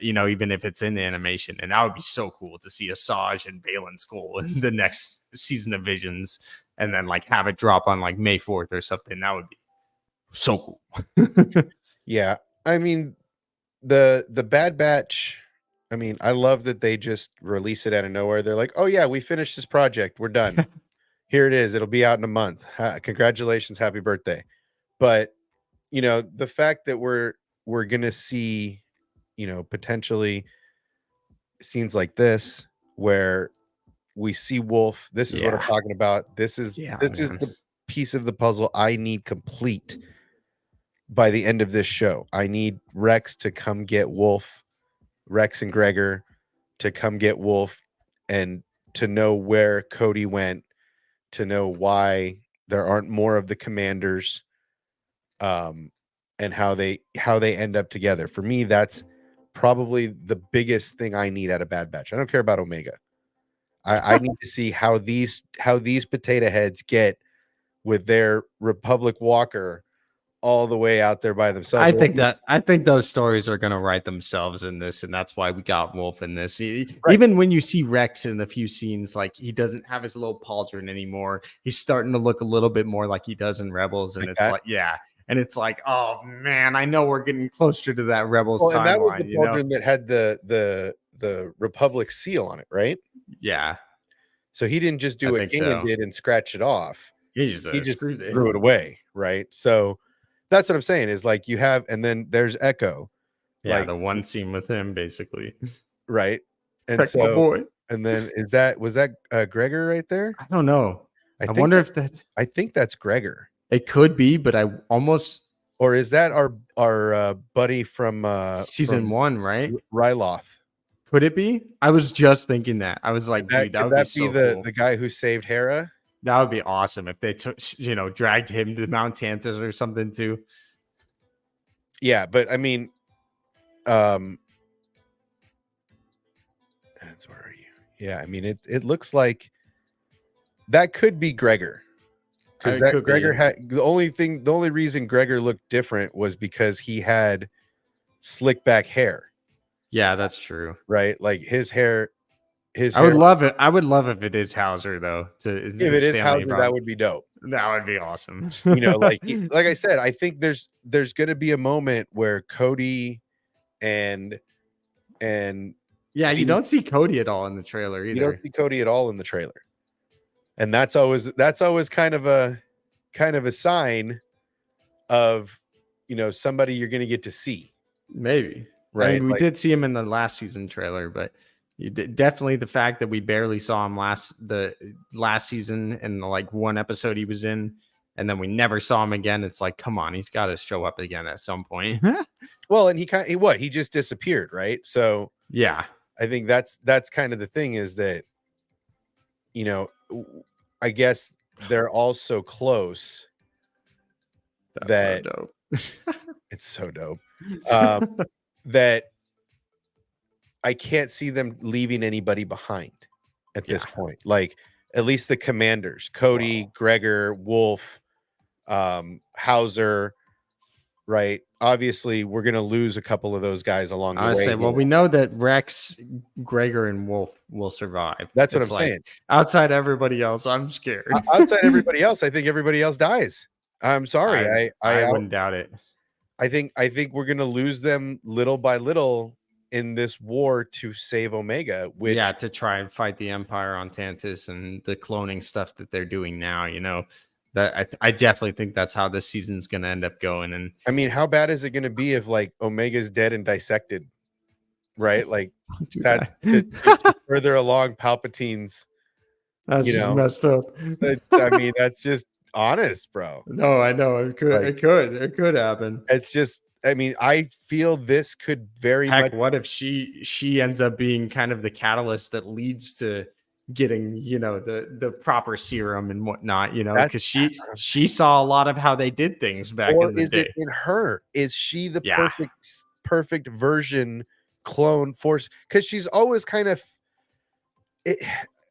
you know, even if it's in the animation. And that would be so cool to see Asajj and Baylan Skoll in the next season of Visions, and then like have it drop on like May 4th or something. That would be so cool. Yeah, I mean, the Bad Batch, I mean, I love that they just release it out of nowhere. They're like, oh yeah, we finished this project, we're done. Here it is, it'll be out in a month. Congratulations, happy birthday. But, you know, the fact that we're gonna see, you know, potentially scenes like this where we see Wolf. This is what I'm talking about. This is the piece of the puzzle I need complete by the end of this show. I need Rex to come get Wolf, Rex and Gregor to come get Wolf, and to know where Cody went, to know why there aren't more of the commanders, and how they end up together. For me, that's probably the biggest thing I need out of Bad Batch. I don't care about Omega. I need to see how these potato heads get with their Republic Walker all the way out there by themselves. I think those stories are going to write themselves in this, and that's why we got Wolf in this. Even when you see Rex in a few scenes, like, he doesn't have his little pauldron anymore. He's starting to look a little bit more like he does in Rebels, and and it's like, oh man, I know we're getting closer to that Rebels timeline. And that was the pauldron that had the Republic seal on it, right? Yeah. So he didn't just do what Kanan did and scratch it off. He just threw it away, right? So that's what I'm saying is, like, you have, and then there's Echo. Yeah, like, the one scene with him, basically. Right. And Protect my boy. And then was that Gregor right there? I don't know. I wonder if that's, I think that's Gregor. It could be, but I almost, or is that our buddy from season 1, right? Ryloth. Could it be? I was just thinking that. I was like, dude, that would be so cool. The guy who saved Hera? That would be awesome if they took, you know, dragged him to Mount Tantus or something too. Yeah, but I mean, that's, where are you? Yeah, I mean, it looks like that could be Gregor. because that Gregor had the only reason Gregor looked different was because he had slick back hair. Yeah, that's true. Right, like his hair. I would love it. I would love if it is Hauser though. If it is Hauser, that would be dope. That would be awesome. You know, like I said, I think there's going to be a moment where Cody and yeah, you don't see Cody at all in the trailer either. You don't see Cody at all in the trailer, and that's always kind of a sign of, you know, somebody you're going to get to see. Maybe, right? I mean, we did see him in the last season trailer, but definitely the fact that we barely saw him the last season in the like one episode he was in, and then we never saw him again. It's like, come on, he's got to show up again at some point. Well, and he just disappeared, right? So yeah, I think that's kind of the thing, is that, you know, I guess they're all so close. That's so dope. It's so dope. That I can't see them leaving anybody behind at this point. Like, at least the commanders, Cody, Gregor, Wolf, Hauser, right? Obviously, we're going to lose a couple of those guys along the way. Well, we know that Rex, Gregor, and Wolf will survive. That's what I'm saying. Outside everybody else, I'm scared. Outside everybody else, I think everybody else dies. I'm sorry. I wouldn't doubt it. I think we're going to lose them little by little in this war to save Omega, which to try and fight the Empire on Tantus and the cloning stuff that they're doing now. You know, that I definitely think that's how this season's going to end up going. And I mean, how bad is it going to be if like Omega's dead and dissected, right? Like that to further along Palpatine's. That's messed up. I mean, that's just honest, bro. No, I know it could happen. It's just, I mean, I feel this could very much. What if she ends up being kind of the catalyst that leads to getting, you know, the proper serum and whatnot, you know, because she saw a lot of how they did things back in the day. Is it in her? Is she the perfect version clone Force? Because she's always kind of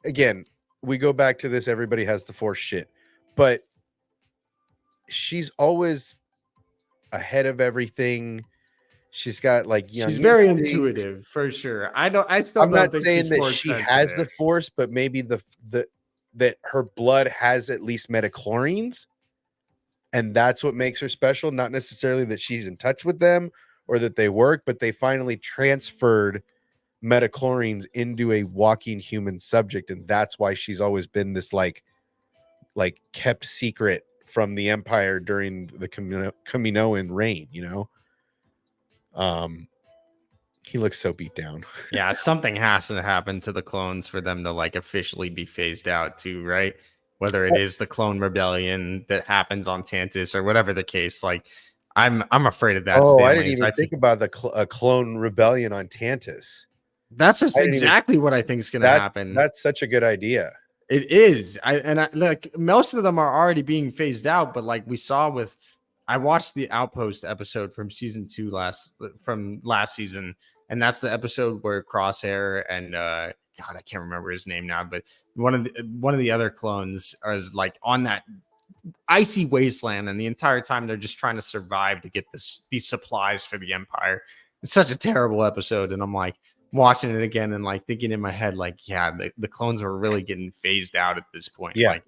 again, we go back to this, everybody has the Force shit, but she's always ahead of everything. She's got like young. She's very intuitive for sure. I'm not saying that she has the Force, but maybe that her blood has at least metachlorines, and that's what makes her special. Not necessarily that she's in touch with them or that they work, but they finally transferred metachlorines into a walking human subject, and that's why she's always been this like kept secret from the Empire during the Kaminoan reign, you know. He looks so beat down. Yeah, something has to happen to the clones for them to like officially be phased out too, right? Whether it is the clone rebellion that happens on Tantus or whatever the case, like I'm afraid of that. I didn't even think about the clone rebellion on Tantus. That's just exactly what I think is going to happen. That's such a good idea. It is. I like most of them are already being phased out, but like we saw with, I watched the Outpost episode from season 2 last season, and that's the episode where Crosshair and God, I can't remember his name now, but one of the other clones is like on that icy wasteland, and the entire time they're just trying to survive to get these supplies for the Empire. It's such a terrible episode, and I'm like watching it again and like thinking in my head, like, yeah, the clones are really getting phased out at this point. Yeah, like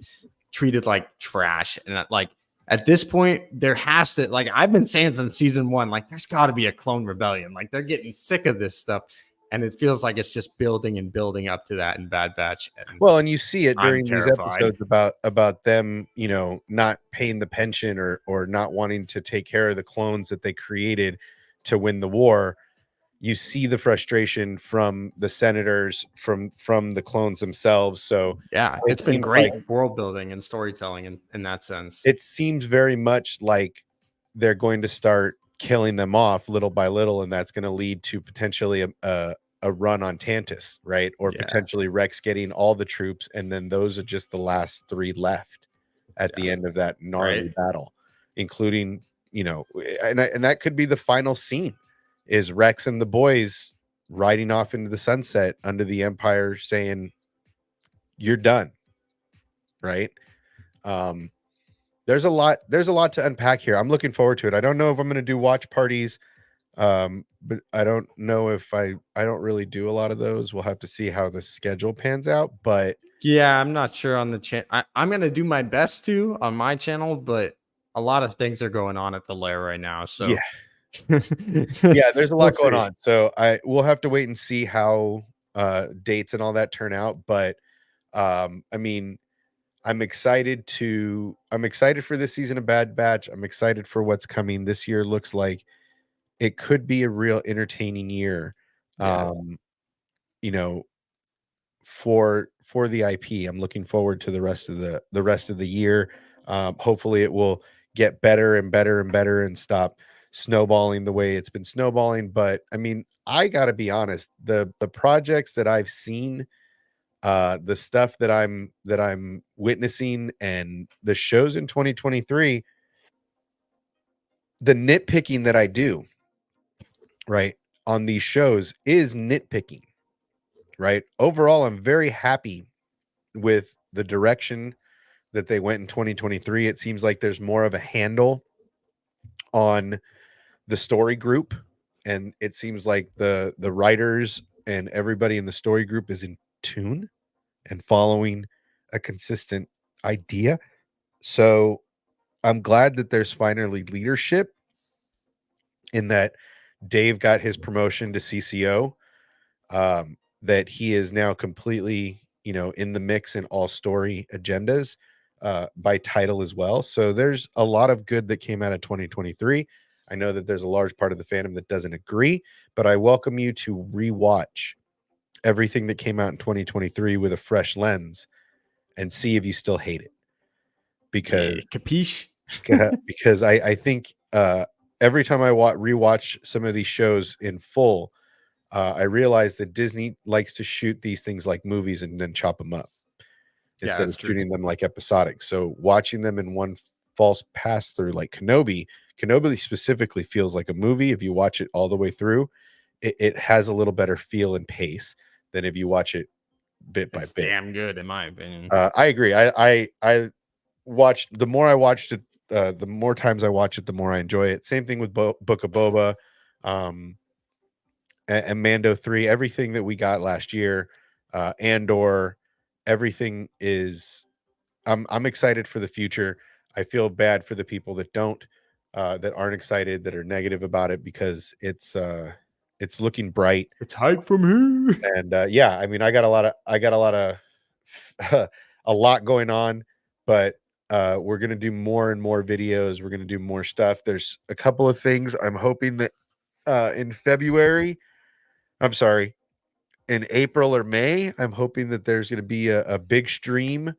treated like trash, and like at this point there has to, like I've been saying since season 1, like there's got to be a clone rebellion. Like they're getting sick of this stuff, and it feels like it's just building and building up to that in Bad Batch. And you see it during these episodes about them, you know, not paying the pension or not wanting to take care of the clones that they created to win the war. You see the frustration from the senators, from the clones themselves. So yeah, it's been great world building and storytelling in that sense. It seems very much like they're going to start killing them off little by little, and that's going to lead to potentially a run on Tantus, right? Or potentially Rex getting all the troops, and then those are just the last 3 left at the end of that gnarly battle, including, you know, and that could be the final scene. Is Rex and the boys riding off into the sunset under the Empire saying, you're done. Right. there's a lot to unpack here. I'm looking forward to it. I don't know if I'm going to do watch parties, but I don't know if I don't really do a lot of those. We'll have to see how the schedule pans out, but yeah, I'm not sure on the channel. I'm going to do my best to on my channel, but a lot of things are going on at the lair right now, so yeah. Yeah, there's a lot going see. on. So we'll have to wait and see how dates and all that turn out, but I mean, I'm excited for this season of Bad Batch. I'm excited for what's coming. This year looks like it could be a real entertaining year. Yeah. You know, for the IP. I'm looking forward to the rest of the year. Hopefully it will get better and better and better and stop snowballing the way it's been snowballing. But I mean, I got to be honest, the projects that I've seen, the stuff that I'm witnessing, and the shows in 2023, the nitpicking that I do right on these shows is nitpicking. Right, overall I'm very happy with the direction that they went in 2023. It seems like there's more of a handle on the story group, and it seems like the writers and everybody in the story group is in tune and following a consistent idea. So I'm glad that there's finally leadership, in that Dave got his promotion to CCO, that he is now completely, in the mix in all story agendas, by title as well. So there's a lot of good that came out of 2023. I know that there's a large part of the fandom that doesn't agree, but I welcome you to rewatch everything that came out in 2023 with a fresh lens and see if you still hate it. Because capiche? Because I think every time I rewatch some of these shows in full, I realize that Disney likes to shoot these things like movies and then chop them up instead of shooting them like episodic. So watching them in one false pass through, like Kenobi specifically feels like a movie. If you watch it all the way through, it has a little better feel and pace than if you watch it bit by bit. Damn good, in my opinion. I agree. I watched, the more I watched it, the more times I watch it, the more I enjoy it. Same thing with Book of Boba, and Mando 3, everything that we got last year, Andor, everything is, I'm excited for the future. I feel bad for the people that that aren't excited, that are negative about it, because it's looking bright. It's hype from here. And yeah, I mean, I got a lot of a lot going on, but we're going to do more and more videos. We're going to do more stuff. There's a couple of things I'm hoping that in April or May, I'm hoping that there's going to be a big stream.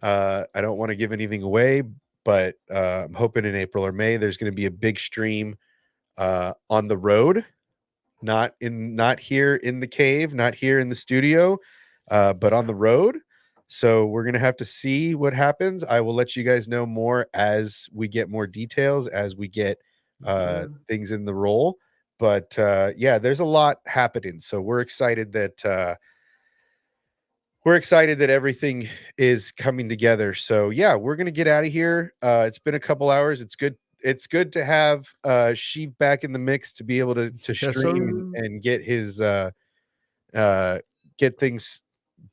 I don't want to give anything away, but I'm hoping in April or May, there's going to be a big stream on the road, not here in the cave, not here in the studio, but on the road. So we're going to have to see what happens. I will let you guys know more as we get more details, as we get things in the roll. But yeah, there's a lot happening. So we're excited that everything is coming together. So yeah, we're gonna get out of here. It's been a couple hours. It's good to have Sheev back in the mix, to be able to stream and get his get things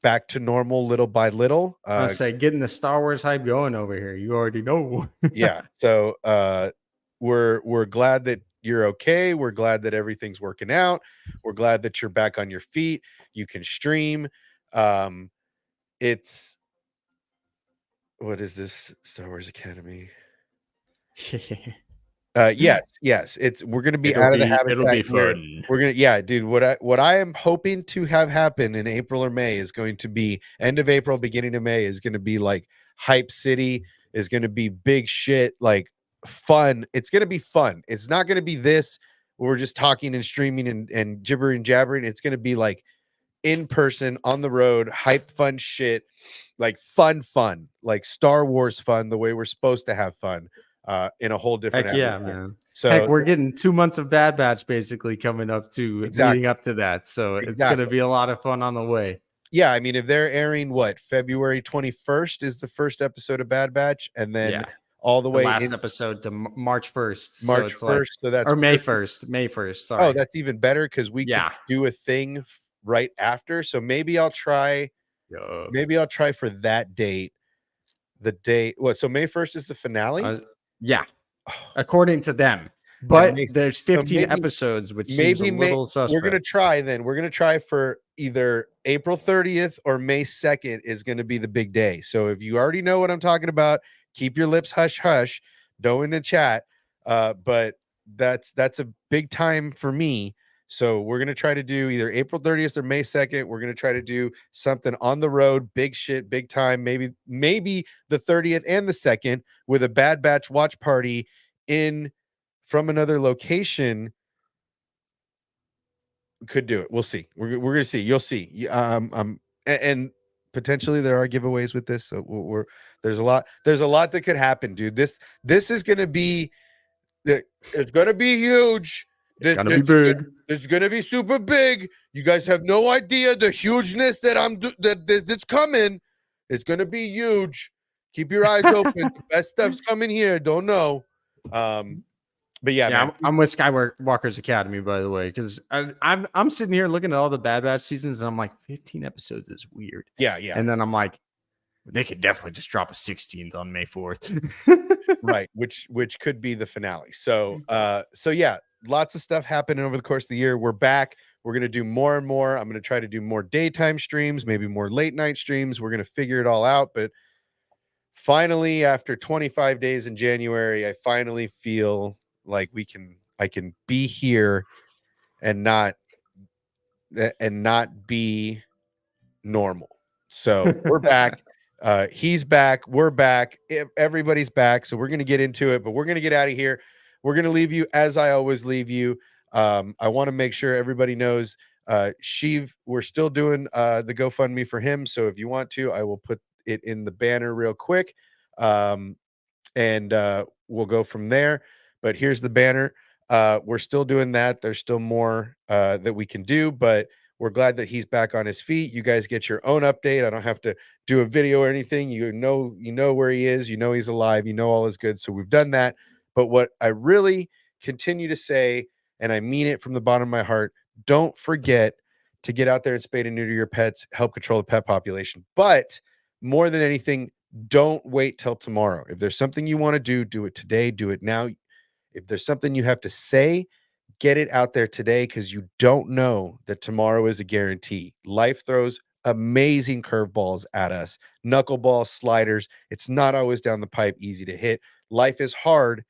back to normal little by little. I say, getting the Star Wars hype going over here. You already know. Yeah. So we're glad that you're okay. We're glad that everything's working out. We're glad that you're back on your feet. You can stream. It's, what is this? Star Wars Academy. Yes. We're gonna be out of the habitat. It'll be fun. We're gonna, dude. What I am hoping to have happen in April or May is going to be end of April, beginning of May, is going to be like Hype City, is going to be big shit, like fun. It's going to be fun. It's not going to be this where we're just talking and streaming and gibbering jabbering. It's going to be like in person, on the road, hype, fun shit, like fun, like Star Wars fun, the way we're supposed to have fun, in a whole different. Heck yeah, man. So heck, we're getting 2 months of Bad Batch basically coming up to leading up to that. So it's going to be a lot of fun on the way. Yeah, I mean, if they're airing February 21st is the first episode of Bad Batch, and then all the way last episode to March 1st. March 1st. So that's May 1st. May 1st. Sorry. Oh, that's even better because we can do a thing right after. So maybe I'll try. Maybe I'll try for that date. The date. What? So May 1st is the finale. According to them. But there's 15 episodes, which seems a little suspect. We're gonna try then. We're gonna try for either April 30th or May 2nd is gonna be the big day. So if you already know what I'm talking about, keep your lips hush hush. Don't in the chat. But that's a big time for me. So we're gonna try to do either April 30th or May 2nd. We're gonna try to do something on the road, big shit, big time. Maybe the 30th and the 2nd with a Bad Batch watch party from another location. Could do it. We'll see. We're gonna see. You'll see. And potentially there are giveaways with this. So there's a lot that could happen, dude. This is gonna be it's gonna be huge. It's gonna be big. It's gonna be super big. You guys have no idea the hugeness that's coming. It's gonna be huge. Keep your eyes open. The best stuff's coming here. Don't know. But yeah, I'm with Skywalker's Academy, by the way, because I'm sitting here looking at all the Bad Batch seasons, and I'm like, 15 episodes is weird. Yeah. And then I'm like, they could definitely just drop a 16th on May 4th. Right, which could be the finale. So yeah, lots of stuff happening over the course of the year. We're back. We're gonna do more and more. I'm gonna try to do more daytime streams, maybe more late night streams. We're gonna figure it all out. But finally, after 25 days in January, I finally feel like I can be here and not be normal. So we're back. He's back. We're back. Everybody's back. So we're going to get into it, but we're going to get out of here. We're going to leave you as I always leave you. I want to make sure everybody knows Sheev, we're still doing the GoFundMe for him. So if you want to, I will put it in the banner real quick. And we'll go from there. But here's the banner. We're still doing that. There's still more that we can do, but we're glad that he's back on his feet. You guys get your own update. I don't have to do a video or anything. You know where he is. You know he's alive. You know all is good. So we've done that. But what I really continue to say, and I mean it from the bottom of my heart, don't forget to get out there and spay and neuter your pets, help control the pet population. But more than anything, don't wait till tomorrow. If there's something you want to do it today. Do it now. If there's something you have to say, get it out there today, because you don't know that tomorrow is a guarantee. Life throws amazing curveballs at us, knuckleballs, sliders. It's not always down the pipe, easy to hit. Life is hard,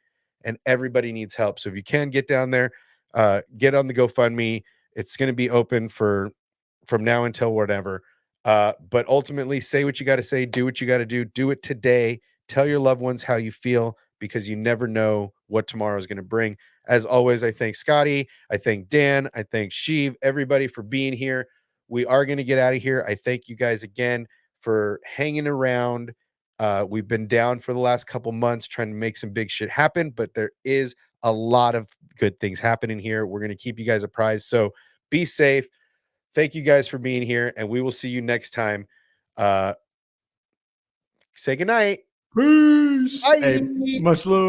and everybody needs help. So if you can get down there, get on the GoFundMe. It's going to be open from now until whatever. But ultimately, say what you got to say, do what you got to do it today. Tell your loved ones how you feel, because you never know what tomorrow is going to bring. As always, I thank Scotty. I thank Dan. I thank Sheev, everybody for being here. We are going to get out of here. I thank you guys again for hanging around. We've been down for the last couple months trying to make some big shit happen, but there is a lot of good things happening here. We're going to keep you guys apprised. So be safe. Thank you guys for being here, and we will see you next time. Say goodnight. Peace. Bye. Hey, much love.